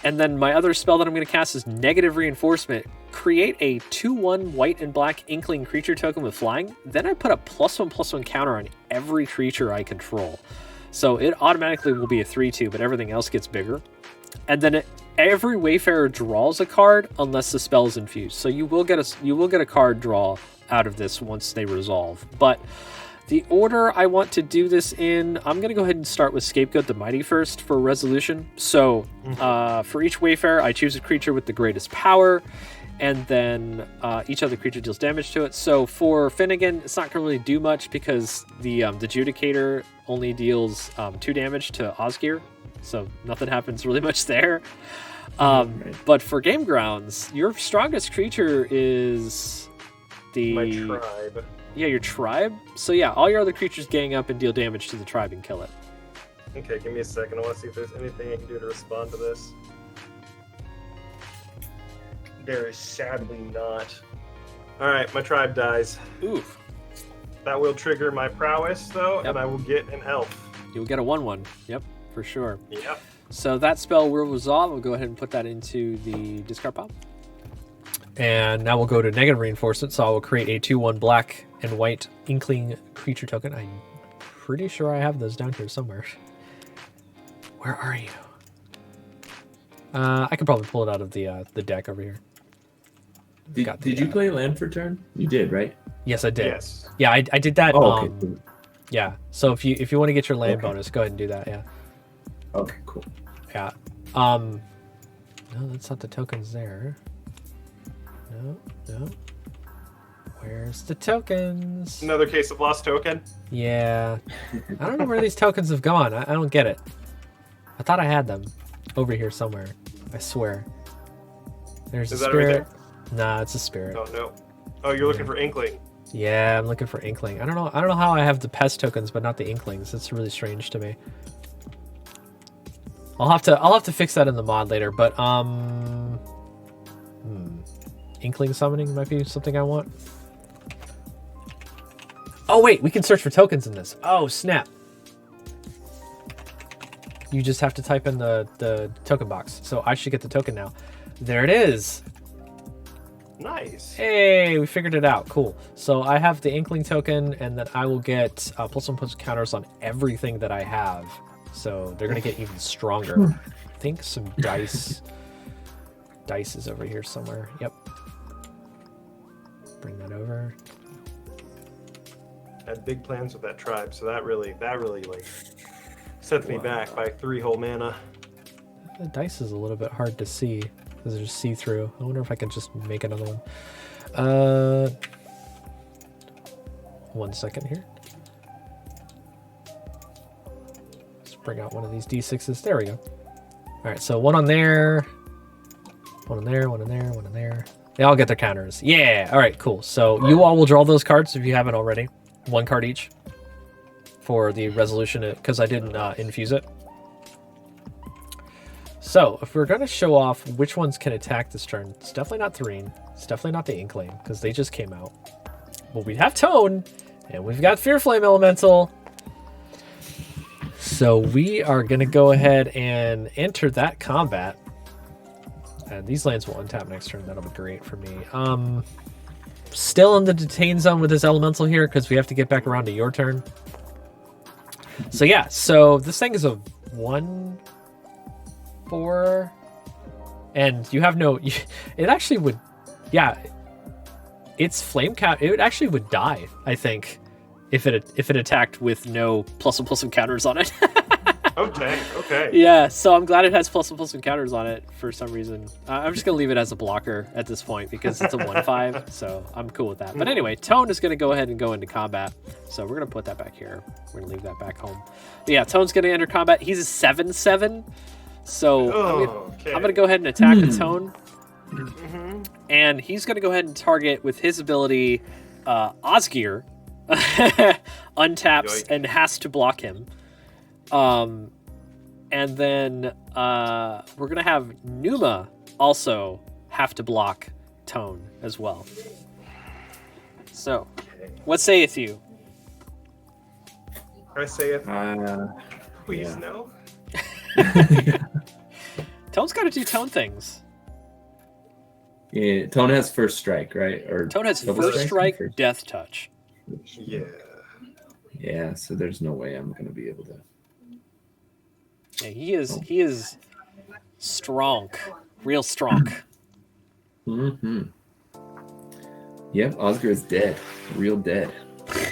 Speaker 1: And then my other spell that I'm going to cast is Negative Reinforcement. Create a 2/1 white and black Inkling creature token with flying. Then I put a +1/+1 counter on every creature I control. So it automatically will be a 3/2, but everything else gets bigger. And then every Wayfarer draws a card unless the spell is infused. So you will get a card draw out of this once they resolve. But The order I want to do this in, I'm going to go ahead and start with Scapegoat the Mighty first for resolution. So for each Wayfarer, I choose a creature with the greatest power, and then each other creature deals damage to it. So for Finnegan, it's not going to really do much because the Adjudicator only deals 2 damage to Osgear, so nothing happens really much there. But for GameGrounds, your strongest creature is
Speaker 2: My tribe.
Speaker 1: Yeah, your tribe. So yeah, all your other creatures gang up and deal damage to the tribe and kill it.
Speaker 2: Okay, give me a second. I want to see if there's anything I can do to respond to this. There is sadly not. Alright, my tribe dies.
Speaker 1: Ooh.
Speaker 2: That will trigger my prowess, though,
Speaker 1: Yep.
Speaker 2: and I will get an elf.
Speaker 1: You'll get a 1/1. Yep, for sure.
Speaker 2: Yep.
Speaker 1: So that spell will resolve. We'll go ahead and put that into the discard pile. And now we'll go to negative reinforcement. So I will create a 2/1 black and white Inkling creature token. I'm pretty sure I have those down here somewhere. Where are you? I could probably pull it out of the deck over here.
Speaker 3: Did you play land for turn? You did, right?
Speaker 1: Yes, I did.
Speaker 2: Yes.
Speaker 1: Yeah, I did that.
Speaker 3: Oh, okay. Cool.
Speaker 1: Yeah. So if you want to get your land
Speaker 3: Okay.
Speaker 1: bonus, go ahead and do that. Yeah.
Speaker 3: Okay, cool.
Speaker 1: Yeah. No, that's not the tokens there. No. Where's the tokens?
Speaker 2: Another case of lost token.
Speaker 1: Yeah. I don't know where these tokens have gone. I don't get it. I thought I had them over here somewhere. I swear. There's
Speaker 2: Is
Speaker 1: a
Speaker 2: that right
Speaker 1: spirit. Nah, it's a spirit.
Speaker 2: Oh no. Oh, you're looking for Inkling.
Speaker 1: Yeah, I'm looking for Inkling. I don't know how I have the pest tokens but not the Inklings. It's really strange to me. I'll have to fix that in the mod later, but Inkling summoning might be something I want. Oh wait, we can search for tokens in this. Oh snap. You just have to type in the token box. So I should get the token now. There it is.
Speaker 2: Nice.
Speaker 1: Hey, we figured it out. Cool. So I have the Inkling token, and then I will get +1/+1 counters on everything that I have. So they're going to get even stronger. I think some dice. Dice is over here somewhere. Yep. Bring that over.
Speaker 2: I had big plans with that tribe, so that really like sets me back by 3 whole mana.
Speaker 1: The dice is a little bit hard to see because they're see-through. I wonder if I can just make another one. 1 second here. Let's bring out one of these D6s. There we go. All right, so one on there, one in there, one in there, one in there. They all get their counters. Yeah. All right, cool. So you all will draw those cards if you haven't already. 1 card each for the resolution because I didn't infuse it. So if we're going to show off which ones can attack this turn, it's definitely not Therine. It's definitely not the Inkling because they just came out. But we have Tone and we've got Fear Flame Elemental. So we are going to go ahead and enter that combat. And these lands will untap next turn. That'll be great for me. Still in the detain zone with this elemental here because we have to get back around to your turn. So yeah, so this thing is a 1/4, and you have no. It actually would, yeah. Its flame count. It actually would die. I think if it attacked with no +1/+1 counters on it.
Speaker 2: Okay.
Speaker 1: Yeah, so I'm glad it has +1/+1 counters on it for some reason. I'm just going to leave it as a blocker at this point because it's a 1/5, so I'm cool with that. But anyway, Tone is going to go ahead and go into combat. So we're going to put that back here. We're going to leave that back home. But yeah, Tone's going to enter combat. He's a 7/7, so I'm going to go ahead and attack the Tone. And he's going to go ahead and target with his ability Osgear. Untaps
Speaker 2: Yoink.
Speaker 1: and has to block him. And then we're gonna have Numa also have to block Tone as well. So, what saith you?
Speaker 2: I say it. Please
Speaker 3: yeah.
Speaker 2: no.
Speaker 1: Tone's got to do Tone things.
Speaker 3: Yeah, Tone has first strike, right? Or
Speaker 1: Tone has
Speaker 3: double
Speaker 1: first strike,
Speaker 3: First-
Speaker 1: death touch.
Speaker 2: Yeah.
Speaker 3: Yeah, so there's no way I'm gonna be able to.
Speaker 1: Yeah, he is strong, real strong.
Speaker 3: Yep, Oscar is dead, real dead.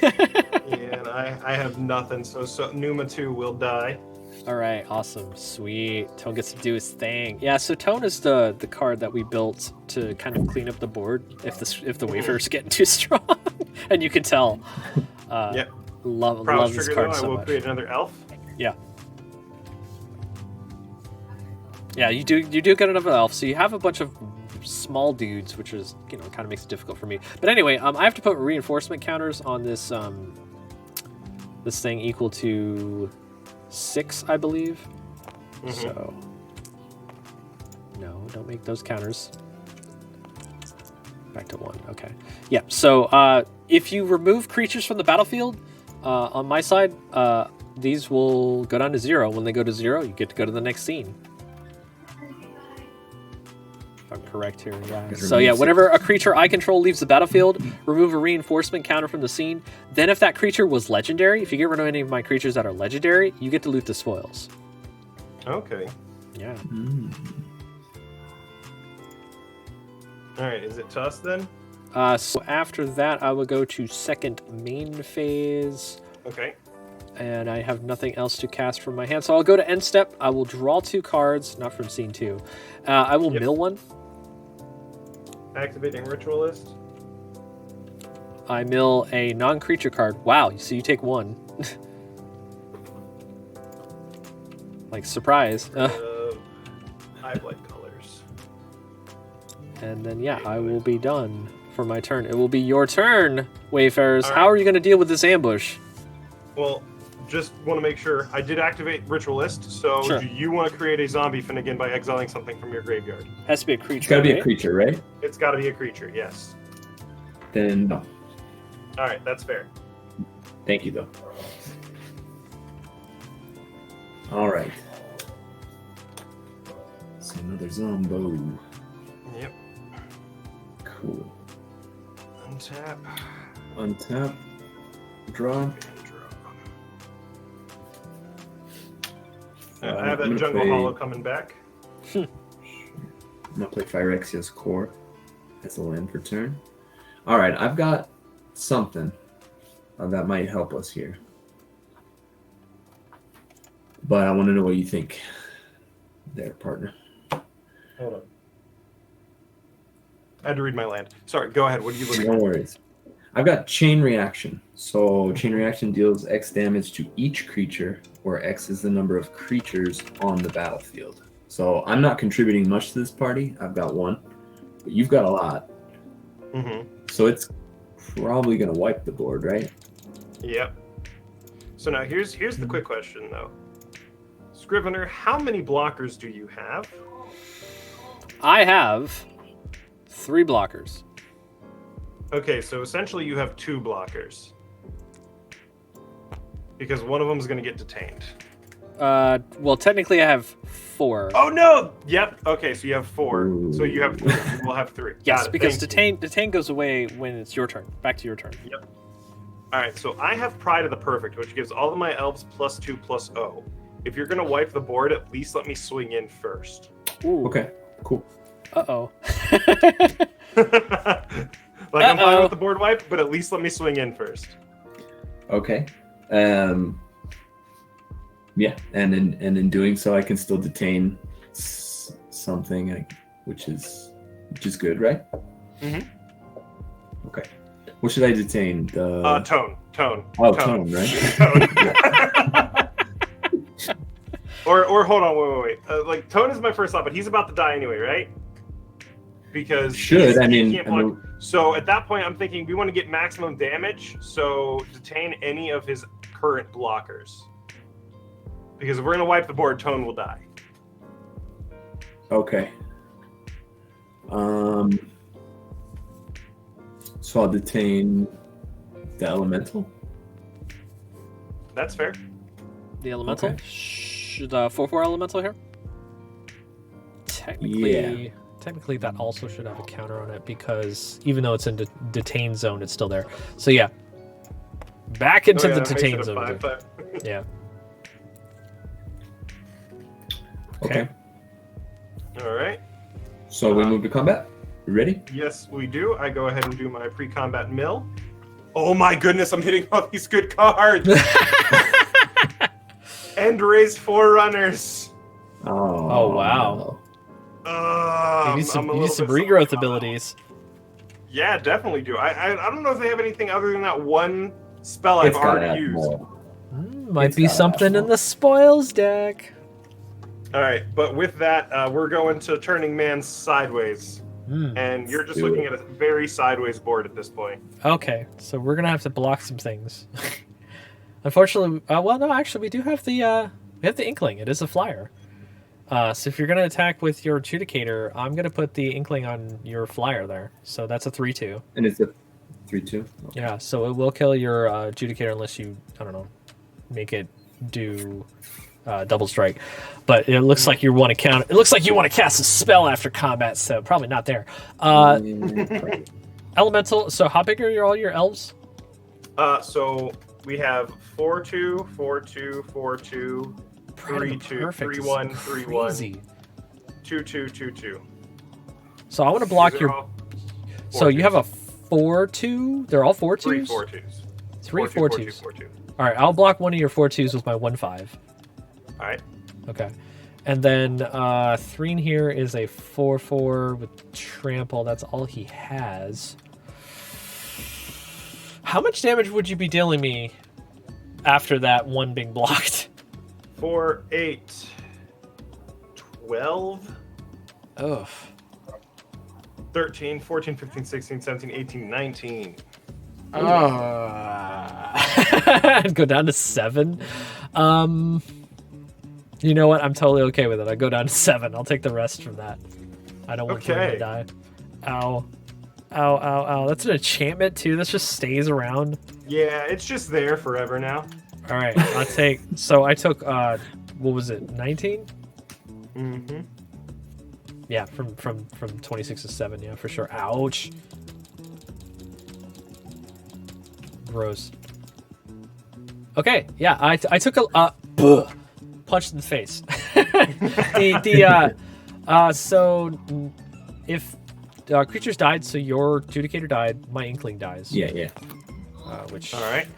Speaker 2: Yeah, and I have nothing, so Numa 2 will die.
Speaker 1: All right, awesome, sweet. Tone gets to do his thing. Yeah, so Tone is the card that we built to kind of clean up the board if the Wayfarer's getting too strong, and you can tell.
Speaker 2: Yep.
Speaker 1: Love
Speaker 2: Prowess
Speaker 1: this
Speaker 2: trigger,
Speaker 1: card
Speaker 2: though, I
Speaker 1: so
Speaker 2: will
Speaker 1: much.
Speaker 2: create another elf.
Speaker 1: Yeah. Yeah, you do get another elf, so you have a bunch of small dudes, which is kind of makes it difficult for me. But anyway, I have to put reinforcement counters on this this thing equal to 6, I believe.
Speaker 2: Mhm.
Speaker 1: So no, don't make those counters. Back to 1. Okay. Yeah. So if you remove creatures from the battlefield, on my side, these will go down to 0. When they go to 0, you get to go to the next scene. If I'm correct here, yeah. So yeah, whenever a creature I control leaves the battlefield, remove a reinforcement counter from the scene. Then if that creature was legendary, if you get rid of any of my creatures that are legendary, you get to loot the spoils.
Speaker 2: Okay.
Speaker 1: Yeah.
Speaker 2: All right, is it to us then?
Speaker 1: So after that, I will go to second main phase.
Speaker 2: Okay.
Speaker 1: And I have nothing else to cast from my hand. So I'll go to end step. I will draw 2 cards, not from scene 2. I will mill 1.
Speaker 2: Activating Ritualist.
Speaker 1: I mill a non-creature card. Wow, so you take 1. Like, surprise.
Speaker 2: I have light colors.
Speaker 1: And then, yeah, I will be done for my turn. It will be your turn, Wayfarers.
Speaker 2: All
Speaker 1: How
Speaker 2: right.
Speaker 1: are you going to deal with this ambush?
Speaker 2: Well, just want to make sure. I did activate Ritualist, so
Speaker 1: Sure.
Speaker 2: do you want to create a zombie Finnegan by exiling something from your graveyard?
Speaker 1: Has to be a creature.
Speaker 3: It's got to be a
Speaker 1: right?
Speaker 3: creature, right?
Speaker 2: It's got to be a creature, yes.
Speaker 3: Then no.
Speaker 2: All right, that's fair.
Speaker 3: Thank you, though. All right. So another zombo.
Speaker 2: Yep.
Speaker 3: Cool.
Speaker 2: Untap.
Speaker 3: Untap. Draw.
Speaker 2: And draw. I have
Speaker 3: I'm
Speaker 2: that
Speaker 3: gonna
Speaker 2: Jungle
Speaker 3: play-
Speaker 2: Hollow coming back.
Speaker 3: I'm gonna play Phyrexia's Core as a land for turn. All right, I've got something that might help us here, but I want to know what you think, there, partner.
Speaker 2: Hold on. I had to read my land. Sorry, go ahead. What are you looking
Speaker 3: No
Speaker 2: at?
Speaker 3: worries. I've got Chain Reaction. So Chain Reaction deals X damage to each creature, where X is the number of creatures on the battlefield. So I'm not contributing much to this party. I've got 1, but you've got a lot.
Speaker 2: Mm-hmm.
Speaker 3: So it's probably going to wipe the board, right?
Speaker 2: Yep. So now here's the quick question, though. Scrivener, how many blockers do you have?
Speaker 1: I have 3 blockers.
Speaker 2: Okay, so essentially you have 2 blockers. Because one of them is going to get detained.
Speaker 1: Well, technically I have 4.
Speaker 2: Oh, no! Yep. Okay, so you have 4.
Speaker 3: Ooh.
Speaker 2: So you have 3. You will have 3.
Speaker 1: Yes,
Speaker 2: Got it.
Speaker 1: because
Speaker 2: Thank you.
Speaker 1: detain goes away when it's your turn. Back to your turn.
Speaker 2: All right, so I have Pride of the Perfect, which gives all of my elves +2/+0. If you're going to wipe the board, at least let me swing in first.
Speaker 1: Ooh.
Speaker 3: Okay, cool.
Speaker 1: Uh-oh.
Speaker 2: Like, I'm fine
Speaker 1: Uh-oh.
Speaker 2: with the board wipe, but at least let me swing in first.
Speaker 3: Okay. Yeah, and in doing so, I can still detain something, which is good, right?
Speaker 2: Mhm.
Speaker 3: Okay. What should I detain? The
Speaker 2: Tone.
Speaker 3: oh, tone, right?
Speaker 2: Tone. or hold on, wait. Like, Tone is my first thought, but he's about to die anyway, right? Because
Speaker 3: Should
Speaker 2: he
Speaker 3: I mean?
Speaker 2: can't block. So at that point, I'm thinking we want to get maximum damage, so detain any of his current blockers. Because if we're gonna wipe the board, Tone will die.
Speaker 3: Okay. So I'll detain the elemental.
Speaker 2: That's fair.
Speaker 1: The elemental?
Speaker 3: Okay.
Speaker 1: The 4/4 elemental here? Technically, that also should have a counter on it because even though it's in detain zone, it's still there. So yeah, back into the
Speaker 2: that makes
Speaker 1: detain
Speaker 2: it a
Speaker 1: zone.
Speaker 2: 5/5.
Speaker 1: Yeah.
Speaker 3: Okay.
Speaker 2: All right.
Speaker 3: So we move to combat. You ready?
Speaker 2: Yes, we do. I go ahead and do my pre-combat mill. Oh my goodness, I'm hitting all these good cards. End raised Forerunners.
Speaker 3: Oh,
Speaker 1: wow.
Speaker 3: no.
Speaker 1: You need some,
Speaker 2: I'm a
Speaker 1: you need
Speaker 2: little
Speaker 1: some
Speaker 2: bit salty
Speaker 1: regrowth
Speaker 2: about that one.
Speaker 1: abilities.
Speaker 2: Yeah, definitely do. I don't know if they have anything other than that one spell I've
Speaker 3: It's gotta
Speaker 2: already
Speaker 3: have
Speaker 2: used.
Speaker 3: more.
Speaker 1: Might
Speaker 3: It's
Speaker 1: be
Speaker 3: gotta have
Speaker 1: something in
Speaker 3: more.
Speaker 1: the spoils deck.
Speaker 2: All right, but with that, we're going to Turning Man sideways, and you're just
Speaker 3: do
Speaker 2: looking
Speaker 3: it.
Speaker 2: at a very sideways board at this point.
Speaker 1: Okay, so we're gonna have to block some things. Unfortunately, well, no, actually, we do have the Inkling. It is a flyer. So if you're gonna attack with your Adjudicator, I'm gonna put the Inkling on your flyer there. So that's a 3/2.
Speaker 3: And it's a 3/2. Okay.
Speaker 1: Yeah, so it will kill your Adjudicator unless you, I don't know, make it do double strike. But it looks like you want to count. It looks like you want to cast a spell after combat, so probably not there. Elemental. So how big are all your elves?
Speaker 2: So we have 4/2, 4/2, 4/2, 3/2,
Speaker 1: Perfect.
Speaker 2: 3/1,
Speaker 1: It's
Speaker 2: 3/1,
Speaker 1: crazy.
Speaker 2: 2/2, 2/2.
Speaker 1: So I want to block
Speaker 2: These are
Speaker 1: your.
Speaker 2: all
Speaker 1: So you have a
Speaker 2: 4/2s.
Speaker 1: 4/2. They're all 4/2s.
Speaker 2: 3 4/2s.
Speaker 1: 3
Speaker 2: 4/2,
Speaker 1: 4/2s.
Speaker 2: 4/2.
Speaker 1: All right, I'll block one of your 4/2s with my 1/5.
Speaker 2: All right.
Speaker 1: Okay. And then Threen here is a 4/4 with trample. That's all he has. How much damage would you be dealing me after that one being blocked?
Speaker 2: 4, 8, 12,
Speaker 1: Ugh.
Speaker 2: 13, 14, 15, 16, 17, 18, 19.
Speaker 1: I'd go down to 7. You know what? I'm totally okay with it. I go down to 7. I'll take the rest from that. I don't want Threen to
Speaker 2: Okay.
Speaker 1: die. Ow. Ow, ow, ow. That's an enchantment too. That just stays around.
Speaker 2: Yeah, it's just there forever now.
Speaker 1: All right, I'll take. So I took. What was it? 19.
Speaker 2: Mm-hmm.
Speaker 1: Yeah, from 26 to 7. Yeah, for sure. Ouch. Gross. Okay. Yeah, I took a punch in the face. So if creatures died, so your Adjudicator died, my Inkling dies.
Speaker 3: Yeah.
Speaker 1: Which
Speaker 2: All right.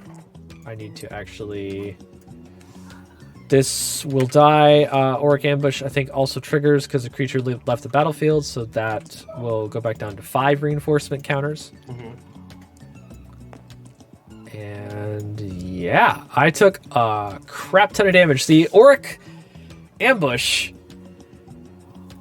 Speaker 1: I need to actually. This will die. Auric Ambush, I think, also triggers because the creature left the battlefield, so that will go back down to 5 reinforcement counters.
Speaker 2: Mm-hmm.
Speaker 1: And yeah, I took a crap ton of damage. The Auric Ambush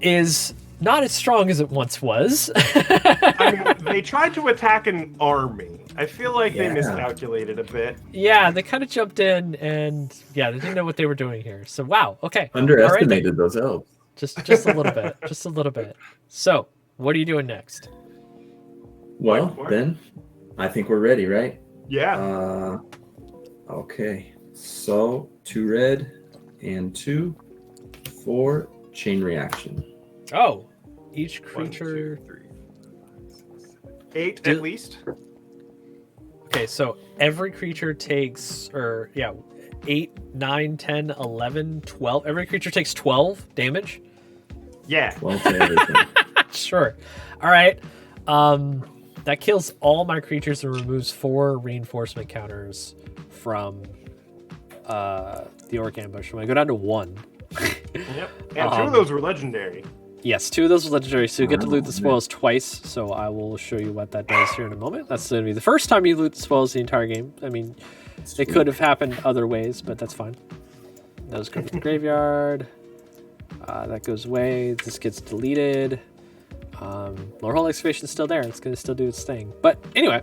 Speaker 1: is not as strong as it once was.
Speaker 2: I mean, they tried to attack an army. I feel like they
Speaker 3: Yeah.
Speaker 2: miscalculated a bit.
Speaker 1: Yeah, they kind of jumped in and yeah, they didn't know what they were doing here. So wow, okay.
Speaker 3: Underestimated those elves.
Speaker 1: Just a little bit. Just a little bit. So, what are you doing next?
Speaker 3: Well,
Speaker 2: What?
Speaker 3: then, I think we're ready, right?
Speaker 2: Yeah.
Speaker 3: Okay. So 2 red and 2 for chain reaction.
Speaker 1: Oh, each
Speaker 2: 1,
Speaker 1: creature.
Speaker 2: 2, 3, 4, 5, 6, 7, 8
Speaker 1: Do-
Speaker 2: at least.
Speaker 1: Okay, so every creature takes, 8, 9, 10, 11, 12. Every creature takes 12 damage?
Speaker 2: Yeah.
Speaker 3: Well, to everything.
Speaker 1: Sure. All right. That kills all my creatures and removes 4 reinforcement counters from the Orc Ambush. I'm going to go down to 1.
Speaker 2: Yep. And 2 of those were legendary.
Speaker 1: Yes, 2 of those are legendary, so you get to loot the
Speaker 3: Oh,
Speaker 1: spoils twice. So I will show you what that does here in a moment. That's going to be the first time you loot the spoils the entire game. I mean, it could have happened other ways, but that's fine. Those go to the graveyard. That goes away. This gets deleted. Lowerhole Excavation is still there. It's going to still do its thing. But anyway,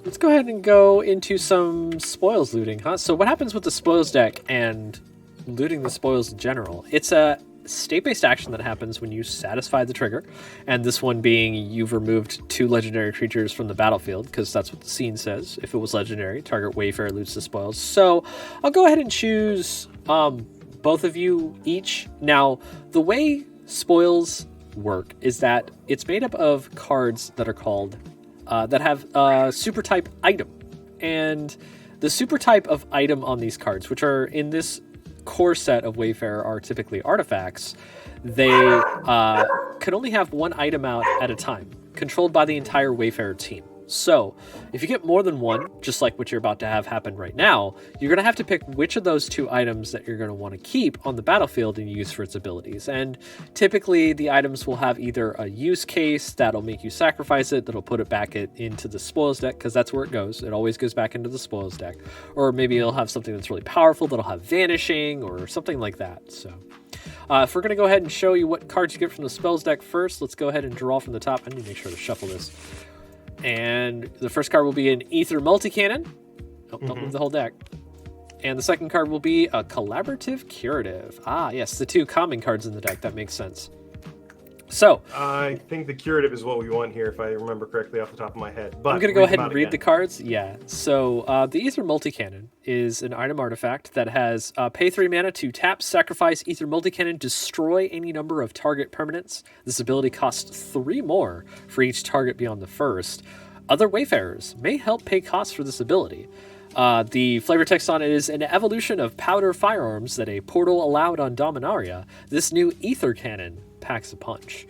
Speaker 1: let's go ahead and go into some spoils looting, huh? So what happens with the spoils deck and looting the spoils in general? It's a state-based action that happens when you satisfy the trigger, and this one being you've removed 2 legendary creatures from the battlefield, because that's what the scene says. If it was legendary, target Wayfarer loots the spoils. So I'll go ahead and choose both of you each. Now, the way spoils work is that it's made up of cards that are called that have a super type item, and the super type of item on these cards, which are in this core set of Wayfarer, are typically artifacts. They can only have 1 item out at a time, controlled by the entire Wayfarer team. So, if you get more than one, just like what you're about to have happen right now, you're going to have to pick which of those two items that you're going to want to keep on the battlefield and use for its abilities. And typically, the items will have either a use case that'll make you sacrifice it, that'll put it back into the spoils deck, because that's where it goes. It always goes back into the spoils deck. Or maybe it'll have something that's really powerful that'll have vanishing or something like that. So, if we're going to go ahead and show you what cards you get from the spells deck first, let's go ahead and draw from the top. I need to make sure to shuffle this. And the first card will be an Ether Multicannon. Oh, don't move the whole deck. And the second card will be a Collaborative Curative. Ah, yes, the two common cards in the deck. That makes sense. So
Speaker 2: I think the curative is what we want here, if I remember correctly off the top of my head. But
Speaker 1: I'm going to go ahead and read the cards. Yeah. So the Ether Multicannon is an item artifact that has pay 3 mana to tap, sacrifice Ether Multicannon, destroy any number of target permanents. This ability costs 3 more for each target beyond the first. Other Wayfarers may help pay costs for this ability. The flavor text on it is an evolution of powder firearms that a portal allowed on Dominaria. This new Ether Cannon packs a punch.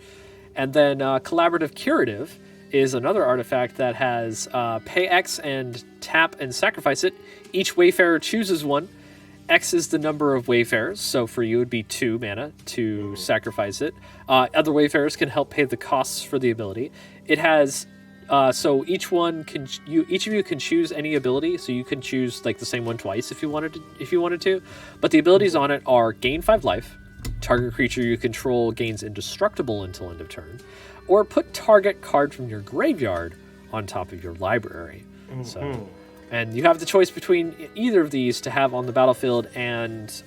Speaker 1: And then Collaborative Curative is another artifact that has pay X and tap and sacrifice it. Each Wayfarer chooses one. X is the number of Wayfarers, so for you it would be 2 mana to sacrifice it. Other Wayfarers can help pay the costs for the ability. It has so each of you can choose any ability, so you can choose like the same one twice if you wanted to. But the abilities on it are gain 5 life, target creature you control gains indestructible until end of turn, or put target card from your graveyard on top of your library. So, and you have the choice between either of these to have on the battlefield, and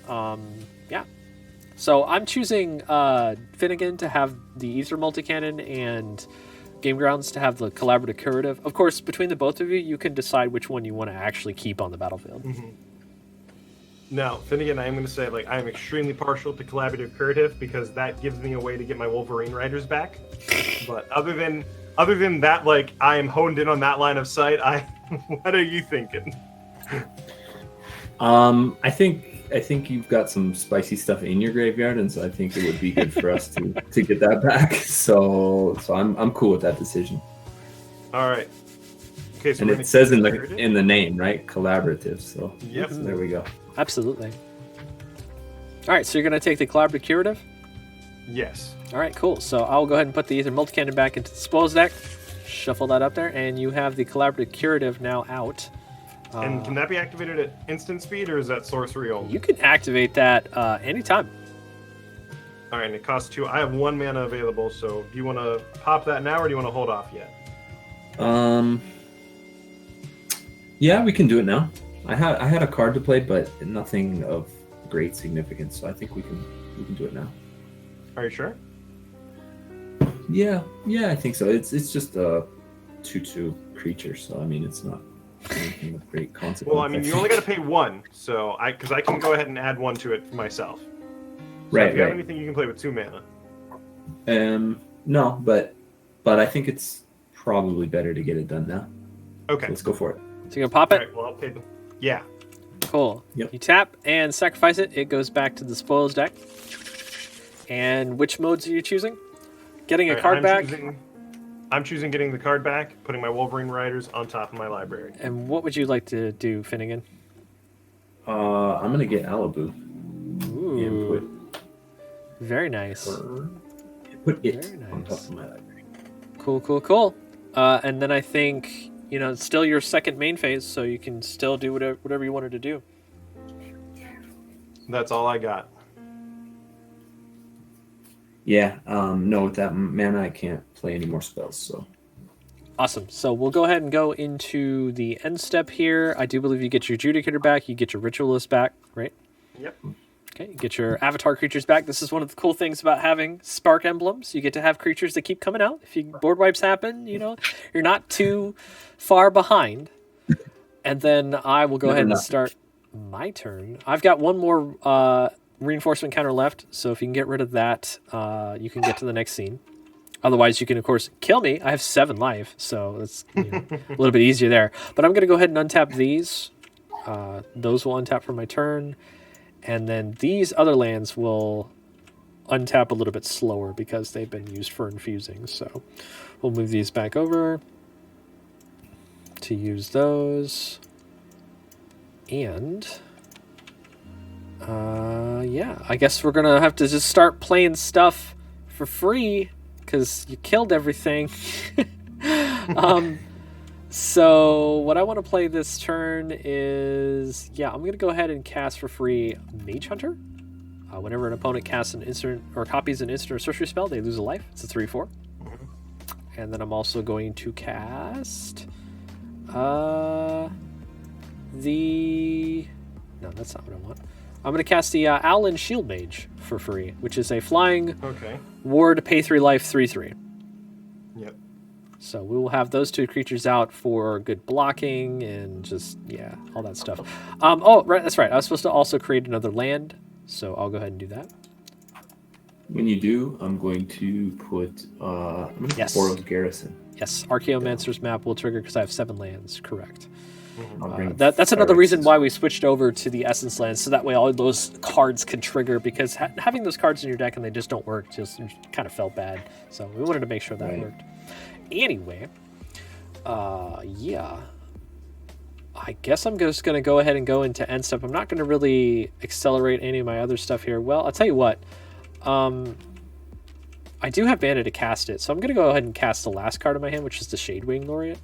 Speaker 1: yeah. So I'm choosing Finnegan to have the Ether Multicannon and GameGrounds to have the Collaborative Curative. Of course, between the both of you, you can decide which one you want to actually keep on the battlefield.
Speaker 2: Now, Finnegan, I am going to say, like, I am extremely partial to Collaborative Curative because that gives me a way to get my Wolverine Riders back. But other than that, like, I am honed in on that line of sight. What are you thinking?
Speaker 3: I think you've got some spicy stuff in your graveyard, and so I think it would be good for us to get that back. So I'm cool with that decision.
Speaker 2: All right. Okay, so
Speaker 3: and it says in the name, right? Collaborative. So
Speaker 2: yep.
Speaker 3: So there we go.
Speaker 1: Absolutely. All right, so you're going to take the Collaborative Curative?
Speaker 2: Yes.
Speaker 1: All right, cool. So I'll go ahead and put the Ether Multicannon back into the spoils deck. Shuffle that up there, and you have the Collaborative Curative now out.
Speaker 2: And can that be activated at instant speed, or is that sorcery only?
Speaker 1: You can activate that anytime.
Speaker 2: All right, and it costs 2. I have 1 mana available, so do you want to pop that now, or do you want to hold off yet?
Speaker 3: Yeah, we can do it now. I had a card to play, but nothing of great significance, so I think we can do it now.
Speaker 2: Are you sure?
Speaker 3: Yeah, I think so. It's just a 2/2 creature, so I mean it's not anything of great consequence.
Speaker 2: Well, I mean you only got to pay 1, so because I can go ahead and add 1 to it for myself. So
Speaker 3: right.
Speaker 2: If you have anything, you can play with 2 mana.
Speaker 3: No, but I think it's probably better to get it done now.
Speaker 2: Okay.
Speaker 3: So let's go for it.
Speaker 1: So you're going to pop it?
Speaker 2: All right, well, I'll pay them. Yeah.
Speaker 1: Cool.
Speaker 3: Yep.
Speaker 1: You tap and sacrifice it. It goes back to the spoils deck. And which modes are you choosing? Getting a card back?
Speaker 2: I'm choosing getting the card back, putting my Wolverine Riders on top of my library.
Speaker 1: And what would you like to do, Finnegan?
Speaker 3: I'm going to get Alibu.
Speaker 1: Ooh. Very nice.
Speaker 3: Put it
Speaker 1: Very nice.
Speaker 3: on top of my library.
Speaker 1: Cool. And then I think, it's still your second main phase, so you can still do whatever you wanted to do.
Speaker 2: That's all I got.
Speaker 3: Yeah, no, with that mana, I can't play any more spells, so.
Speaker 1: Awesome. So we'll go ahead and go into the end step here. I do believe you get your Judicator back, you get your Ritualist back, right?
Speaker 2: Yep.
Speaker 1: Okay, you get your Avatar creatures back. This is one of the cool things about having Spark Emblems. You get to have creatures that keep coming out. If board wipes happen, you're not too far behind. And then I will go ahead and start my turn. I've got one more reinforcement counter left, so if you can get rid of that, you can get to the next scene. Otherwise, you can, of course, kill me. I have 7 life, so it's a little bit easier there. But I'm going to go ahead and untap these. Those will untap for my turn. And then these other lands will untap a little bit slower because they've been used for infusing. So we'll move these back over. to use those. And yeah, I guess we're gonna have to just start playing stuff for free because you killed everything. So what I want to play this turn is, yeah, I'm gonna go ahead and cast for free Mage Hunter. Whenever an opponent casts an instant or copies an instant or sorcery spell, they lose a life. It's a 3/4. And then I'm also going to cast no, that's not what I want. I'm going to cast the Owlin Shield Mage for free, which is a flying ward, pay 3 life, 3/3.
Speaker 2: Yep.
Speaker 1: So we will have those two creatures out for good blocking and just, yeah, all that stuff. Oh, right, that's right. I was supposed to also create another land, so I'll go ahead and do that.
Speaker 3: When you do, I'm going to put
Speaker 1: Yes.
Speaker 3: Boros Garrison.
Speaker 1: Yes, Archaeomancer's map will trigger because I have 7 lands, correct.
Speaker 3: That's
Speaker 1: another reason why we switched over to the Essence lands, so that way all those cards can trigger, because having those cards in your deck and they just don't work just kind of felt bad. So we wanted to make sure that worked. Anyway, yeah. I guess I'm just going to go ahead and go into end step. I'm not going to really accelerate any of my other stuff here. Well, I'll tell you what. I do have mana to cast it, so I'm going to go ahead and cast the last card in my hand, which is the Shadewing Laureate.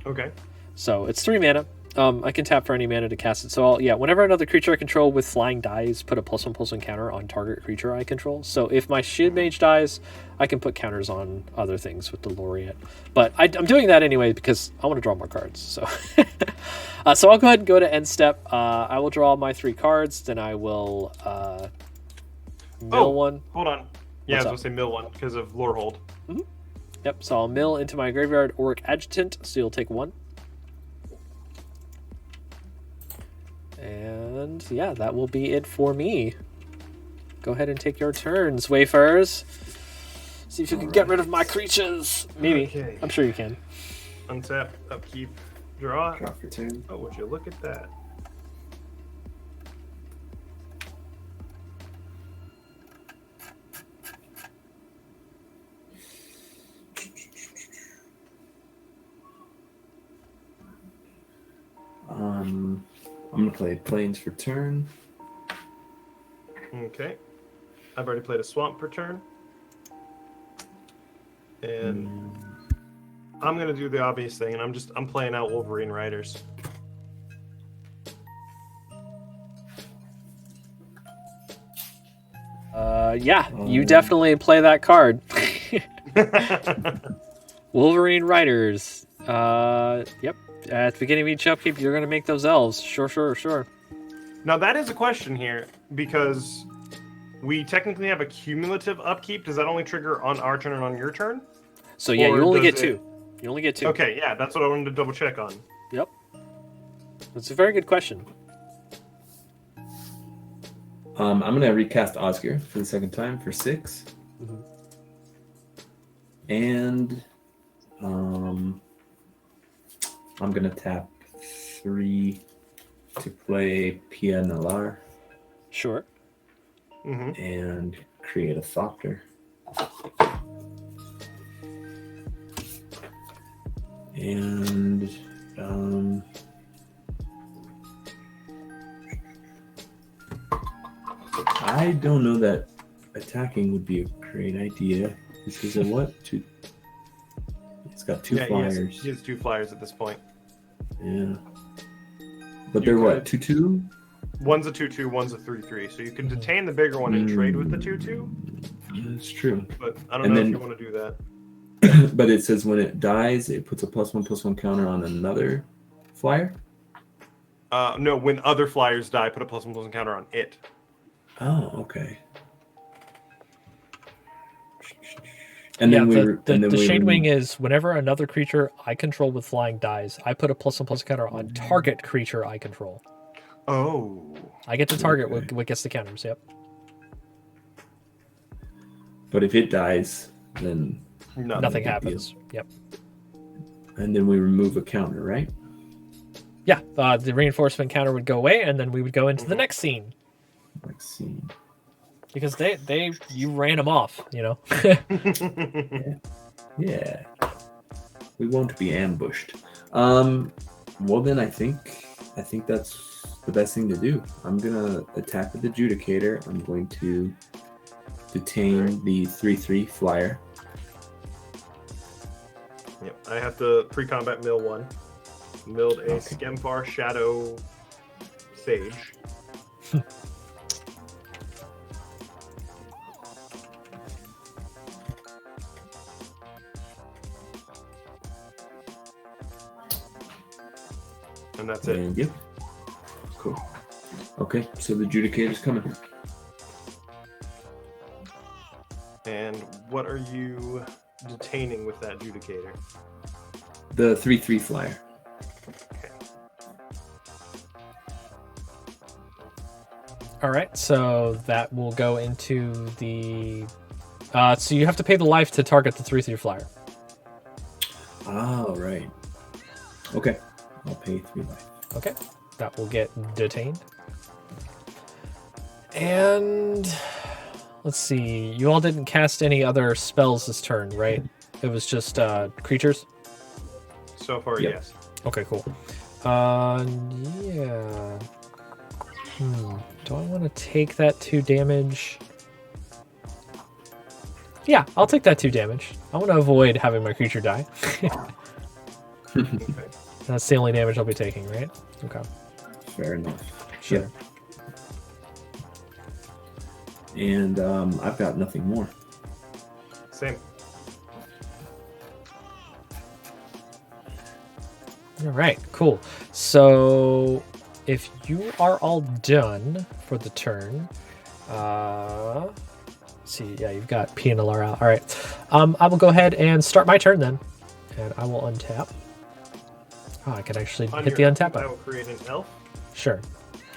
Speaker 2: Okay.
Speaker 1: So it's 3 mana. I can tap for any mana to cast it. So whenever another creature I control with flying dies, put a +1/+1 counter on target creature I control. So if my Shield Mage dies, I can put counters on other things with the Laureate. But I'm doing that anyway because I want to draw more cards. So so I'll go ahead and go to end step. I will draw my 3 cards. Then I will mill one.
Speaker 2: Hold on. Yeah,
Speaker 1: What's
Speaker 2: I was going to say mill one because of Lore Hold.
Speaker 1: Mm-hmm. Yep, so I'll mill into my graveyard Auric Adjutant, so you'll take 1. And yeah, that will be it for me. Go ahead and take your turns, Wayfarers. See if you can get rid of my creatures. Maybe.
Speaker 2: Okay.
Speaker 1: I'm sure you can.
Speaker 2: Untap, upkeep, draw.
Speaker 3: Drop your turn.
Speaker 2: Oh, would you look at that?
Speaker 3: I'm going to play Plains for turn.
Speaker 2: Okay. I've already played a Swamp per turn. And I'm going to do the obvious thing, and I'm playing out Wolverine Riders.
Speaker 1: You definitely play that card. Wolverine Riders. Yep. At the beginning of each upkeep, you're going to make those elves. Sure.
Speaker 2: Now, that is a question here, because we technically have a cumulative upkeep. Does that only trigger on our turn and on your turn?
Speaker 1: So, yeah, you only get 2. You only get 2.
Speaker 2: Okay, yeah, that's what I wanted to double check on.
Speaker 1: Yep. That's a very good question.
Speaker 3: I'm going to recast Oscar for the second time for 6.
Speaker 1: Mm-hmm.
Speaker 3: And I'm going to tap 3 to play Pia Nalar.
Speaker 1: Sure.
Speaker 2: Mm-hmm.
Speaker 3: And create a Thopter. And I don't know that attacking would be a great idea. This is a what? It's got 2 flyers.
Speaker 2: He has 2 flyers at this point.
Speaker 3: Yeah. But they're what? 2/2?
Speaker 2: One's a 2/2, one's a 3/3. So you can detain the bigger one and trade with the 2/2.
Speaker 3: That's true.
Speaker 2: But I don't know if you want to do that.
Speaker 3: But it says when it dies, it puts a +1/+1 counter on another flyer?
Speaker 2: No, when other flyers die, put a +1/+1 counter on it.
Speaker 3: Oh, okay. And then
Speaker 1: the Shadewing is whenever another creature I control with flying dies, I put a +1/+1 counter on target creature I control.
Speaker 2: Oh.
Speaker 1: I get to target what gets the counters, yep.
Speaker 3: But if it dies, then
Speaker 2: nothing
Speaker 1: happens. Yep.
Speaker 3: And then we remove a counter, right?
Speaker 1: Yeah, the reinforcement counter would go away, and then we would go into the next scene.
Speaker 3: Next scene.
Speaker 1: Because you ran them off, you know.
Speaker 3: Yeah. We won't be ambushed. Well then, I think that's the best thing to do. I'm gonna attack with the Judicator. I'm going to detain the 3/3 flyer.
Speaker 2: Yep. I have to pre-combat mill one. Milled a Skemfar Shadow Sage. And that's it.
Speaker 3: And yep. Cool. Okay, so the Judicator's coming.
Speaker 2: And what are you detaining with that Judicator?
Speaker 3: The 3/3 flyer.
Speaker 2: Okay.
Speaker 1: All right, so that will go into the. So you have to pay the life to target the 3/3 flyer.
Speaker 3: Oh, right. Okay. I'll pay 3 life.
Speaker 1: Okay, that will get detained. And let's see, you all didn't cast any other spells this turn, right? It was just creatures?
Speaker 2: So far,
Speaker 3: Yep.
Speaker 2: yes.
Speaker 1: Okay, cool. Yeah. Do I want to take that 2 damage? Yeah, I'll take that 2 damage. I want to avoid having my creature die.
Speaker 2: Okay.
Speaker 1: That's the only damage I'll be taking, right? Okay.
Speaker 3: Fair enough.
Speaker 1: Sure.
Speaker 3: Yep. And I've got nothing more.
Speaker 2: Same.
Speaker 1: All right, cool. So if you are all done for the turn, let's see, yeah, you've got P and LR out. All right, I will go ahead and start my turn then, and I will untap. Oh, I can actually
Speaker 2: On
Speaker 1: hit the
Speaker 2: your
Speaker 1: untap
Speaker 2: upkeep, I
Speaker 1: button.
Speaker 2: will create an elf,
Speaker 1: Sure.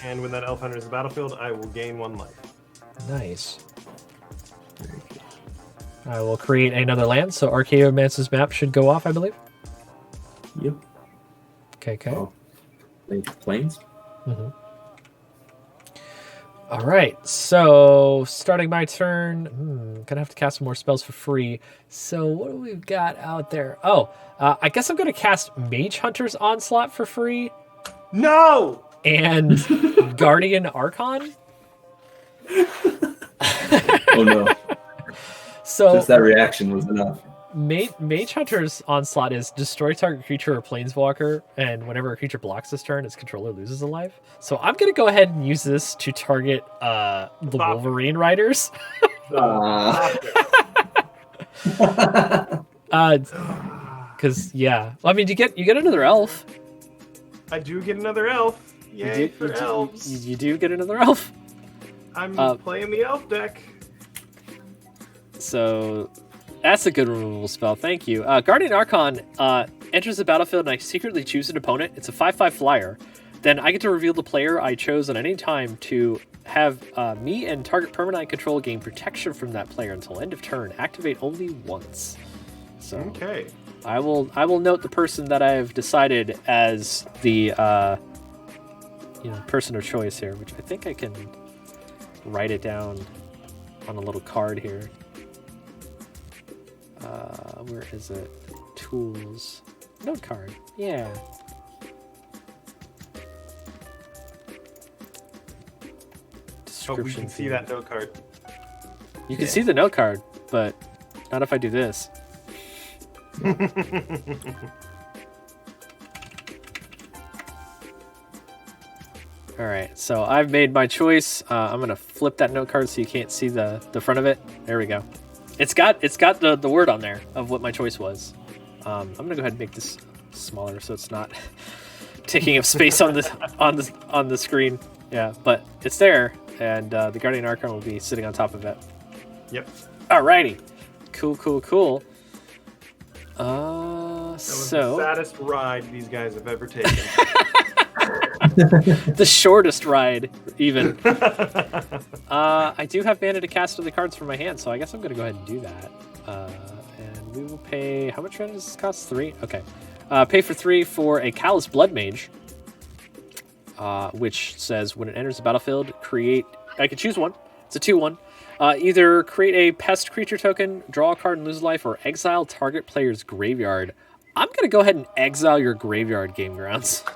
Speaker 2: and when that elf enters the battlefield, I will gain 1 life.
Speaker 1: Nice. I will create another land, so Arcavios' map should go off, I believe.
Speaker 3: Yep.
Speaker 1: Okay.
Speaker 3: Oh. Planes?
Speaker 1: Mm-hmm. All right, so starting my turn, gonna have to cast some more spells for free. So what do we got out there? Oh, I guess I'm gonna cast Mage Hunter's Onslaught for free
Speaker 2: No!
Speaker 1: and Guardian Archon.
Speaker 3: Oh no.
Speaker 1: So
Speaker 3: Just that reaction was enough.
Speaker 1: Mage Hunter's Onslaught is destroy target creature or planeswalker, and whenever a creature blocks this turn, its controller loses a life. So I'm gonna go ahead and use this to target the
Speaker 2: Stop.
Speaker 1: Wolverine Riders. Because yeah, well, I mean you get another elf.
Speaker 2: I do get another elf. Yay for elves.
Speaker 1: You do get another elf.
Speaker 2: I'm playing the elf deck.
Speaker 1: So that's a good removal spell. Thank you. Guardian Archon enters the battlefield and I secretly choose an opponent. It's a 5/5 flyer. Then I get to reveal the player I chose at any time to have me and target permanent I control gain protection from that player until end of turn. Activate only once. So
Speaker 2: Okay.
Speaker 1: I will note the person that I've decided as the person of choice here, which I think I can write it down on a little card here. Where is it? Tools. Note card. Yeah.
Speaker 2: Oh, we can see that note card.
Speaker 1: You can see the note card, but not if I do this. All right, so I've made my choice. I'm gonna flip that note card so you can't see the front of it. There we go. It's got the word on there of what my choice was. I'm gonna go ahead and make this smaller so it's not taking up space on the screen. Yeah, but it's there, and the Guardian Archon will be sitting on top of it.
Speaker 2: Yep.
Speaker 1: Alrighty, cool.
Speaker 2: That was the saddest ride these guys have ever taken.
Speaker 1: The shortest ride, even. I do have mana to cast other cards from my hand, so I guess I'm going to go ahead and do that. And we will pay... How much mana does this cost? 3? Okay. Pay for 3 for a Callous Blood Mage, which says when it enters the battlefield, create... I can choose one. It's a 2/1. Either create a pest creature token, draw a card and lose life, or exile target player's graveyard I'm gonna go ahead and exile your graveyard, GameGrounds.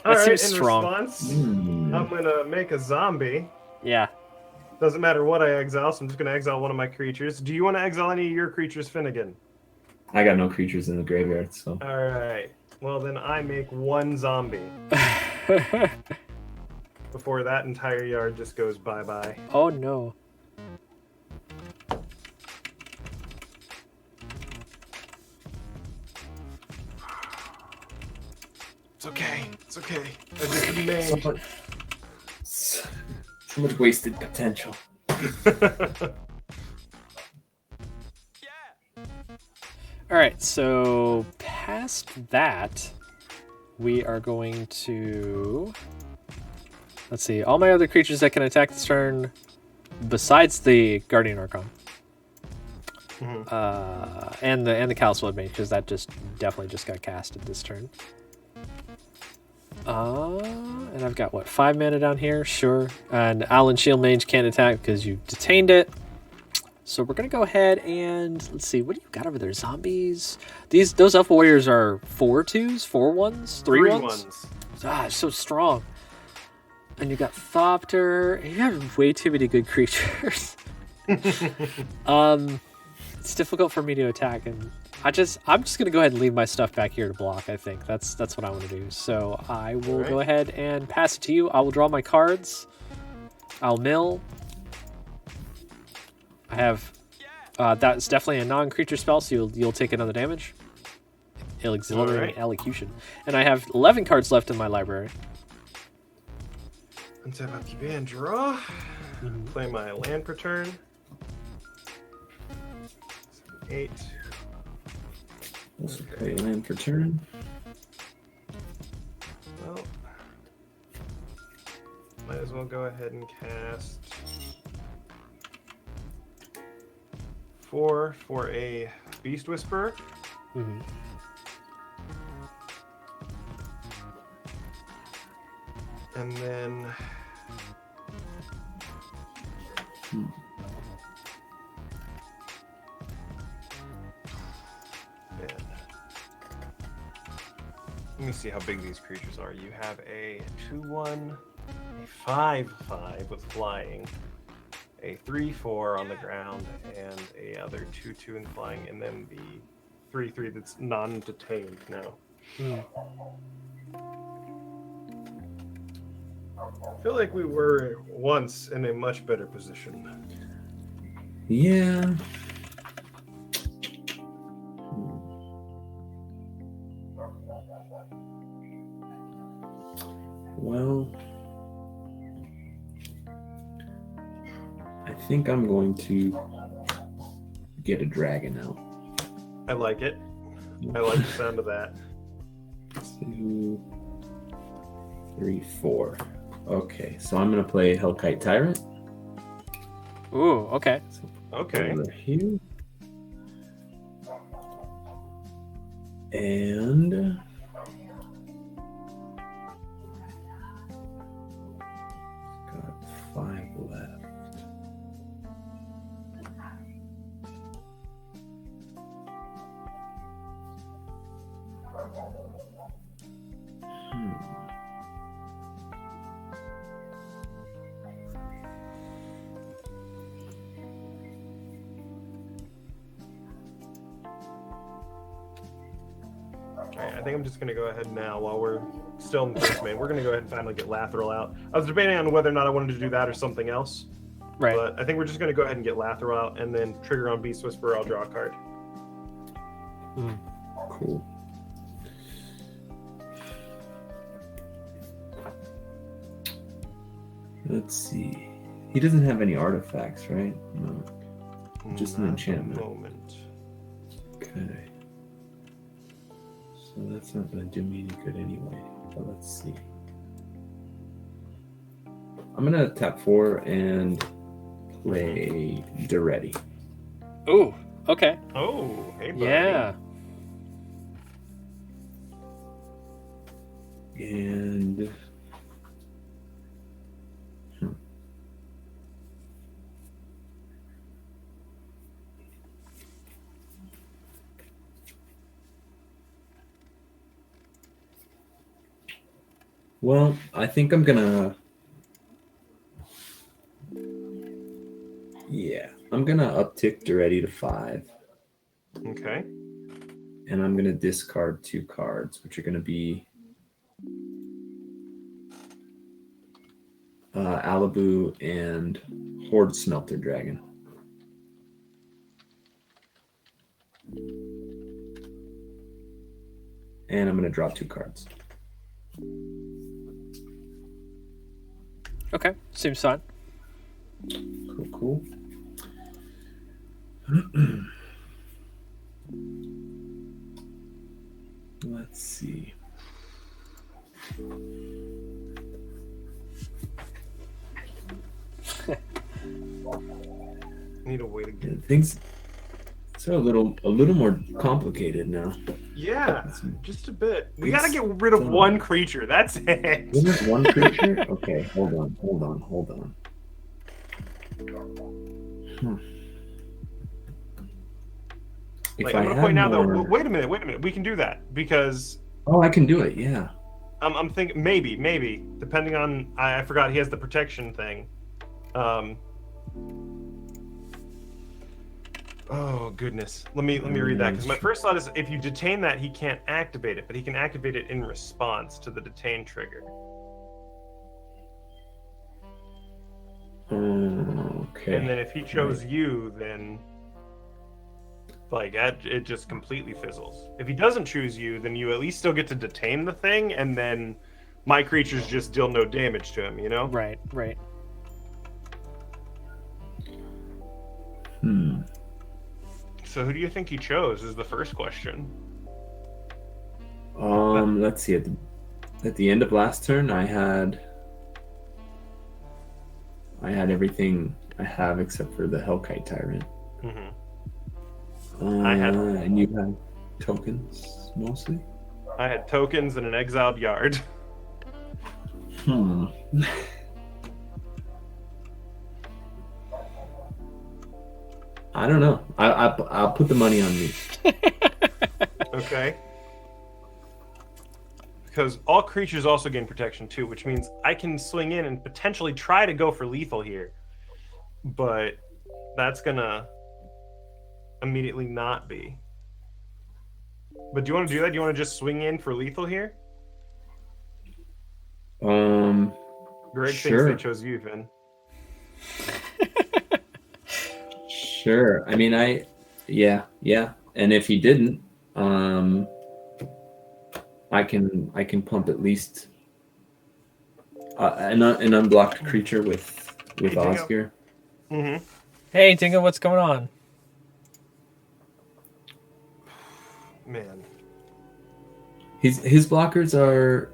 Speaker 2: All
Speaker 1: That
Speaker 2: right,
Speaker 1: seems
Speaker 2: in
Speaker 1: strong.
Speaker 2: response, I'm gonna make a zombie.
Speaker 1: Yeah.
Speaker 2: Doesn't matter what I exile, so I'm just gonna exile one of my creatures. Do you want to exile any of your creatures, Finnegan?
Speaker 3: I got no creatures in the graveyard, so.
Speaker 2: All right. Well, then I make one zombie. Before that entire yard just goes bye-bye.
Speaker 1: Oh no.
Speaker 2: It's okay. It's okay. I just made.
Speaker 3: So much wasted potential.
Speaker 1: All right, so past that, we are going to... Let's see, all my other creatures that can attack this turn, besides the Guardian Archon, and the Callous Blood Mage, because that just definitely just got casted this turn. And I've got, what, 5 mana down here? Sure. And Alan Shield Mage can't attack because you detained it. So we're going to go ahead and, let's see, what do you got over there? Zombies? Those Elf Warriors are 4/2s, 4/1s, 3/1s? Ah, so strong. And you got Thopter. You have way too many good creatures. It's difficult for me to attack, and I'm just gonna go ahead and leave my stuff back here to block. I think that's what I want to do. So I will go ahead and pass it to you. I will draw my cards. I'll mill. I have that's definitely a non-creature spell, so you'll take another damage. Exhilarating Elocution, and I have 11 cards left in my library.
Speaker 2: Untap Upkeep and draw. Play my land per turn. 8.
Speaker 3: Also play land for turn.
Speaker 2: Well, might as well go ahead and cast 4 for a Beast Whisperer. And then let me see how big these creatures are. You have a 2/1, a 5/5 with flying, a 3/4 on the ground, and a other 2/2 in flying, and then the 3/3 that's non-detained now. I feel like we were once in a much better position.
Speaker 3: Yeah. Well, I think I'm going to get a dragon out.
Speaker 2: I like it. I like the sound of that.
Speaker 3: 2, 3, 4. Okay, so I'm going to play Hellkite Tyrant.
Speaker 1: Ooh, okay.
Speaker 2: Okay.
Speaker 3: Over here. And got 5 left.
Speaker 2: Alright, I think I'm just going to go ahead now while we're still in the first main. We're going to go ahead and finally get Lathril out. I was debating on whether or not I wanted to do that or something else.
Speaker 1: Right.
Speaker 2: But I think we're just going to go ahead and get Lathril out, and then trigger on Beast Whisperer, I'll draw a card.
Speaker 3: Cool. Let's see. He doesn't have any artifacts, right? No. Just an
Speaker 2: Not
Speaker 3: enchantment.
Speaker 2: at the moment.
Speaker 3: Okay. So that's not going to do me any good anyway. But let's see. I'm going to tap 4 and play Duretti.
Speaker 1: Ooh, okay.
Speaker 2: Oh, hey, buddy.
Speaker 1: Yeah.
Speaker 3: And Well, I think I'm gonna. Yeah, I'm gonna uptick Duretti to 5,
Speaker 2: Okay.
Speaker 3: and I'm gonna discard 2 cards, which are gonna be Alibu and Horde Smelter Dragon. And I'm gonna draw 2 cards.
Speaker 1: Okay, seems fine.
Speaker 3: Cool. Let's see.
Speaker 2: Need a way to get.
Speaker 3: Things are a little more complicated now.
Speaker 2: Yeah, just a bit. We gotta get rid of one creature. That's it.
Speaker 3: There's one creature? Okay, hold on. If
Speaker 2: Like,
Speaker 3: I
Speaker 2: I'm gonna
Speaker 3: had
Speaker 2: point now
Speaker 3: more...
Speaker 2: though. Wait a minute. We can do that because
Speaker 3: Oh, I can do it. Yeah.
Speaker 2: I'm thinking maybe depending on I forgot he has the protection thing. Oh goodness. Let me read that because my first thought is if you detain that he can't activate it, but he can activate it in response to the detain trigger.
Speaker 3: Okay.
Speaker 2: And then if he chose you, then like it just completely fizzles. If he doesn't choose you, then you at least still get to detain the thing, and then my creatures just deal no damage to him. You know?
Speaker 1: Right.
Speaker 2: So who do you think he chose? Is the first question.
Speaker 3: Let's see. At the end of last turn, I had everything I have except for the Hellkite Tyrant.
Speaker 2: Mm-hmm.
Speaker 3: And you had tokens mostly.
Speaker 2: I had tokens and an exiled yard.
Speaker 3: I don't know. I'll put the money on me.
Speaker 2: Okay. Because all creatures also gain protection too, which means I can swing in and potentially try to go for lethal here. But that's gonna immediately not be. But do you want to do that? Do you want to just swing in for lethal here? Greg thinks they chose you, Finn.
Speaker 3: Sure. I mean, yeah. And if he didn't, I can pump at least an unblocked creature with Oscar.
Speaker 2: Mm-hmm.
Speaker 1: Hey, Dingo, what's going on?
Speaker 2: Man.
Speaker 3: His blockers are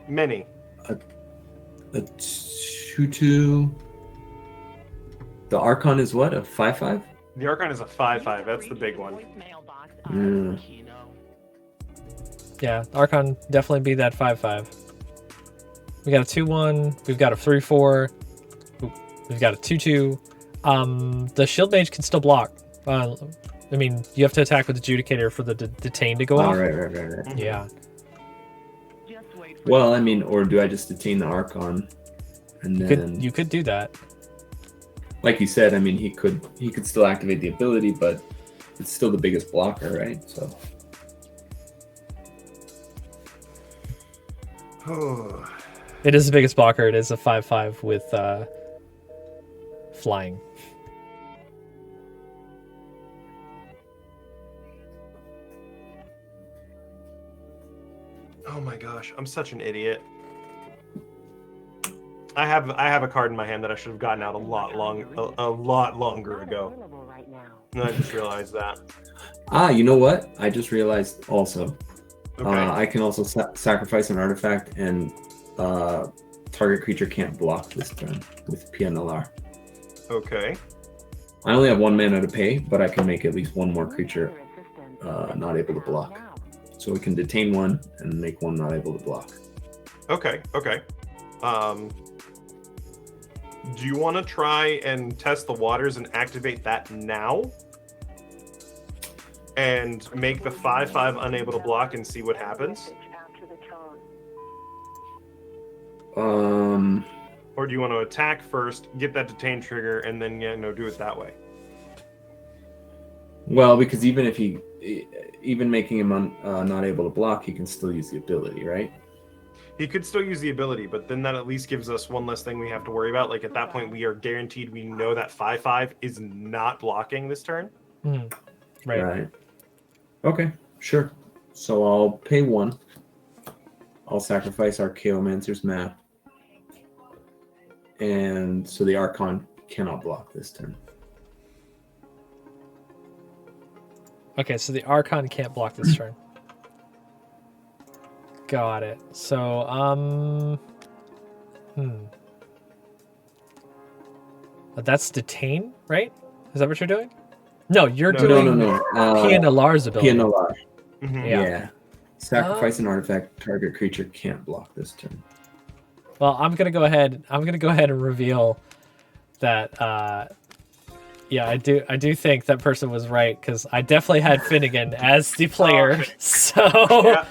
Speaker 2: Many.
Speaker 3: a 2/2. The Archon is what? A 5/5?
Speaker 2: The Archon is a 5/5. That's the big one.
Speaker 1: Yeah, Archon definitely be that 5/5. We got a 2/1. We've got a 3/4. We've got a 2/2. The Shield Mage can still block. I mean, you have to attack with Adjudicator for the detain to go off.
Speaker 3: Right.
Speaker 1: Yeah.
Speaker 3: Well, I mean, or do I just detain the Archon, and then
Speaker 1: You could do that.
Speaker 3: like you said, I mean, he could still activate the ability, but it's still the biggest blocker, right? So.
Speaker 1: It is the biggest blocker. It is a 5/5 with flying.
Speaker 2: Oh my gosh, I'm such an idiot. I have a card in my hand that I should have gotten out a lot longer ago. And I just realized that.
Speaker 3: You know what? I just realized also.
Speaker 2: Okay.
Speaker 3: I can also sacrifice an artifact, and target creature can't block this turn with PNLR.
Speaker 2: Okay.
Speaker 3: I only have 1 mana to pay, but I can make at least one more creature not able to block. So we can detain one and make one not able to block.
Speaker 2: Okay. Do you want to try and test the waters and activate that now? And make the 5/5 unable to block and see what happens? Or do you want to attack first, get that detain trigger, and then do it that way?
Speaker 3: Well, because even making him not able to block, he can still use the ability, right?
Speaker 2: He could still use the ability, but then that at least gives us one less thing we have to worry about. Like at that point, we are guaranteed we know that 5/5 is not blocking this turn.
Speaker 1: Right.
Speaker 3: Okay, sure. So I'll pay 1. I'll sacrifice Archaeomancer's map. And so the Archon cannot block this turn.
Speaker 1: Okay, so the Archon can't block this turn. Got it. So, that's detain, right? Is that what you're doing? No, you're doing
Speaker 3: No.
Speaker 1: Pianalar's ability.
Speaker 3: Pianalar.
Speaker 2: Mm-hmm.
Speaker 3: Yeah. Sacrifice an artifact. Target creature can't block this turn.
Speaker 1: Well, I'm gonna go ahead and reveal that. I do think that person was right because I definitely had Finnegan as the player.
Speaker 2: Okay.
Speaker 1: So
Speaker 2: Yeah.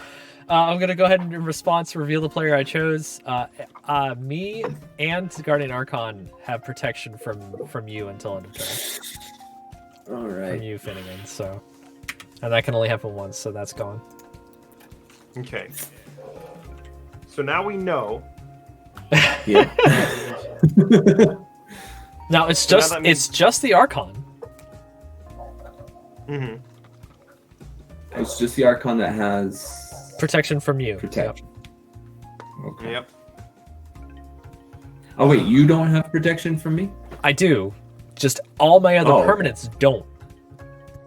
Speaker 1: I'm gonna go ahead and in response reveal the player I chose. Me and Guardian Archon have protection from you until end of turn.
Speaker 3: All
Speaker 1: From
Speaker 3: right.
Speaker 1: you, Finnegan. So, and that can only happen once, so that's gone.
Speaker 2: Okay. So now we know.
Speaker 3: Yeah.
Speaker 1: Now it's
Speaker 2: So now
Speaker 1: just
Speaker 2: that means-
Speaker 1: it's just the Archon.
Speaker 2: Mm-hmm.
Speaker 3: It's just the Archon that has
Speaker 1: Protection from you.
Speaker 3: protection. Okay.
Speaker 2: Yep.
Speaker 3: Oh wait, you don't have protection from me?
Speaker 1: I do. Just all my other
Speaker 3: Oh, okay.
Speaker 1: permanents don't.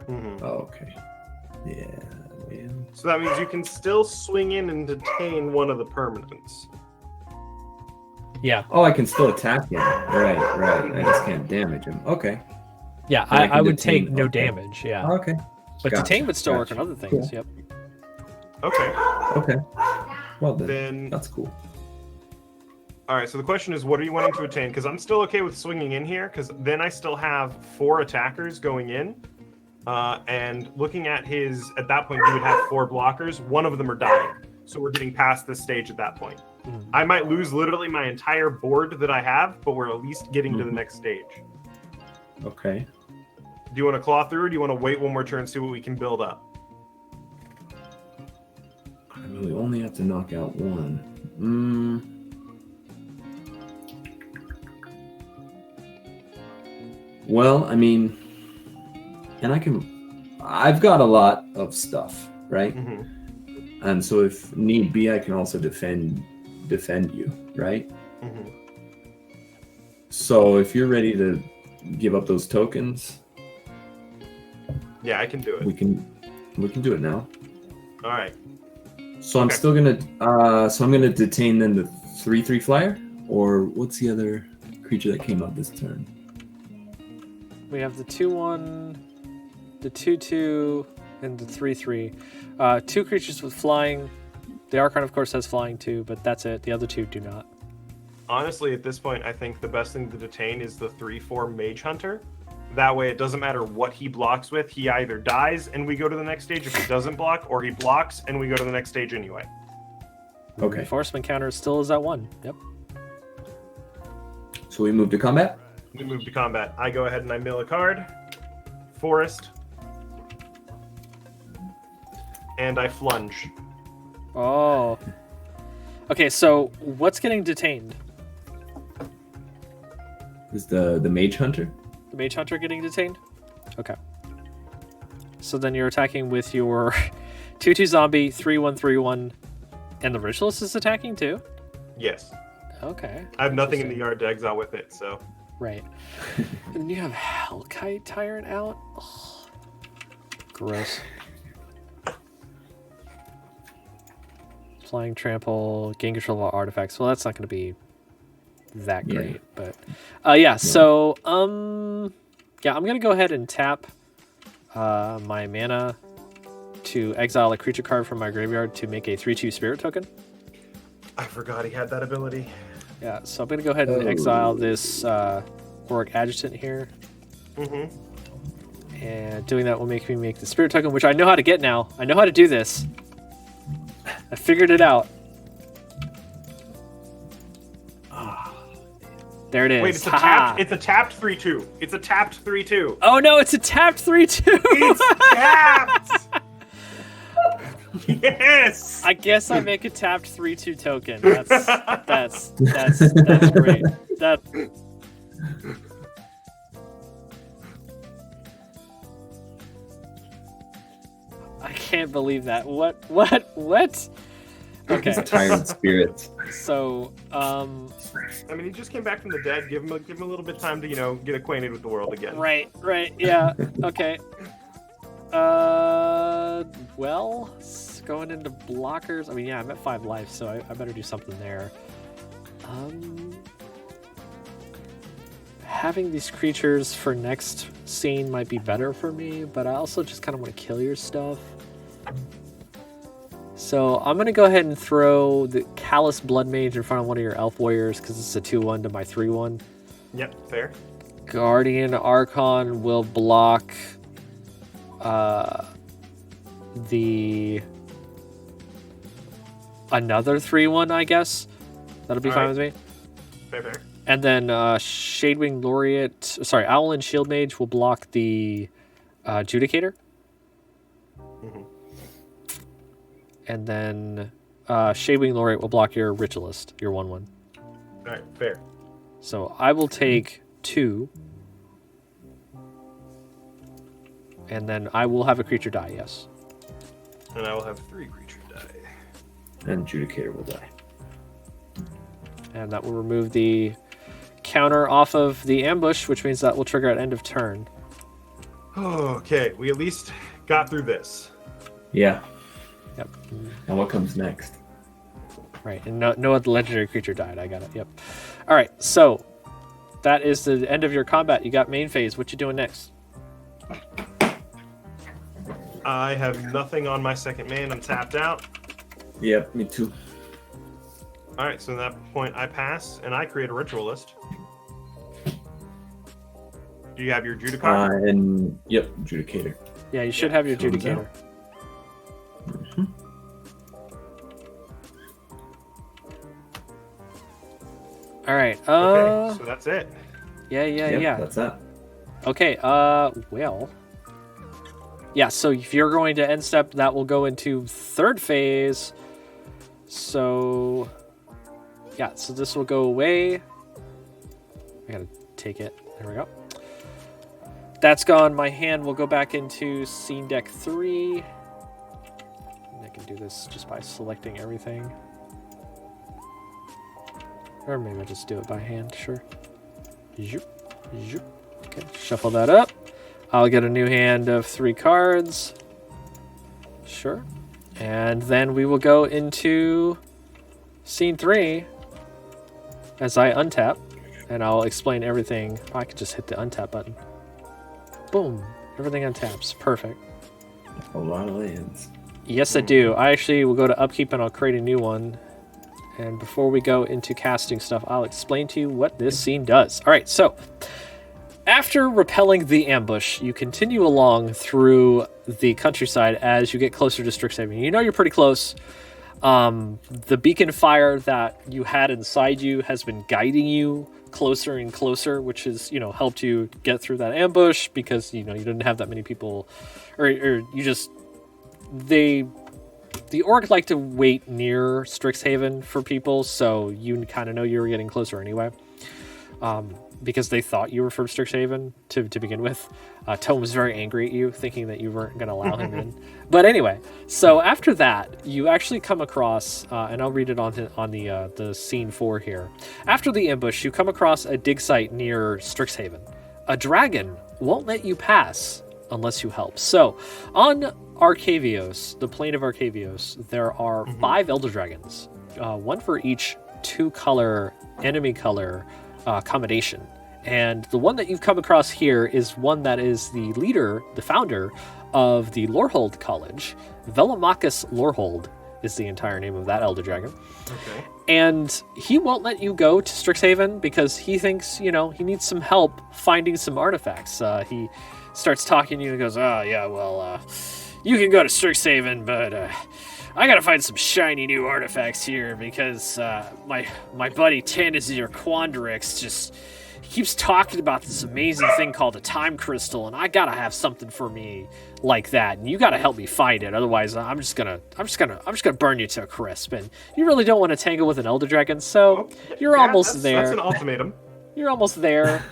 Speaker 2: Mm-hmm.
Speaker 3: Oh, okay. Yeah. Man.
Speaker 2: So that means you can still swing in and detain one of the permanents.
Speaker 1: Yeah.
Speaker 3: Oh, I can still attack him. Right. I just can't damage him. Okay.
Speaker 1: Yeah,
Speaker 3: And I
Speaker 1: I
Speaker 3: can
Speaker 1: would
Speaker 3: detain,
Speaker 1: take no
Speaker 3: okay.
Speaker 1: damage, yeah.
Speaker 3: Okay.
Speaker 1: But
Speaker 3: Gotcha,
Speaker 1: detain would still work
Speaker 3: gotcha.
Speaker 1: on other things,
Speaker 3: Cool.
Speaker 1: yep.
Speaker 2: Okay.
Speaker 3: Okay. Well then,
Speaker 2: Then,
Speaker 3: that's cool.
Speaker 2: all right. So the question is, what are you wanting to attain? Because I'm still okay with swinging in here, because then I still have 4 attackers going in, and looking at his. At that point, he would have 4 blockers. One of them are dying, so we're getting past this stage at that point.
Speaker 1: Mhm.
Speaker 2: I might lose literally my entire board that I have, but we're at least getting to the next stage.
Speaker 3: Okay.
Speaker 2: Do you want to claw through, or do you want to wait one more turn and see what we can build up?
Speaker 3: I mean, we only have to knock out 1. Well, I mean, and I've got a lot of stuff, right?
Speaker 2: Mm-hmm.
Speaker 3: And so if need be, I can also defend you, right?
Speaker 2: Mm-hmm.
Speaker 3: So if you're ready to give up those tokens,
Speaker 2: Yeah, I can do it.
Speaker 3: we can do it now.
Speaker 2: All right.
Speaker 3: So I'm
Speaker 2: Okay.
Speaker 3: still gonna detain then the 3/3 flyer, or what's the other creature that came out this turn?
Speaker 1: We have the 2/1, the 2/2, and the 3/3. 2 creatures with flying. The Archon, of course, has flying too, but that's it. The other 2 do not.
Speaker 2: Honestly, at this point, I think the best thing to detain is the 3/4 Mage Hunter. That way, it doesn't matter what he blocks with. He either dies and we go to the next stage if he doesn't block, or he blocks and we go to the next stage anyway.
Speaker 3: Okay.
Speaker 1: Reinforcement counter still is at 1. Yep.
Speaker 3: So we move to combat.
Speaker 2: We move to combat. I go ahead and I mill a card. Forest. And I flunge.
Speaker 1: Oh. Okay, so what's getting detained?
Speaker 3: Is the Mage Hunter?
Speaker 1: The Mage Hunter getting detained? Okay. So then you're attacking with your 2/2 zombie, 3/1, 3/1, and the Ritualist is attacking too?
Speaker 2: Yes.
Speaker 1: Okay.
Speaker 2: I have nothing in the yard to exile with it, so.
Speaker 1: Right. And then you have Hellkite Tyrant out? Ugh. Gross. Flying Trample, gain control of artifacts. Well, that's not going to be that
Speaker 3: Yeah.
Speaker 1: great, but so I'm going to go ahead and tap my mana to exile a creature card from my graveyard to make a 3/2 spirit token.
Speaker 2: I forgot he had that ability.
Speaker 1: Yeah, so I'm going to go ahead and exile this Auric Adjutant here.
Speaker 2: Mm-hmm.
Speaker 1: And doing that will make me make the spirit token, which I know how to get now. I know how to do this. I figured it out. There it is.
Speaker 2: Wait, it's a
Speaker 1: Ha-ha.
Speaker 2: tapped. It's a tapped 3/2. It's a tapped 3/2.
Speaker 1: Oh no, it's a tapped 3/2.
Speaker 2: It's tapped. Yes.
Speaker 1: I guess I make a tapped 3/2 token. That's great. That. I can't believe that. What? Okay.
Speaker 3: It's tyrant spirit.
Speaker 1: So,
Speaker 2: I mean, he just came back from the dead. Give him a little bit of time to get acquainted with the world again.
Speaker 1: right, yeah, okay. Well, going into blockers. I mean, yeah, I'm at 5 life, so I better do something there. Having these creatures for next scene might be better for me, but I also just kind of want to kill your stuff. So I'm going to go ahead and throw the Callous Blood Mage in front of one of your Elf Warriors because it's a 2/1 to my 3/1.
Speaker 2: Yep, fair.
Speaker 1: Guardian Archon will block another 3/1, I guess. That'll be fine with me.
Speaker 2: Fair.
Speaker 1: And then Shadewing Laureate, Owl and Shield Mage will block the Judicator.
Speaker 2: Mhm.
Speaker 1: And then Shadewing Laureate will block your Ritualist, your 1/1.
Speaker 2: All right, fair.
Speaker 1: So I will take 2. And then I will have a creature die, yes.
Speaker 2: And I will have 3 creature die.
Speaker 3: And Judicator will die.
Speaker 1: And that will remove the counter off of the ambush, which means that will trigger at end of turn.
Speaker 2: Okay, we at least got through this.
Speaker 3: Yeah.
Speaker 1: Yep.
Speaker 3: And what comes next?
Speaker 1: Right, and no other legendary creature died. I got it. Yep. All right, so that is the end of your combat. You got main phase. What you doing next?
Speaker 2: I have nothing on my second man. I'm tapped out.
Speaker 3: Yep, me too.
Speaker 2: All right, so at that point, I pass, and I create a ritualist. Do you have your Judicator?
Speaker 3: And yep, Judicator.
Speaker 1: Yeah, you should have your
Speaker 3: comes
Speaker 1: Judicator.
Speaker 3: Mm-hmm.
Speaker 1: All right.
Speaker 2: Okay, so that's it.
Speaker 1: Yeah.
Speaker 3: That's that.
Speaker 1: Okay. Well. Yeah. So if you're going to end step, that will go into third phase. So. Yeah. So this will go away. I gotta take it. There we go. That's gone. My hand will go back into scene deck 3. And I can do this just by selecting everything. Or maybe I'll just do it by hand, sure. Zoop, zoop. Okay, shuffle that up. I'll get a new hand of 3 cards. Sure. And then we will go into scene 3 as I untap. And I'll explain everything. Oh, I could just hit the untap button. Boom. Everything untaps. Perfect.
Speaker 3: A lot of lands.
Speaker 1: Yes, I do. I actually will go to upkeep and I'll create a new one. And before we go into casting stuff, I'll explain to you what this scene does. All right, so after repelling the ambush, you continue along through the countryside as you get closer to Strixhaven. You know you're pretty close. The beacon fire that you had inside you has been guiding you closer and closer, which has, helped you get through that ambush because, you didn't have that many people, or you just, the orc like to wait near Strixhaven for people, so you kind of know you were getting closer anyway. Because they thought you were from Strixhaven to begin with. Tome was very angry at you, thinking that you weren't going to allow him in. But anyway, so after that, you actually come across, and I'll read it on the scene 4 here. After the ambush, you come across a dig site near Strixhaven. A dragon won't let you pass unless you help. So, on Arcavios, the plane of Arcavios, there are 5 Elder Dragons, one for each 2-color enemy color combination. And the one that you've come across here is one that is the leader, the founder of the Lorehold College. Velamachus Lorehold is the entire name of that Elder Dragon.
Speaker 2: Okay.
Speaker 1: And he won't let you go to Strixhaven because he thinks, he needs some help finding some artifacts. He starts talking to you and goes, you can go to Strixhaven, but I gotta find some shiny new artifacts here because my buddy Tanazir Quandrix just keeps talking about this amazing thing called a time crystal, and I gotta have something for me like that, and you gotta help me find it. Otherwise, I'm just gonna burn you to a crisp. And you really don't want to tangle with an elder dragon, so you're almost there.
Speaker 2: That's an ultimatum.
Speaker 1: You're almost there.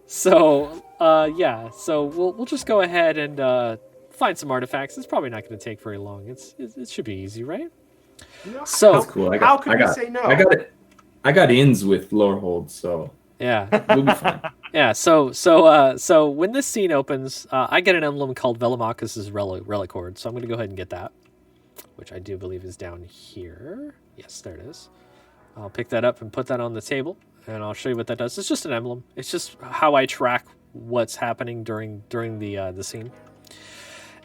Speaker 1: So yeah, so we'll just go ahead and find some artifacts. It's probably not going to take very long. It should be easy, right?
Speaker 2: Yeah.
Speaker 1: So
Speaker 3: That's cool.
Speaker 2: How can we say no?
Speaker 3: I got ins with Lorehold, so
Speaker 1: yeah,
Speaker 3: we'll be fine.
Speaker 1: yeah. So when this scene opens, I get an emblem called Velomachus' relic cord. So I'm going to go ahead and get that, which I do believe is down here. Yes, there it is. I'll pick that up and put that on the table, and I'll show you what that does. It's just an emblem. It's just how I track what's happening during the scene.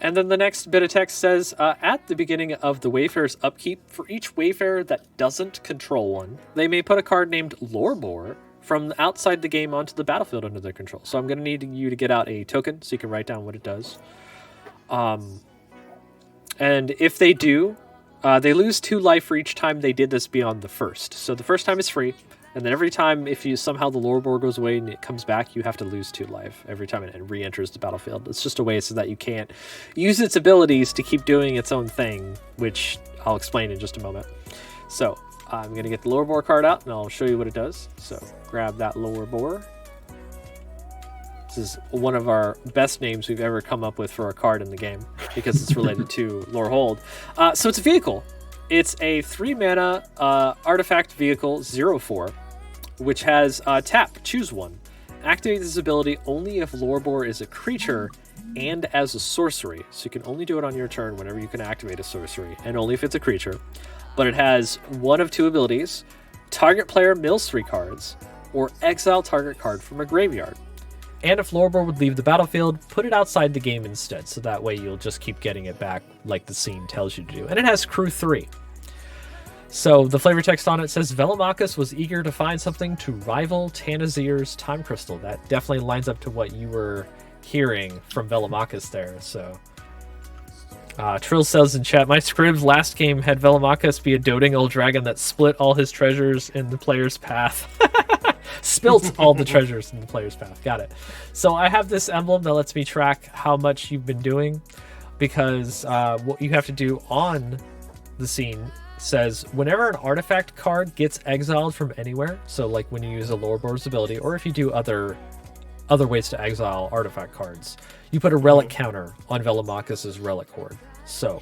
Speaker 1: And then the next bit of text says, at the beginning of the Wayfarer's upkeep, for each Wayfarer that doesn't control one, they may put a card named Lorebore from outside the game onto the battlefield under their control. So I'm going to need you to get out a token so you can write down what it does. And if they do, they lose 2 life for each time they did this beyond the first. So the first time is free. And then every time, if you somehow the Lorebore goes away and it comes back, you have to lose 2 life every time it re-enters the battlefield. It's just a way so that you can't use its abilities to keep doing its own thing, which I'll explain in just a moment. So I'm going to get the Lorebore card out, and I'll show you what it does. So grab that Lorebore. This is one of our best names we've ever come up with for a card in the game because it's related to Lorehold. So it's a vehicle. It's a 3-mana artifact vehicle 0/4, which has tap, choose one. Activate this ability only if Lorebore is a creature and as a sorcery. So you can only do it on your turn whenever you can activate a sorcery, and only if it's a creature. But it has one of 2 abilities. Target player mills 3 cards, or exile target card from a graveyard. And if Lorebore would leave the battlefield, put it outside the game instead, so that way you'll just keep getting it back like the scene tells you to do. And it has crew 3. So the flavor text on it says, Velomachus was eager to find something to rival Tanazir's time crystal. That definitely lines up to what you were hearing from Velomachus there. So Trill says in chat, my scribs last game had Velomachus be a doting old dragon that split all his treasures in the player's path. Spilt all the treasures in the player's path. Got it. So I have this emblem that lets me track how much you've been doing, because what you have to do on the scene says whenever an artifact card gets exiled from anywhere, so like when you use a Lorebore's ability, or if you do other ways to exile artifact cards, you put a relic counter on Velomachus' relic cord. So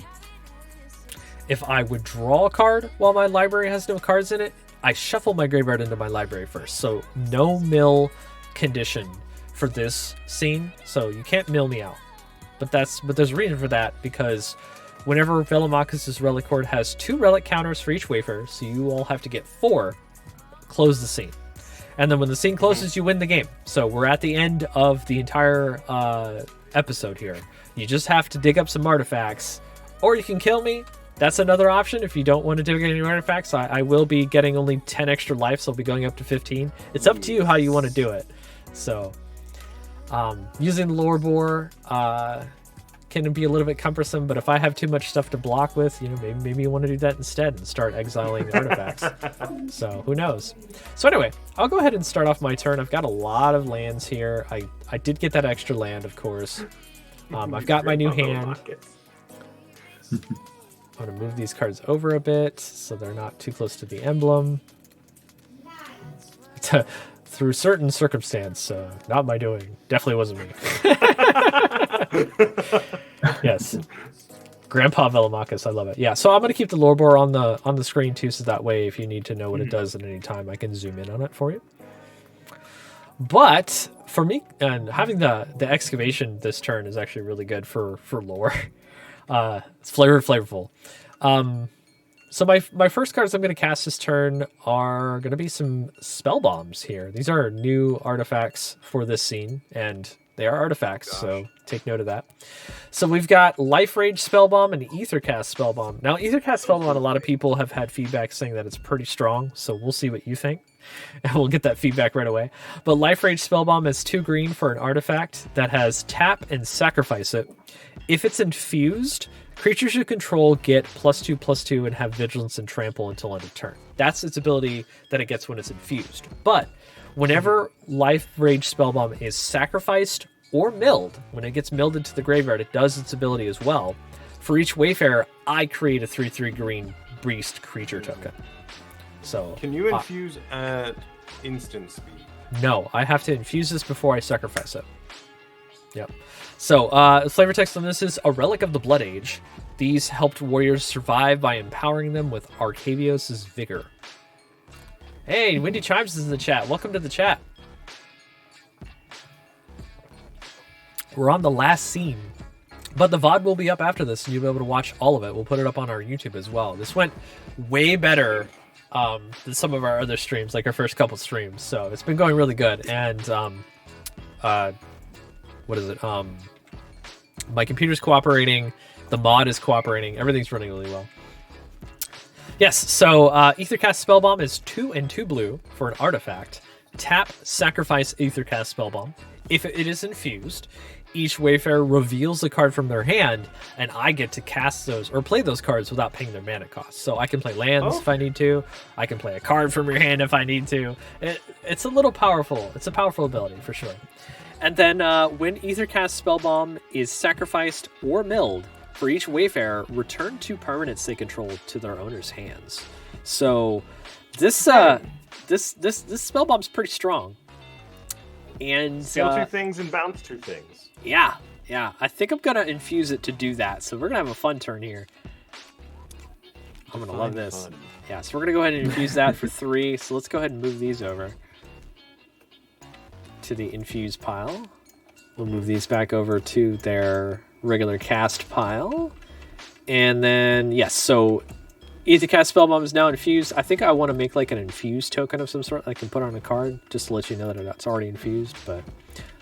Speaker 1: if I would draw a card while my library has no cards in it, I shuffle my graveyard into my library first. So no mill condition for this scene, so you can't mill me out. But there's a reason for that, because whenever Velomachus' relic cord has 2 relic counters for each Wayfarer, so you all have to get 4, close the scene. And then when the scene closes, you win the game. So we're at the end of the entire episode here. You just have to dig up some artifacts, or you can kill me. That's another option if you don't want to dig any artifacts. I will be getting only 10 extra life, so I'll be going up to 15. It's up to you how you want to do it. So using the Lorebore can be a little bit cumbersome, but if I have too much stuff to block with, maybe you want to do that instead and start exiling artifacts. So who knows? So anyway, I'll go ahead and start off my turn. I've got a lot of lands here. I did get that extra land, of course. I've got my new hand. I'm going to move these cards over a bit so they're not too close to the emblem. Through certain circumstance, not my doing. Definitely wasn't me. Yes. Grandpa Velomachus, I love it. Yeah, so I'm going to keep the Lorebore on the screen too, so that way if you need to know what it does at any time, I can zoom in on it for you. But for me, and having the excavation this turn is actually really good for lore. It's flavorful. So my first cards I'm going to cast this turn are going to be some spell bombs here. These are new artifacts for this scene, and they are artifacts, so take note of that. So we've got Life Rage Spellbomb and Ethercast Spellbomb. Now, Ethercast Spellbomb, a lot of people have had feedback saying that it's pretty strong, so we'll see what you think. And we'll get that feedback right away. But Life Rage Spellbomb is 2 green for an artifact that has tap and sacrifice it. If it's infused, creatures you control get +2/+2 and have vigilance and trample until end of turn. That's its ability that it gets when it's infused. But whenever Life Rage Spellbomb is sacrificed or milled, when it gets milled into the graveyard, it does its ability as well. For each Wayfarer, I create a 3/3 green beast creature token. So
Speaker 2: Can you infuse at instant speed?
Speaker 1: no, I have to infuse this before I sacrifice it. Yep. So, flavor text on this is a relic of the Blood Age. These helped warriors survive by empowering them with Arcavios' vigor. Hey, Windy Chimes is in the chat. Welcome to the chat. We're on the last scene, but the VOD will be up after this, and you'll be able to watch all of it. We'll put it up on our YouTube as well. This went way better than some of our other streams, like our first couple streams. So it's been going really good. And what is it? My computer's cooperating. The mod is cooperating. Everything's running really well. Yes, so Aethercast Spellbomb is 2 and 2 blue for an artifact. Tap, sacrifice Aethercast Spellbomb. If it is infused, each Wayfarer reveals a card from their hand, and I get to cast those or play those cards without paying their mana cost. So I can play lands if I need to. I can play a card from your hand if I need to. It's a little powerful. It's a powerful ability for sure. And then when Aethercast Spellbomb is sacrificed or milled, for each Wayfarer, return 2 permanents they control to their owner's hands. So this Spellbomb's pretty strong. And
Speaker 2: Steal 2 things and bounce 2 things.
Speaker 1: Yeah. I think I'm gonna infuse it to do that. So we're gonna have a fun turn here. I'm gonna love this.
Speaker 2: Fun.
Speaker 1: Yeah, so we're gonna go ahead and infuse that for 3. So let's go ahead and move these over to the infuse pile. We'll move these back over to their regular cast pile. And then, yes, so Aethercast Spellbomb is now infused. I think I want to make like an infused token of some sort I can put on a card just to let you know that it's already infused, but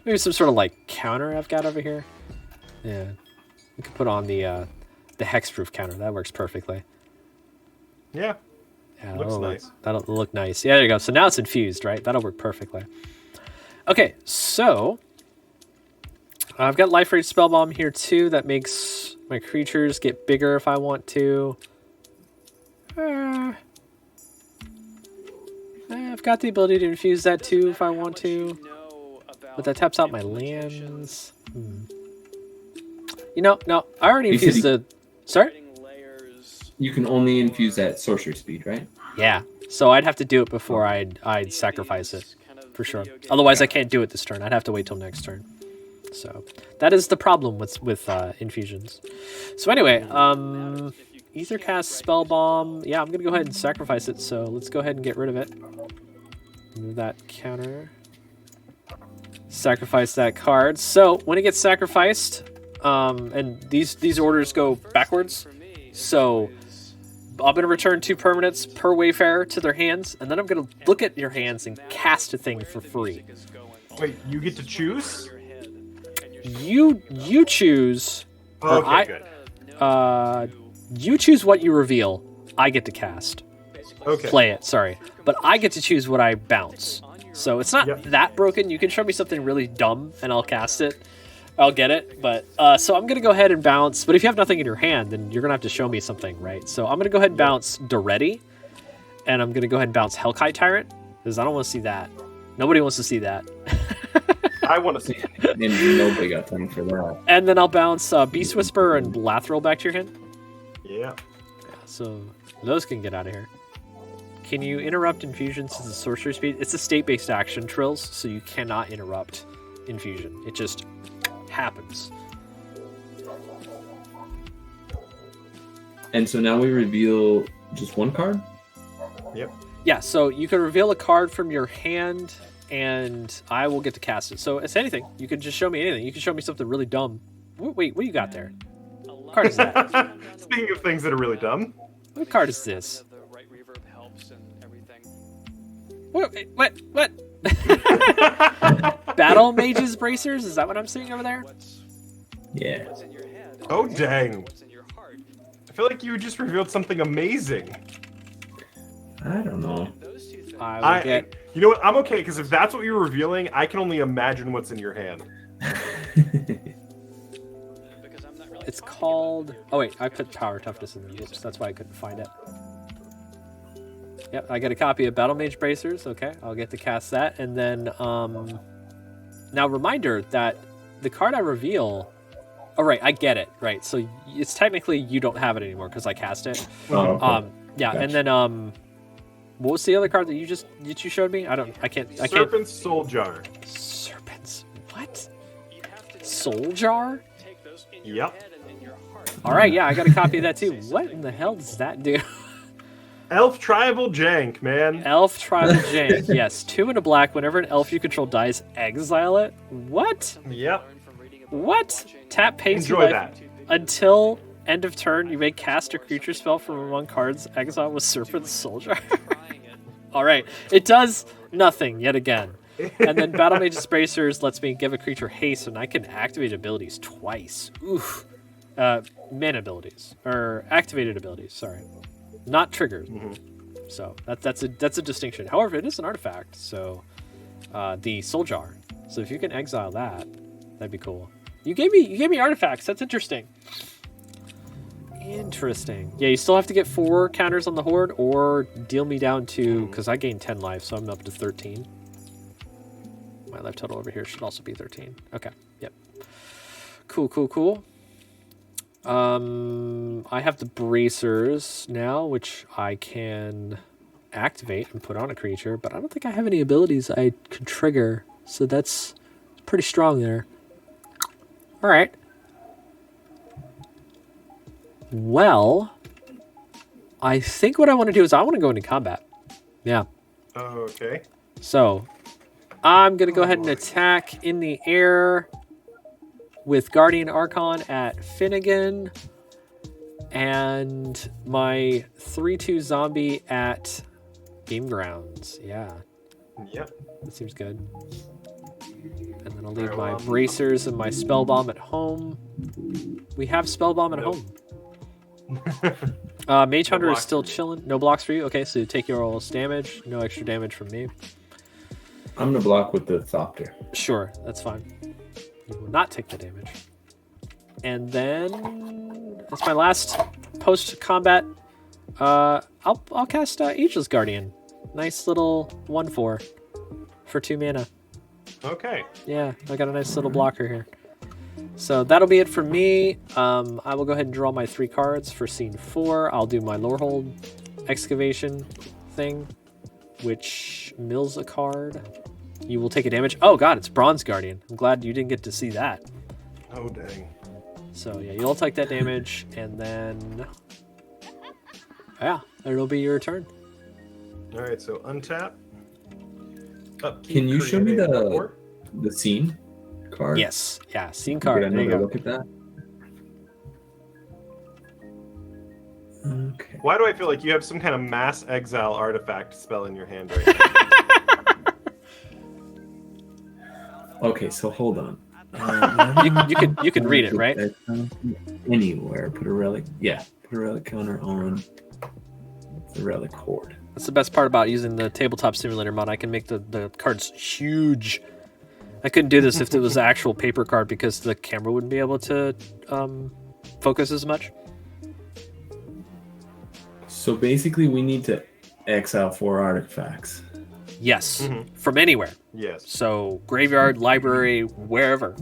Speaker 1: maybe some sort of like counter I've got over here. Yeah, we can put on the hexproof counter. That works perfectly.
Speaker 2: Yeah, looks nice.
Speaker 1: That'll look nice. Yeah, there you go. So now it's infused, right? That'll work perfectly. Okay, so I've got Life Rage Spellbomb here too. That makes my creatures get bigger if I want to. I've got the ability to infuse that too if I want to. But that taps out my lands. No, I already infused the... Sorry?
Speaker 3: You can only infuse at sorcery speed, right?
Speaker 1: Yeah, so I'd have to do it before I'd sacrifice it, for sure. Otherwise, I can't do it this turn. I'd have to wait till next turn. So that is the problem with infusions. So anyway, Aethercast Spellbomb. Yeah, I'm gonna go ahead and sacrifice it. So let's go ahead and get rid of it. Move that counter. Sacrifice that card. So when it gets sacrificed, and these orders go backwards. So I'm gonna return 2 permanents per Wayfarer to their hands, and then I'm gonna look at your hands and cast a thing for free.
Speaker 2: Wait, you get to choose?
Speaker 1: You choose.
Speaker 2: Okay, good.
Speaker 1: You choose what you reveal. I get to cast.
Speaker 2: Okay.
Speaker 1: Play it, sorry. But I get to choose what I bounce. So it's not that broken. You can show me something really dumb and I'll cast it. I'll get it. But so I'm going to go ahead and bounce. But if you have nothing in your hand, then you're going to have to show me something, right? So I'm going to go ahead and bounce Doretti. And I'm going to go ahead and bounce Hellkite Tyrant. Because I don't want to see that. Nobody wants to see that.
Speaker 2: I want to see it.
Speaker 3: And nobody got time for that.
Speaker 1: And then I'll bounce Beast Whisperer and Lathril back to your hand.
Speaker 2: Yeah.
Speaker 1: So those can get out of here. Can you interrupt infusions as a sorcery speed? It's a state-based action, Trills, so you cannot interrupt infusion. It just happens.
Speaker 3: And so now we reveal just 1 card?
Speaker 2: Yep.
Speaker 1: Yeah, so you can reveal a card from your hand, and I will get to cast it. So it's anything. You can just show me anything. You can show me something really dumb. Wait, what do you got there? What card is that?
Speaker 2: Speaking of things that are really dumb.
Speaker 1: What card is this? What? Battle Mage's Bracers? Is that what I'm seeing over there?
Speaker 3: Yeah.
Speaker 2: Oh, dang. I feel like you just revealed something amazing.
Speaker 3: I don't know.
Speaker 2: You know what? I'm okay, because if that's what you're revealing, I can only imagine what's in your hand.
Speaker 1: It's called. Oh wait, I put power toughness in there. Whoops, that's why I couldn't find it. Yep, I get a copy of Battle Mage Bracers. Okay, I'll get to cast that, and then now reminder that the card I reveal. Oh right, I get it. Right, so it's technically you don't have it anymore because I cast it.
Speaker 3: Oh, okay.
Speaker 1: Yeah,
Speaker 3: Gotcha.
Speaker 1: and then what was the other card that you showed me? I can't.
Speaker 2: Serpent's Soul Jar.
Speaker 1: Serpents. What? Soul Jar?
Speaker 2: Yep.
Speaker 1: All right, yeah, I got a copy of that too. What in the hell does that do?
Speaker 2: Elf Tribal Jank, man.
Speaker 1: Elf Tribal Jank. Yes, 2 and a black. Whenever an elf you control dies, exile it. What?
Speaker 2: Yep.
Speaker 1: What? Tap pays
Speaker 2: Enjoy that.
Speaker 1: until end of turn. You may cast a creature spell from among cards exile with Serpent's Soul Jar. All right, it does nothing yet again. And then Battle Mage's Bracers lets me give a creature haste, and I can activate abilities twice. Oof. Mana abilities or activated abilities. Sorry, not triggers. So that's a distinction. However, it is an artifact. So the Soul Jar. So if you can exile that, that'd be cool. You gave me artifacts. That's interesting. Interesting. Yeah, you still have to get 4 counters on the horde, or deal me down to because I gained 10 life, so I'm up to 13. My life total over here should also be 13. Okay. Yep. Cool. I have the bracers now, which I can activate and put on a creature, but I don't think I have any abilities I can trigger, so that's pretty strong there. All right. Well, I think what I want to do is I want to go into combat. Yeah.
Speaker 2: Okay.
Speaker 1: So I'm going to go ahead and attack in the air with Guardian Archon at Finnegan and my 3/2 zombie at GameGrounds. Yeah,
Speaker 2: Yep.
Speaker 1: that seems good. And then I'll leave my bracers and my spell bomb at home. We have spell bomb at home. Mage Hunter is still chilling. No blocks for you. Okay, so you take your all damage. No extra damage from me.
Speaker 3: I'm gonna block with the Thopter.
Speaker 1: Sure, that's fine. You will not take the damage. And then that's my last post-combat. I'll cast Ageless Guardian. Nice little 1/4 for 2 mana.
Speaker 2: Okay.
Speaker 1: Yeah, I got a nice little blocker here. So that'll be it for me. I will go ahead and draw my 3 cards for scene 4. I'll do my Lorehold excavation thing, which mills a card. You will take a damage. Oh god, it's Bronze Guardian. I'm glad you didn't get to see that.
Speaker 2: Oh dang.
Speaker 1: So yeah, you'll take that damage, and then yeah, it'll be your turn.
Speaker 2: All right. So untap. Upkeep,
Speaker 3: Can you show me
Speaker 2: create a report.
Speaker 3: the scene card?
Speaker 1: Yes, yeah, scene card.
Speaker 3: Get
Speaker 1: There you
Speaker 3: another
Speaker 1: go.
Speaker 3: look at that. Okay.
Speaker 2: Why do I feel like you have some kind of mass exile artifact spell in your hand right now?
Speaker 3: Okay, so hold on.
Speaker 1: You can read it, right?
Speaker 3: Anywhere. Put a relic. Yeah, put a relic counter on the relic horde.
Speaker 1: That's the best part about using the tabletop simulator mod. I can make the cards huge. I couldn't do this if it was an actual paper card because the camera wouldn't be able to focus as much.
Speaker 3: So basically, we need to exile 4 artifacts.
Speaker 1: Yes, from anywhere.
Speaker 2: Yes.
Speaker 1: So graveyard, library, wherever.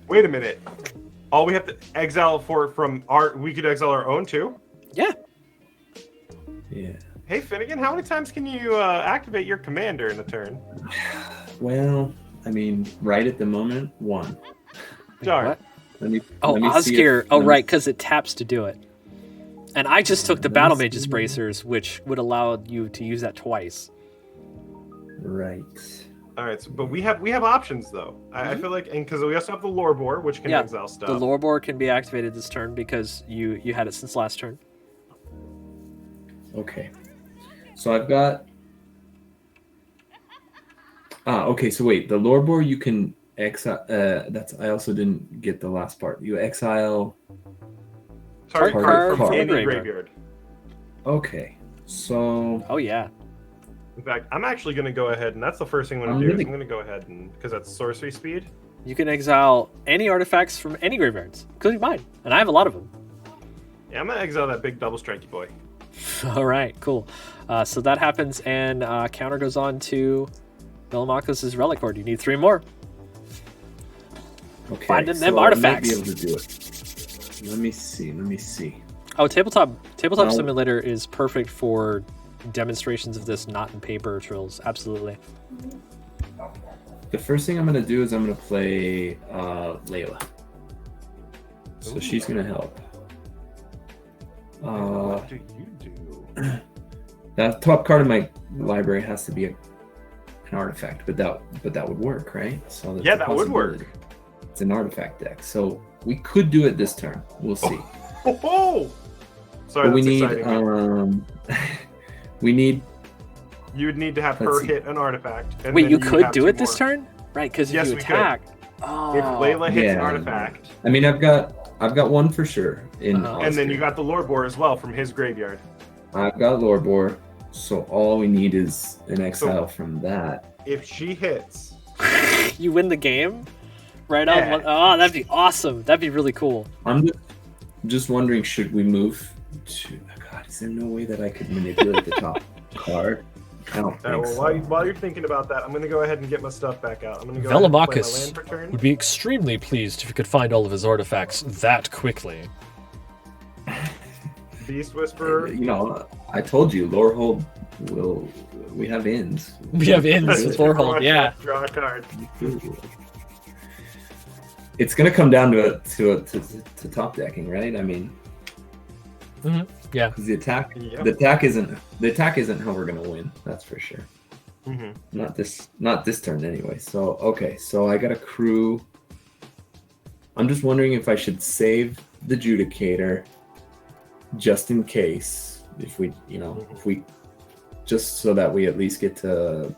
Speaker 2: Wait a minute. All we have to exile from art. We could exile our own too.
Speaker 1: Yeah.
Speaker 3: Yeah.
Speaker 2: Hey Finnegan, how many times can you activate your commander in a turn?
Speaker 3: Well, I mean, right at the moment, 1.
Speaker 2: Darn.
Speaker 1: What?
Speaker 3: Let me.
Speaker 1: Oh,
Speaker 3: let me see
Speaker 1: Osgear.
Speaker 3: if-
Speaker 1: Oh,
Speaker 3: let me-
Speaker 1: right, because it taps to do it. And I just took the
Speaker 3: Let me
Speaker 1: Battle
Speaker 3: see.
Speaker 1: Mage's Bracers, which would allow you to use that twice.
Speaker 3: Right.
Speaker 2: All right, so, but we have options though. I feel like, and because we also have the lore boar, which can
Speaker 1: Yeah,
Speaker 2: exile stuff.
Speaker 1: The lore board can be activated this turn because you had it since last turn.
Speaker 3: Okay. So I've got. Okay. So wait, the lore board you can exile. That's. I also didn't get the last part. You exile.
Speaker 2: Target
Speaker 3: Target
Speaker 2: card from
Speaker 3: card.
Speaker 2: any
Speaker 1: Graveyard.
Speaker 2: graveyard.
Speaker 3: Okay. So.
Speaker 1: Oh, yeah.
Speaker 2: In fact, I'm actually going to go ahead, and that's the first thing I'm going to do. Is I'm going to go ahead and because that's sorcery speed.
Speaker 1: You can exile any artifacts from any graveyards, including mine, and I have a lot of them.
Speaker 2: Yeah, I'm gonna exile that big double strikey boy.
Speaker 1: All right, cool. So that happens, and counter goes on to Velomachos' Relic Horde. You need 3 more.
Speaker 3: Okay,
Speaker 1: Finding
Speaker 3: so
Speaker 1: them
Speaker 3: I might
Speaker 1: artifacts.
Speaker 3: be able to do it. Let me see.
Speaker 1: Oh, tabletop
Speaker 3: No.
Speaker 1: simulator is perfect for demonstrations of this, not in paper trills. Absolutely.
Speaker 3: The first thing I'm gonna do is I'm gonna play Layla. So she's gonna help.
Speaker 2: What do you do?
Speaker 3: That top card of my library has to be an artifact, but that would work, right? So that's
Speaker 2: Yeah,
Speaker 3: a
Speaker 2: that would work.
Speaker 3: possibility. It's an artifact deck, so we could do it this turn. We'll see.
Speaker 2: Oh! Sorry,
Speaker 3: But we
Speaker 2: that's
Speaker 3: need
Speaker 2: exciting.
Speaker 3: we need
Speaker 2: You would need to have
Speaker 3: Let's
Speaker 2: her
Speaker 3: see.
Speaker 2: hit an artifact. And
Speaker 1: Wait,
Speaker 2: then
Speaker 1: you
Speaker 2: would
Speaker 1: could
Speaker 2: have
Speaker 1: do
Speaker 2: 2
Speaker 1: it this
Speaker 2: more.
Speaker 1: turn? Right, because if
Speaker 2: Yes,
Speaker 1: you
Speaker 2: we could.
Speaker 1: attack. Oh.
Speaker 2: If Layla hits an
Speaker 3: Yeah.
Speaker 2: artifact,
Speaker 3: I mean I've got one for sure in
Speaker 1: Uh-huh.
Speaker 2: and then
Speaker 3: Oscar.
Speaker 2: you got the Lord Boar as well from his graveyard.
Speaker 3: I've got Lorebor, so all we need is an exile from that.
Speaker 2: If she hits,
Speaker 1: You win the game? Right
Speaker 2: Yeah.
Speaker 1: on. Oh, that'd be awesome. That'd be really cool.
Speaker 3: I'm just wondering, should we move to? God, is there no way that I could manipulate the top card? I don't think
Speaker 2: well,
Speaker 3: so.
Speaker 2: while you're thinking about that, I'm going to go ahead and get my stuff back out. I'm going to go
Speaker 1: Velomachus
Speaker 2: ahead and play my land per turn.
Speaker 1: Would be extremely pleased if he could find all of his artifacts that quickly.
Speaker 2: Beast Whisperer.
Speaker 3: You know, I told you, Lorehold will. We have ins.
Speaker 1: We have ins with Lorehold, yeah.
Speaker 2: Draw a card.
Speaker 3: It's gonna come down to top decking, right? I mean,
Speaker 1: Yeah.
Speaker 3: 'cause the attack
Speaker 2: Yep.
Speaker 3: the attack isn't how we're gonna win. That's for sure.
Speaker 2: Mm-hmm.
Speaker 3: Not this turn anyway. So okay, so I got a crew. I'm just wondering if I should save the Judicator just in case, if we just so that we at least get to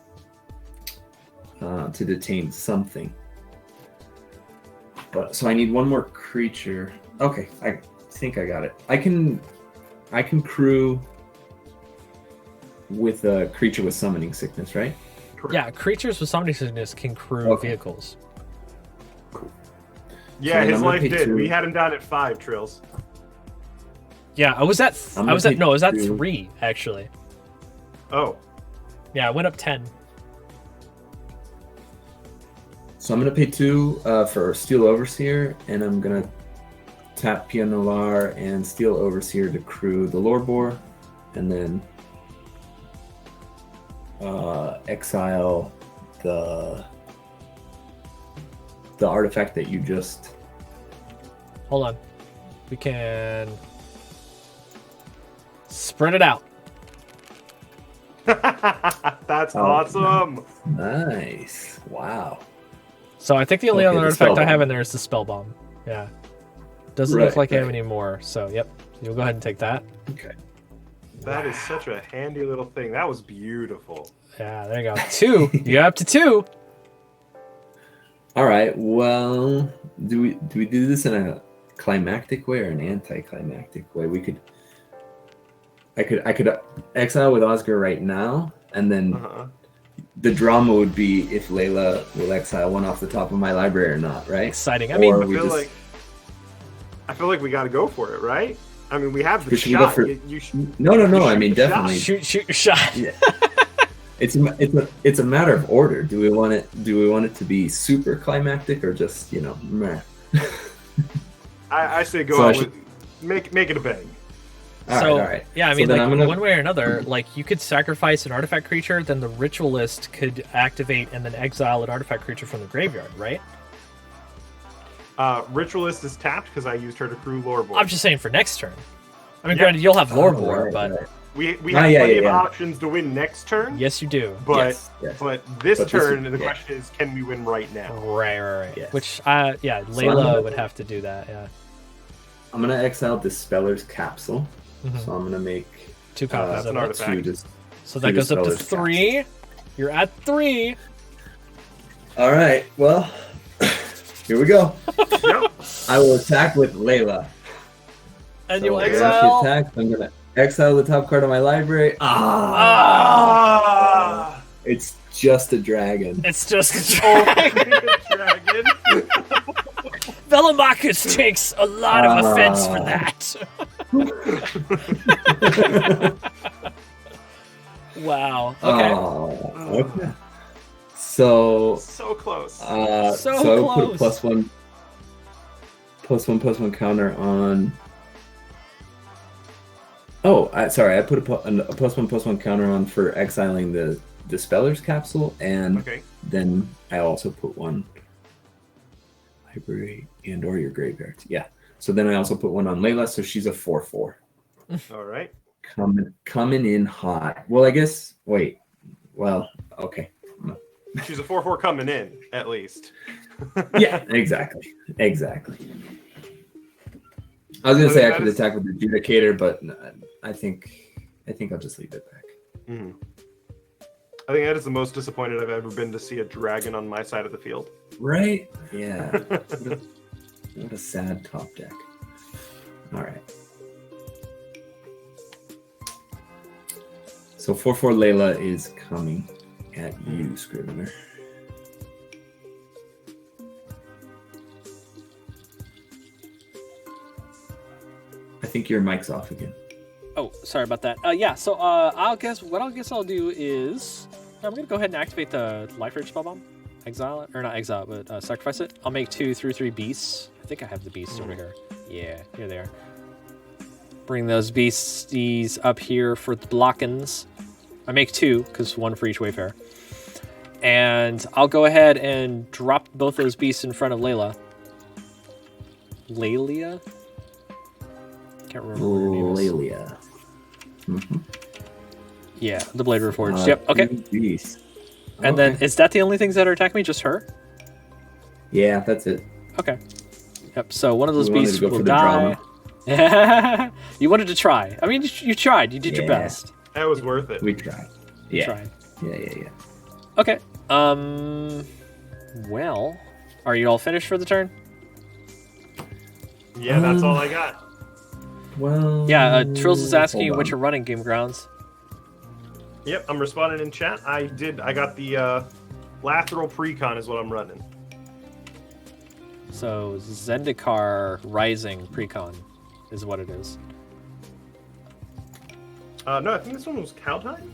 Speaker 3: detain something. But so I need one more creature. Okay, I think I got it. I can crew with a creature with summoning sickness, right?
Speaker 1: Yeah, creatures with summoning sickness can crew
Speaker 3: Okay.
Speaker 1: vehicles.
Speaker 2: Yeah,
Speaker 3: So then
Speaker 2: his
Speaker 3: I'm gonna
Speaker 2: life
Speaker 3: pay
Speaker 2: did.
Speaker 3: 2.
Speaker 2: We had him down at 5 trills.
Speaker 1: Yeah, I was at
Speaker 3: I'm gonna take 2.
Speaker 1: 3 actually.
Speaker 2: Oh,
Speaker 1: Yeah, I went up 10.
Speaker 3: So I'm gonna pay 2 for Steel Overseer, and I'm gonna tap Pianolar and Steel Overseer to crew the Lorebor, and then exile the artifact that you just.
Speaker 1: Hold on. We can spread it out.
Speaker 2: that's
Speaker 3: Oh.
Speaker 2: awesome.
Speaker 3: Nice. Wow.
Speaker 1: So I think the only
Speaker 3: Okay,
Speaker 1: other
Speaker 3: the
Speaker 1: artifact I
Speaker 3: spell
Speaker 1: have
Speaker 3: bomb.
Speaker 1: in there is the spell bomb. Yeah. Doesn't look
Speaker 3: Right,
Speaker 1: like I have
Speaker 3: right.
Speaker 1: any more. So yep. You'll go ahead and take that.
Speaker 3: Okay.
Speaker 2: That is such a handy little thing. That was beautiful.
Speaker 1: Yeah, there you go. 2. You got up to 2.
Speaker 3: All right. Well, do we do this in a climactic way or an anticlimactic way? I could exile with Oscar right now, and then
Speaker 2: Uh-huh.
Speaker 3: the drama would be if Layla will exile one off the top of my library or not, right?
Speaker 1: Exciting. I mean,
Speaker 3: Or
Speaker 2: I
Speaker 3: we
Speaker 2: feel
Speaker 3: just-
Speaker 2: like we got to go for it, right? I mean, we have the
Speaker 3: Should we go
Speaker 2: shot.
Speaker 3: for-
Speaker 2: You should,
Speaker 3: No.
Speaker 2: You
Speaker 3: I
Speaker 2: shoot
Speaker 3: mean,
Speaker 2: the shot.
Speaker 3: definitely.
Speaker 1: shoot your shot.
Speaker 3: Yeah. It's a matter of order. Do we want it to be super climactic or just meh?
Speaker 2: I say go
Speaker 3: So I
Speaker 2: out
Speaker 3: should-
Speaker 2: with make it a bang.
Speaker 1: So,
Speaker 3: all right.
Speaker 1: yeah, I
Speaker 3: So
Speaker 1: mean,
Speaker 3: then
Speaker 1: like,
Speaker 3: I'm gonna-
Speaker 1: one way or another, like, you could sacrifice an artifact creature, then the ritualist could activate and then exile an artifact creature from the graveyard, right?
Speaker 2: Ritualist is tapped because I used her to crew Lorebor.
Speaker 1: I'm just saying for next turn. I mean,
Speaker 2: Yeah.
Speaker 1: granted, you'll have Lorebor,
Speaker 3: Right,
Speaker 1: but
Speaker 3: right.
Speaker 2: We have
Speaker 3: yeah,
Speaker 2: plenty of
Speaker 3: yeah.
Speaker 2: options to win next turn.
Speaker 1: yes, you do.
Speaker 2: But
Speaker 3: Yes.
Speaker 2: but this
Speaker 3: But this
Speaker 2: turn,
Speaker 3: is-
Speaker 2: the
Speaker 3: yeah.
Speaker 2: question is, can we win right now?
Speaker 1: Right.
Speaker 3: Yes.
Speaker 1: Which, yeah,
Speaker 3: I'm
Speaker 1: Layla
Speaker 3: gonna-
Speaker 1: would have to do that, yeah.
Speaker 3: I'm gonna exile Dispeller's Capsule,
Speaker 1: Mhm.
Speaker 3: so I'm gonna make
Speaker 1: 2 copies
Speaker 2: that's
Speaker 1: of
Speaker 2: an
Speaker 1: it.
Speaker 2: artifact.
Speaker 3: two just.
Speaker 1: So that
Speaker 3: two
Speaker 1: goes up to
Speaker 3: Dispeller's
Speaker 1: 3. You're at 3.
Speaker 3: All right. Well, here we go.
Speaker 2: Yep.
Speaker 3: I will attack with Layla.
Speaker 1: And
Speaker 3: So
Speaker 1: you'll
Speaker 3: once she
Speaker 1: exile.
Speaker 3: attacks, I'm gonna exile the top card of my library.
Speaker 1: Ah!
Speaker 3: It's just a dragon.
Speaker 1: It's just a
Speaker 2: Oh,
Speaker 1: dragon.
Speaker 2: dragon.
Speaker 1: Velomachus takes a lot of offense for that. Wow. Okay.
Speaker 3: Okay. So
Speaker 2: So close.
Speaker 1: So
Speaker 3: I would put a
Speaker 1: close.
Speaker 3: +1/+1 counter on. Oh, sorry. I put a +1/+1 counter on for exiling the Dispeller's Capsule, and
Speaker 2: Okay.
Speaker 3: then I also put one library and/or your graveyard. Yeah. So then I also put one on Layla, so she's a 4/4.
Speaker 2: All right.
Speaker 3: Coming in hot. Well, I guess. Wait. Well, okay.
Speaker 2: She's a 4/4 coming in, at least.
Speaker 3: Yeah, exactly. I was gonna
Speaker 2: So
Speaker 3: say I
Speaker 2: that
Speaker 3: could
Speaker 2: is-
Speaker 3: attack with the Adjudicator, but I think I'll just leave it back.
Speaker 2: Mhm. I think that is the most disappointed I've ever been to see a dragon on my side of the field.
Speaker 3: Right? Yeah. What a sad top deck. All right. So 4/4 Layla is coming at you, Scrivener. I think your mic's off again.
Speaker 1: Oh, sorry about that. Yeah, so I'll guess I'll do is I'm gonna go ahead and activate the Life Rage Spellbomb. Exile it, or not exile, but sacrifice it. I'll make 2 through 3 beasts. I think I have the beasts over here. Yeah, here they are. Bring those beasties up here for the blockins. I make 2, because 1 for each Wayfarer. And I'll go ahead and drop both those beasts in front of Layla. Laylia? Can't remember what her name is.
Speaker 3: Lalia. Mm-hmm.
Speaker 1: Yeah, the Blade Reforged. Yep, okay.
Speaker 3: Beast.
Speaker 1: And then, is that the only things that are attacking me? Just her?
Speaker 3: Yeah, that's it.
Speaker 1: Okay. Yep, so one of those
Speaker 3: We wanted
Speaker 1: beasts
Speaker 3: to go
Speaker 1: will
Speaker 3: for the
Speaker 1: die. You wanted to try. I mean, you tried. You did your
Speaker 3: Yeah.
Speaker 1: best.
Speaker 2: That was worth it.
Speaker 3: We tried.
Speaker 1: You
Speaker 3: Yeah.
Speaker 1: tried.
Speaker 3: Yeah.
Speaker 1: Okay. Well, are you all finished for the turn?
Speaker 2: Yeah, that's all I got.
Speaker 3: Well.
Speaker 1: Yeah, Trills is asking you
Speaker 3: hold
Speaker 1: what
Speaker 3: on.
Speaker 1: you're running, GameGrounds.
Speaker 2: Yep, I'm responding in chat. I got the Lateral Precon is what I'm running.
Speaker 1: So, Zendikar Rising Precon is what it is.
Speaker 2: No, I think this one was Kaldheim.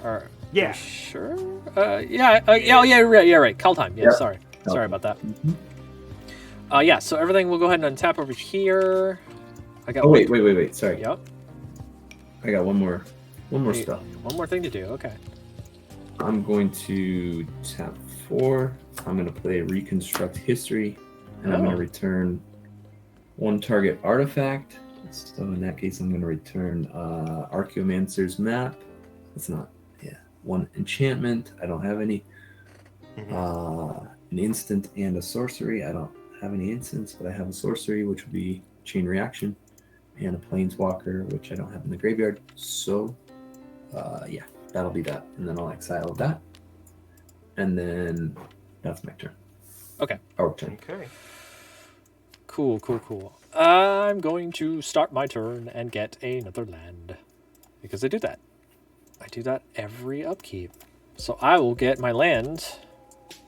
Speaker 1: Or,
Speaker 2: Yeah.
Speaker 1: Sure? Yeah, right. Kaldheim. Yeah,
Speaker 3: Yep.
Speaker 1: sorry. Sorry about that.
Speaker 3: Mhm.
Speaker 1: Yeah, so everything will go ahead and untap over here. I got
Speaker 3: Oh wait. Sorry.
Speaker 1: Yep.
Speaker 3: I got one more
Speaker 1: Wait,
Speaker 3: spell.
Speaker 1: One more thing to do. Okay.
Speaker 3: I'm going to tap 4. I'm going to play Reconstruct History, and I'm going
Speaker 1: Oh.
Speaker 3: to return 1 target artifact. So in that case, I'm going to return Archaeomancer's Map. That's not, 1 enchantment. I don't have any.
Speaker 2: Mhm.
Speaker 3: An instant and a sorcery. I don't have any instants, but I have a sorcery, which would be Chain Reaction, and a Planeswalker, which I don't have in the graveyard. So, that'll be that. And then I'll exile that. And then that's my turn.
Speaker 1: Okay.
Speaker 3: Our turn.
Speaker 2: Okay.
Speaker 1: Cool. I'm going to start my turn and get another land. Because I do that. I do that every upkeep. So I will get my land.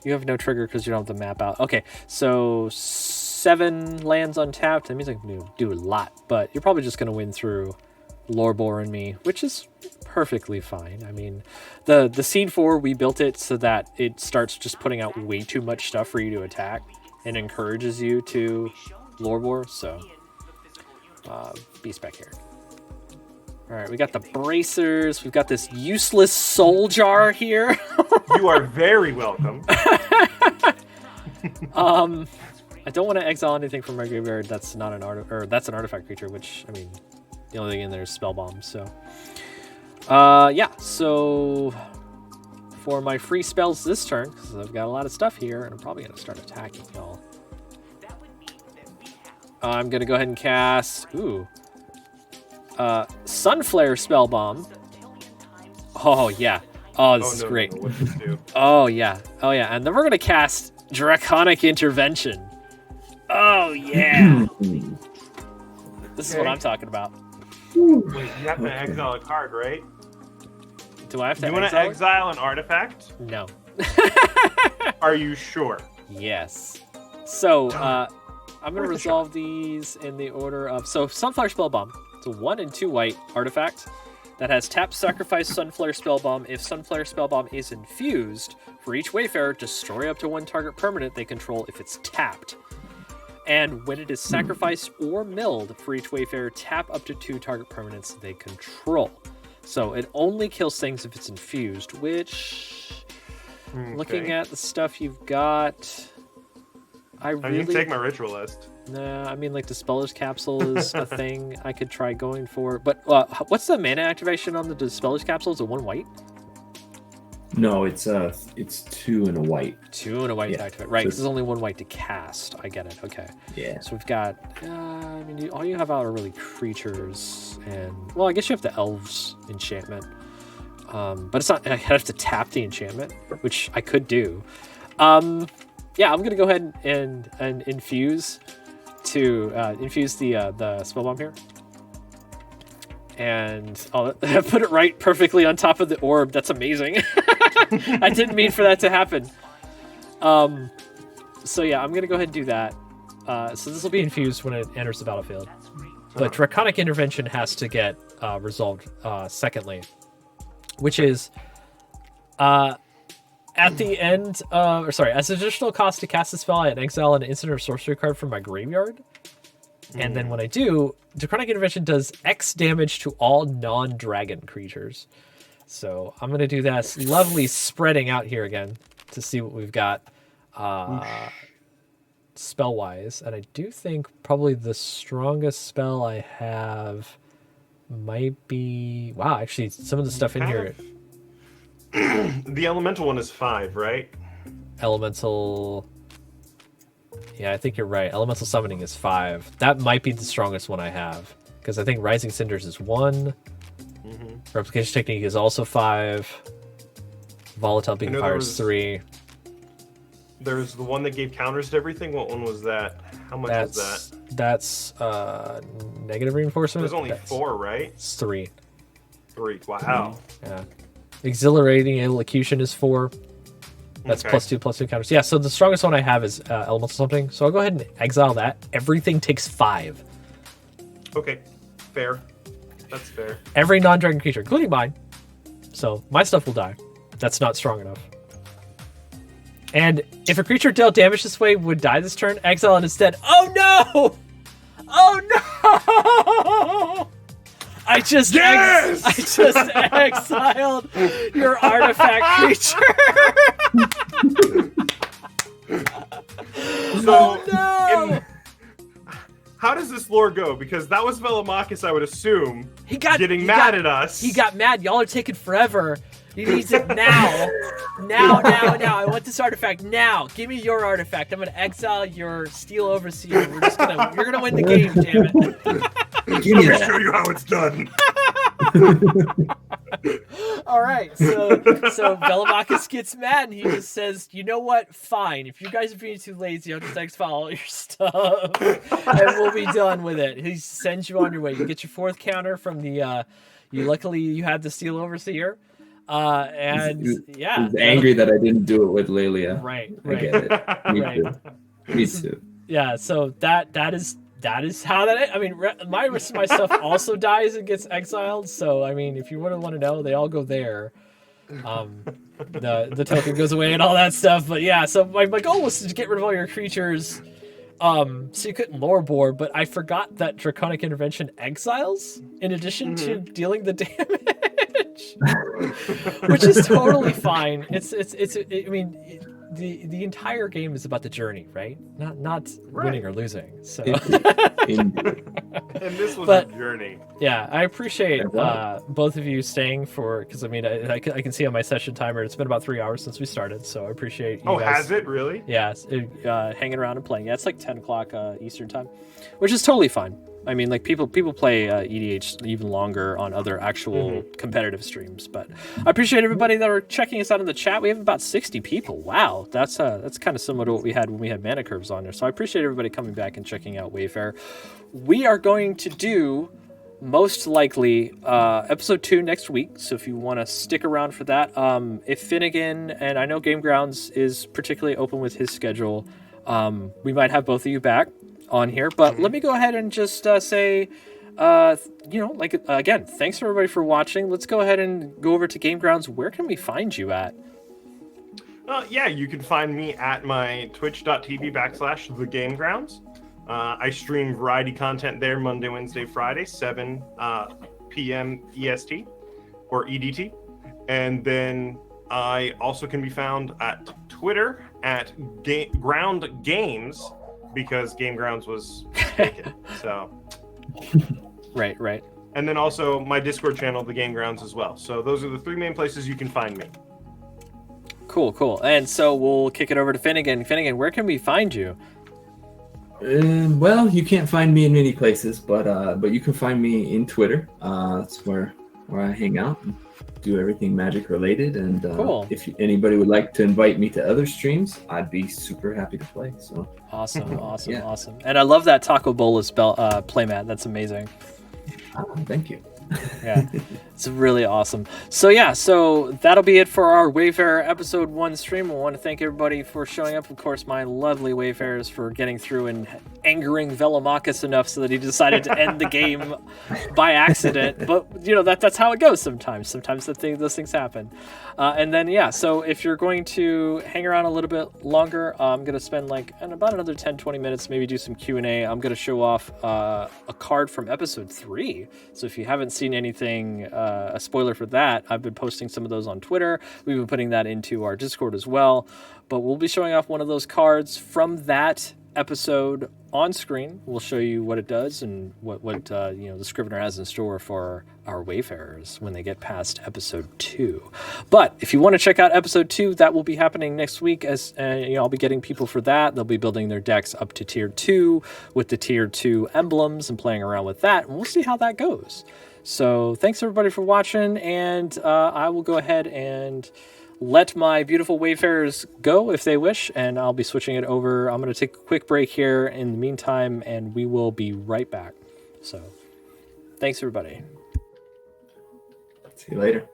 Speaker 1: You have no trigger because you don't have the map out. Okay, so 7 lands untapped. That means I can do a lot. But you're probably just going to win through Lorebore and me, which is perfectly fine. I mean, the Seed 4, we built it so that it starts just putting out way too much stuff for you to attack and encourages you to Lorebore. So, beast back here. All right, we got the bracers. We've got this useless soul jar here.
Speaker 2: You are very welcome.
Speaker 1: I don't want to exile anything from my graveyard. That's not an that's an artifact creature. Which, I mean, the only thing in there is spell bombs. So, yeah. So for my free spells this turn, because I've got a lot of stuff here, and I'm probably gonna start attacking y'all. I'm gonna go ahead and cast. Sunflare spell bomb. Oh yeah. Oh, this is great.
Speaker 2: No, what does this do?
Speaker 1: Oh yeah. And then we're gonna cast Draconic Intervention. Oh yeah. This is what
Speaker 2: Okay.
Speaker 1: I'm talking about.
Speaker 2: Wait, you have to exile a card, right?
Speaker 1: Do I have to
Speaker 2: You want to
Speaker 1: exile it?
Speaker 2: exile an artifact?
Speaker 1: No.
Speaker 2: Are you sure?
Speaker 1: Yes. So, I'm going to
Speaker 2: Worth a
Speaker 1: resolve these in the order of... So, Sunflower Spellbomb. It's a 1 and 2 white artifact that has tap, sacrifice Sunflower Spellbomb. If Sunflower Spellbomb is infused, for each Wayfarer, destroy up to 1 target permanent they control if it's tapped. And when it is sacrificed or milled, for each Wayfarer, tap up to 2 target permanents they control. So it only kills things if it's infused, which...
Speaker 2: Okay.
Speaker 1: Looking at the stuff you've got... I
Speaker 2: You
Speaker 1: really...
Speaker 2: can take my ritual list.
Speaker 1: Nah, I mean, like, Dispeller's Capsule is a thing I could try going for. But what's the mana activation on the Dispeller's Capsule? Is it 1 white?
Speaker 3: No, it's 2 and a white.
Speaker 1: 2 and a white to activate. Right, because there's only 1 white to cast. I get it. Okay.
Speaker 3: Yeah.
Speaker 1: So we've got... I mean, all you have out are really creatures. And... Well, I guess you have the Elves enchantment. But it's not... I have to tap the enchantment, which I could do. Yeah, I'm going to go ahead and infuse to infuse the spellbomb here. And I'll put it right perfectly on top of the orb. That's amazing. I didn't mean for that to happen. So yeah, I'm going to go ahead and do that. So this will be infused when it enters the battlefield. But Draconic Intervention has to get resolved secondly, which is... at the end, as additional cost to cast a spell, I exile an instant or sorcery card from my graveyard. And then when I do, Draconic Intervention does X damage to all non-dragon creatures. So I'm going to do that. Lovely spreading out here again to see what we've got spell-wise. And I do think probably the strongest spell I have might be... Wow, actually, some of the stuff in here...
Speaker 2: The elemental one is 5, right?
Speaker 1: Elemental... Yeah, I think you're right. Elemental Summoning is 5. That might be the strongest one I have. Because I think Rising Cinders is 1. Replication Technique is also 5. Volatile Being Fire is 3.
Speaker 2: There's the one that gave counters to everything. What one was that? How much was that?
Speaker 1: That's Negative Reinforcement.
Speaker 2: There's only
Speaker 1: That's
Speaker 2: 4, right?
Speaker 1: It's 3.
Speaker 2: 3. Wow.
Speaker 1: Yeah. Exhilarating Elocution is 4. That's
Speaker 2: Okay.
Speaker 1: +2 counters. Yeah, so the strongest one I have is Elemental Something. So I'll go ahead and exile that. Everything takes 5.
Speaker 2: Okay. Fair. That's fair.
Speaker 1: Every non-dragon creature, including mine. So my stuff will die. That's not strong enough. And if a creature dealt damage this way would die this turn, exile it instead. Oh no! Oh no! I just exiled your artifact creature. Oh no!
Speaker 2: How does this lore go? Because that was Velomachus, I would assume, getting mad at us.
Speaker 1: He got mad. Y'all are taking forever. He needs it now. Now. I want this artifact now. Give me your artifact. I'm gonna exile your Steel Overseer. You're gonna win the game, damn it.
Speaker 3: Give me
Speaker 2: Let me
Speaker 3: that.
Speaker 2: show you how it's done.
Speaker 1: All right, so Velomachus gets mad and he just says, "You know what? Fine. If you guys are being too lazy, I'll just exile all your stuff and we'll be done with it." He sends you on your way. You get your 4th counter from the. Luckily, you have the Steel Overseer. And yeah,
Speaker 3: He's angry that I didn't do it with Lelia.
Speaker 1: Right.
Speaker 3: I get it. Me
Speaker 1: Right.
Speaker 3: too. Me too.
Speaker 1: Yeah, so that is how that. I mean, my rest of my stuff also dies and gets exiled. So I mean, if you want to know, they all go there. The token goes away and all that stuff. But yeah, so my goal was to get rid of all your creatures, so you couldn't lore bore. But I forgot that Draconic Intervention exiles in addition to dealing the damage, which is totally fine. It's I mean. The entire game is about the journey, right? Not winning or losing. So,
Speaker 2: And this was a journey.
Speaker 1: Yeah, I appreciate both of you staying for, because I mean, I can see on my session timer it's been about 3 hours since we started, so I appreciate you guys.
Speaker 2: Has it really?
Speaker 1: Yeah, hanging around and playing. Yeah, it's like 10 o'clock Eastern time, which is totally fine. I mean, like people play EDH even longer on other actual competitive streams. But I appreciate everybody that are checking us out in the chat. We have about 60 people. Wow, that's kind of similar to what we had when we had Mana Curves on there. So I appreciate everybody coming back and checking out Wayfarer. We are going to do most likely episode 2 next week. So if you want to stick around for that, if Finnegan, and I know GameGrounds is particularly open with his schedule, we might have both of you back on here. But let me go ahead and just say, again, thanks everybody for watching. Let's go ahead and go over to GameGrounds. Where can we find you at?
Speaker 2: Yeah, you can find me at my twitch.tv/the GameGrounds. I stream variety content there Monday, Wednesday, Friday, 7 p.m. EST or EDT. And then I also can be found at Twitter at Ground Games because GameGrounds was taken. So,
Speaker 1: Right.
Speaker 2: and then also my Discord channel, the GameGrounds, as well. So those are the 3 main places you can find me.
Speaker 1: Cool. And so we'll kick it over to Finnegan. Finnegan, where can we find you?
Speaker 3: Well, you can't find me in many places, but you can find me in Twitter. That's where I hang out and do everything magic related. And
Speaker 1: Cool.
Speaker 3: If anybody would like to invite me to other streams, I'd be super happy to play. So
Speaker 1: Awesome.
Speaker 3: Yeah.
Speaker 1: Awesome. And I love that Taco Bolas playmat. That's amazing.
Speaker 3: Thank you.
Speaker 1: Yeah, it's really awesome. So that'll be it for our Wayfarer episode 1 stream. I want to thank everybody for showing up. Of course, my lovely Wayfarers for getting through and angering Velomachus enough so that he decided to end the game by accident. But that's how it goes sometimes. Sometimes those things happen. And then so if you're going to hang around a little bit longer, I'm going to spend about another 10-20 minutes, maybe do some Q&A. I'm going to show off a card from episode 3. So if you haven't seen anything, a spoiler for that, I've been posting some of those on Twitter. We've been putting that into our Discord as well. But we'll be showing off one of those cards from that episode on screen. We'll show you what it does and what the Scrivener has in store for our Wayfarers when they get past episode 2. But if you want to check out episode 2, that will be happening next week. As I'll be getting people for that. They'll be building their decks up to tier 2 with the tier 2 emblems and playing around with that, and we'll see how that goes. So thanks everybody for watching, and I will go ahead and let my beautiful Wayfarers go if they wish, and I'll be switching it over. I'm going to take a quick break here in the meantime, and we will be right back. So thanks everybody.
Speaker 3: See you later.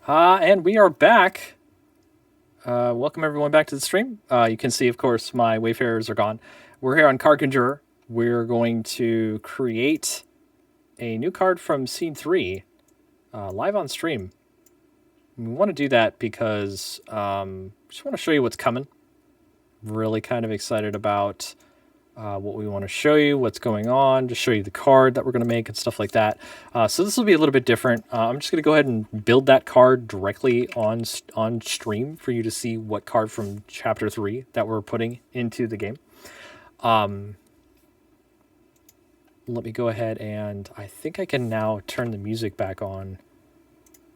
Speaker 1: And we are back. Welcome everyone back to the stream. You can see, of course, my Wayfarers are gone. We're here on Card Conjurer. We're going to create a new card from Scene 3 live on stream. We want to do that because just want to show you what's coming. Really kind of excited about what we want to show you, what's going on, to show you the card that we're going to make and stuff like that. So this will be a little bit different. I'm just going to go ahead and build that card directly on stream for you to see what card from Chapter 3 that we're putting into the game. Let me go ahead and I think I can now turn the music back on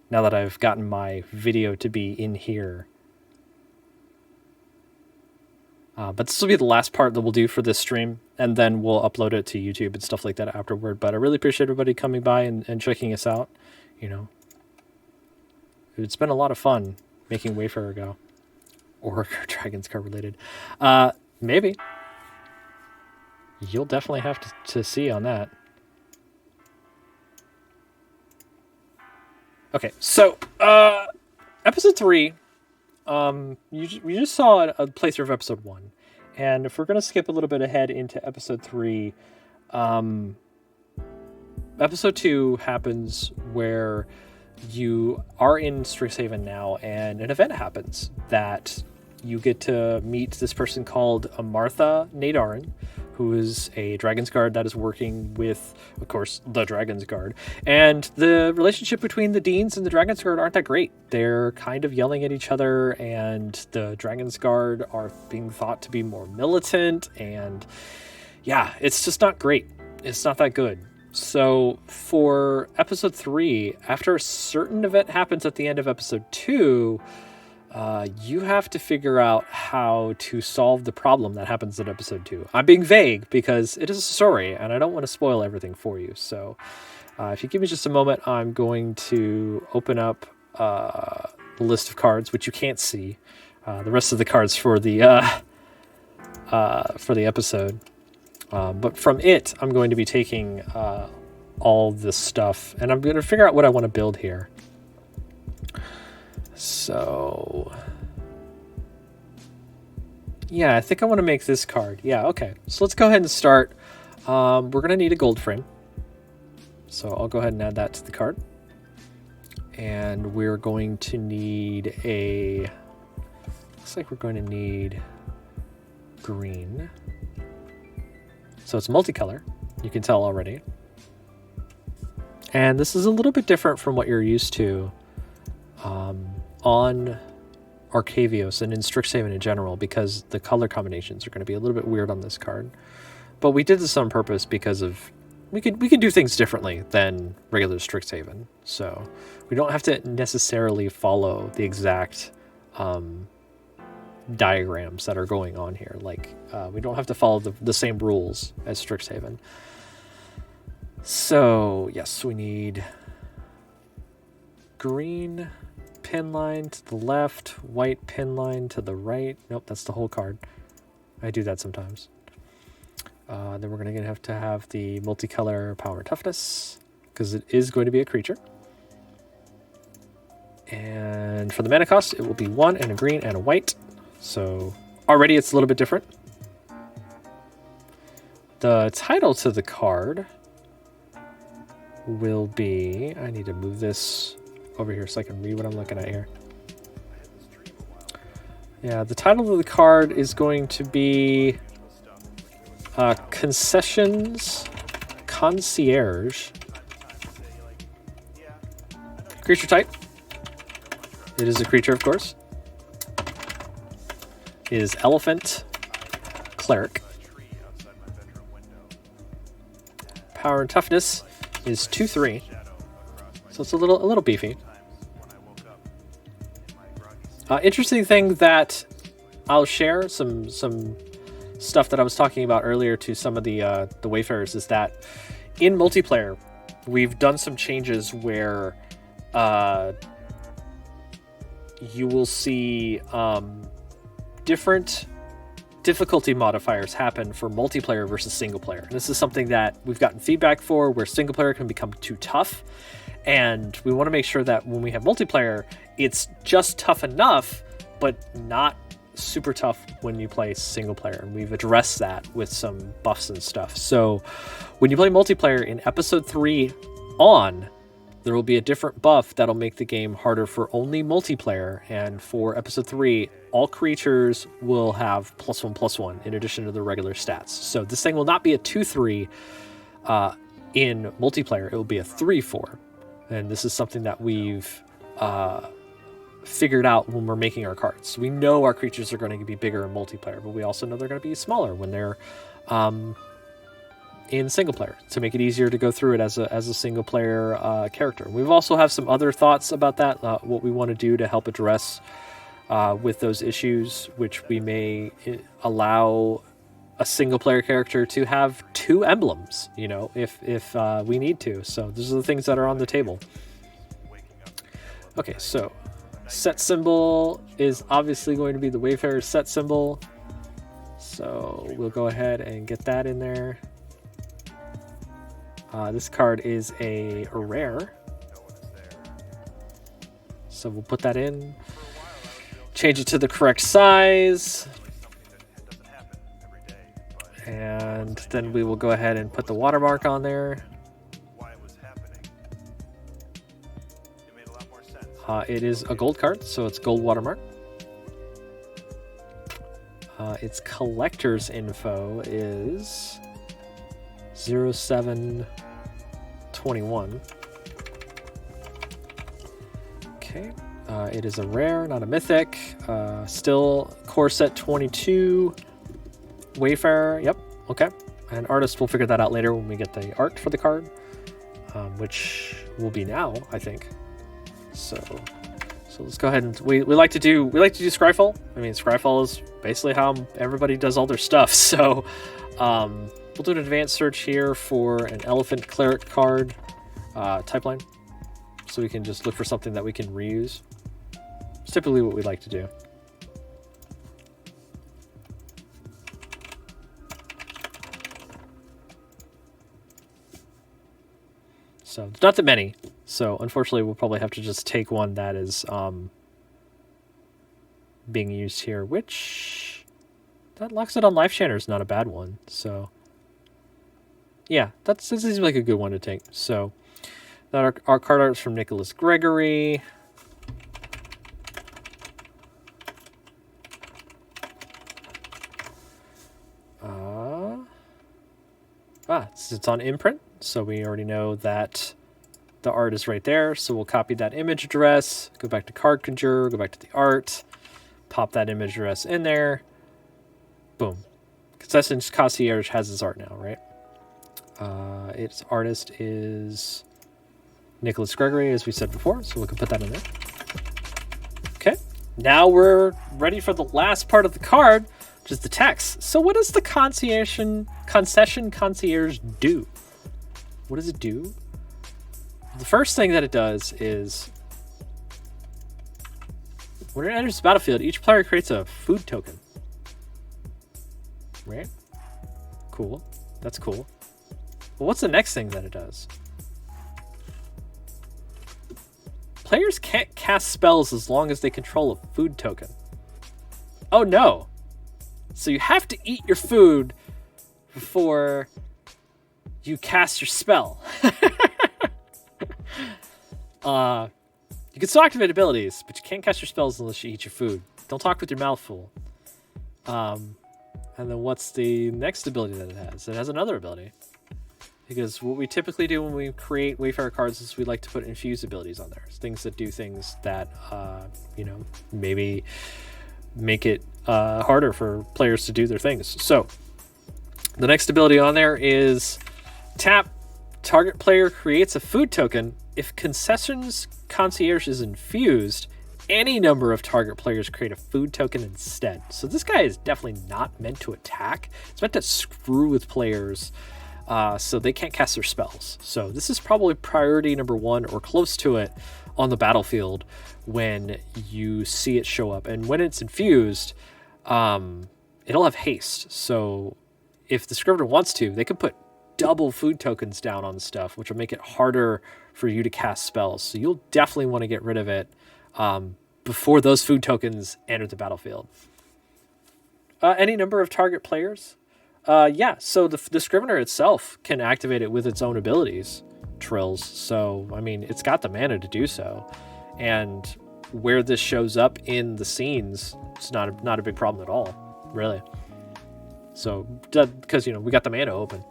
Speaker 1: now that I've gotten my video to be in here. But this will be the last part that we'll do for this stream, and then we'll upload it to YouTube and stuff like that afterward. But I really appreciate everybody coming by and checking us out. You know, it's been a lot of fun making Wayfarer go. Or Dragon's Card related. Maybe. You'll definitely have to see on that. Okay, so episode 3, you just saw a playthrough of episode 1, and if we're going to skip a little bit ahead into episode 3, episode 2 happens where you are in Strixhaven now, and an event happens that you get to meet this person called Martha Nadarin, who is a Dragon's Guard that is working with, of course, the Dragon's Guard. And the relationship between the Deans and the Dragon's Guard aren't that great. They're kind of yelling at each other, and the Dragon's Guard are being thought to be more militant, and yeah, it's just not great. It's not that good. So for episode 3, after a certain event happens at the end of episode 2, you have to figure out how to solve the problem that happens in episode 2. I'm being vague because it is a story and I don't want to spoil everything for you. So if you give me just a moment, I'm going to open up the list of cards, which you can't see. The rest of the cards for the episode. But from it, I'm going to be taking all this stuff and I'm going to figure out what I want to build here. So, yeah, I think I want to make this card. Yeah, okay. So let's go ahead and start. We're going to need a gold frame. So I'll go ahead and add that to the card. And we're going to need looks like we're going to need green. So it's multicolor. You can tell already. And this is a little bit different from what you're used to. On Arcavios and in Strixhaven in general, because the color combinations are going to be a little bit weird on this card. But we did this on purpose because of we could do things differently than regular Strixhaven. So we don't have to necessarily follow the exact diagrams that are going on here. Like we don't have to follow the same rules as Strixhaven. So yes, we need green pin line to the left, white pin line to the right. Nope, that's the whole card. I do that sometimes. Then we're going to have to have the multicolor power and toughness, because it is going to be a creature. And for the mana cost, it will be 1 and a green and a white. So already it's a little bit different. The title to the card will be... I need to move this over here so I can read what I'm looking at here. Yeah, the title of the card is going to be Concessions Concierge. Creature type. It is a creature, of course. It is Elephant Cleric. Power and toughness is 2/3. So it's a little beefy. Interesting thing that I'll share, some stuff that I was talking about earlier to some of the Wayfarers, is that in multiplayer we've done some changes where you will see different difficulty modifiers happen for multiplayer versus single player. And this is something that we've gotten feedback for, where single player can become too tough, And we want to make sure that when we have multiplayer, it's just tough enough, but not super tough when you play single player. And we've addressed that with some buffs and stuff. So when you play multiplayer in episode 3 on, there will be a different buff that'll make the game harder for only multiplayer. And for episode 3, all creatures will have +1/+1 in addition to the regular stats. So this thing will not be a 2/3 in multiplayer. It will be a 3/4. And this is something that we've figured out when we're making our cards. We know our creatures are going to be bigger in multiplayer, but we also know they're going to be smaller when they're in single player, to make it easier to go through it as a single player character. We've also have some other thoughts about that, what we want to do to help address with those issues, which we may allow a single player character to have 2 emblems, you know, if we need to. So those are the things that are on the table. Okay, so set symbol is obviously going to be the Wayfarer set symbol. So we'll go ahead and get that in there. This card is a rare. So we'll put that in. Change it to the correct size. And then we will go ahead and put the watermark on there. It is a gold card, so it's gold watermark. Its collector's info is 0721. Okay. It is a rare, not a mythic. Still core set 22. Wayfarer, yep, okay. And artist, we'll figure that out later when we get the art for the card, which will be now, I think. So let's go ahead and we like to do Scryfall. I mean, Scryfall is basically how everybody does all their stuff. So we'll do an advanced search here for an elephant cleric card type line, so we can just look for something that we can reuse. It's typically what we like to do. So there's not that many. So unfortunately, we'll probably have to just take one that is being used here, which that locks it on Life Chanter is not a bad one. So yeah, that seems like a good one to take. So that our card art is from Nicholas Gregory. It's on imprint, so we already know that the art is right there. So we'll copy that image address, go back to Card Conjurer, go back to the art, pop that image address in there. Boom. Concessions Concierge has his art now, right? Its artist is Nicholas Gregory, as we said before, so we can put that in there. Okay, now we're ready for the last part of the card, which is the text. So what does the concession concierge do? What does it do? The first thing that it does is when it enters the battlefield, each player creates a food token. Right? Cool. That's cool. But what's the next thing that it does? Players can't cast spells as long as they control a food token. Oh no. So you have to eat your food before you cast your spell. You can still activate abilities, but you can't cast your spells unless you eat your food. Don't talk with your mouth full. And then what's the next ability that it has? It has another ability. Because what we typically do when we create Wayfarer cards is we like to put infused abilities on there. Things that do things that, maybe make it harder for players to do their things. So the next ability on there is tap. Target player creates a food token. If Concessions Concierge is infused, any number of target players create a food token instead. So this guy is definitely not meant to attack. It's meant to screw with players so they can't cast their spells. So this is probably priority number 1 or close to it on the battlefield when you see it show up. And when it's infused, it'll have haste. So if the scrivener wants to, they could put double food tokens down on stuff, which will make it harder for you to cast spells. So you'll definitely want to get rid of it before those food tokens enter the battlefield. Any number of target players? Yeah, so the scrivener itself can activate it with its own abilities, Trills. So, I mean, it's got the mana to do so. And where this shows up in the scenes, it's not a big problem at all, really. So, because, you know, we got the mana open.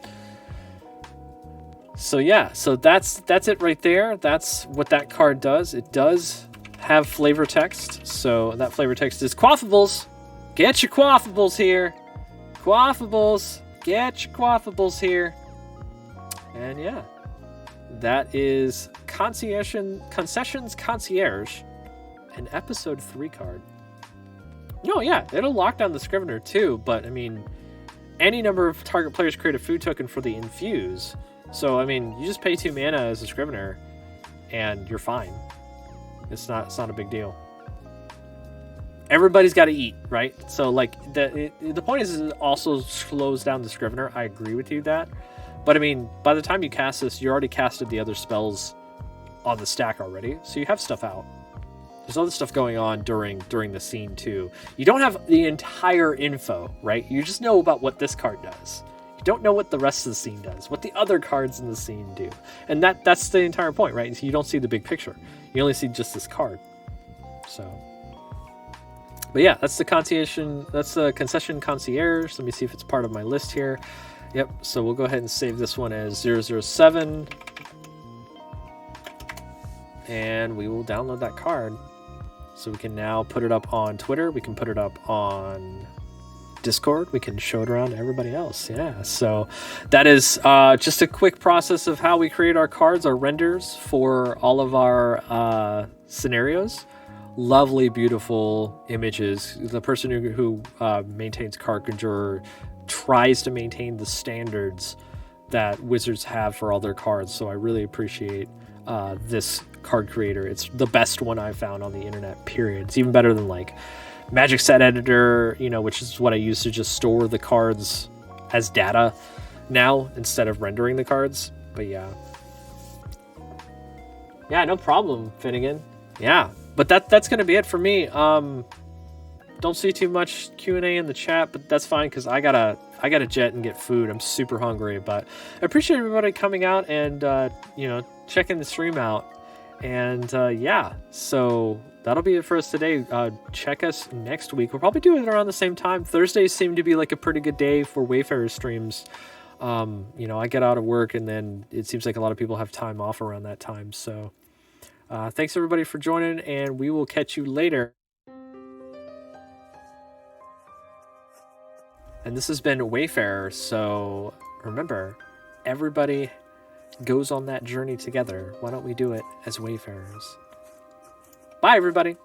Speaker 1: So, yeah, so that's it right there. That's what that card does. It does have flavor text. So, that flavor text is quaffables. Get your quaffables here. Quaffables. Get your quaffables here. And yeah, that is Concessions Concierge, an episode 3 card. No, yeah, it'll lock down the Scrivener too, but I mean, any number of target players create a food token for the infuse. So I mean, you just pay 2 mana as a Scrivener, and you're fine. It's not a big deal. Everybody's got to eat, right? So like the point is it also slows down the Scrivener. I agree with you that, but I mean, by the time you cast this, you already casted the other spells on the stack already, so you have stuff out. There's other stuff going on during the scene too. You don't have the entire info, right? You just know about what this card does. You don't know what the rest of the scene does, what the other cards in the scene do, and that's the entire point, right? So you don't see the big picture. You only see just this card. So. But yeah, that's the concession concierge. Let me see if it's part of my list here. Yep, so we'll go ahead and save this one as 007. And we will download that card. So we can now put it up on Twitter. We can put it up on Discord. We can show it around to everybody else. Yeah, so that is just a quick process of how we create our cards, our renders for all of our scenarios. Lovely, beautiful images. The person who maintains Card Conjurer tries to maintain the standards that Wizards have for all their cards. So I really appreciate this card creator. It's the best one I've found on the internet, period. It's even better than like Magic Set Editor, you know, which is what I use to just store the cards as data now instead of rendering the cards. But yeah. Yeah, no problem, Finnegan. Yeah. But that's going to be it for me. Don't see too much Q&A in the chat, but that's fine because I gotta jet and get food. I'm super hungry, but I appreciate everybody coming out and checking the stream out. And yeah, so that'll be it for us today. Check us next week. We'll probably do it around the same time. Thursdays seem to be like a pretty good day for Wayfarer streams. I get out of work and then it seems like a lot of people have time off around that time. So thanks everybody for joining, and we will catch you later. And this has been Wayfarer, so remember, everybody goes on that journey together. Why don't we do it as Wayfarers? Bye, everybody.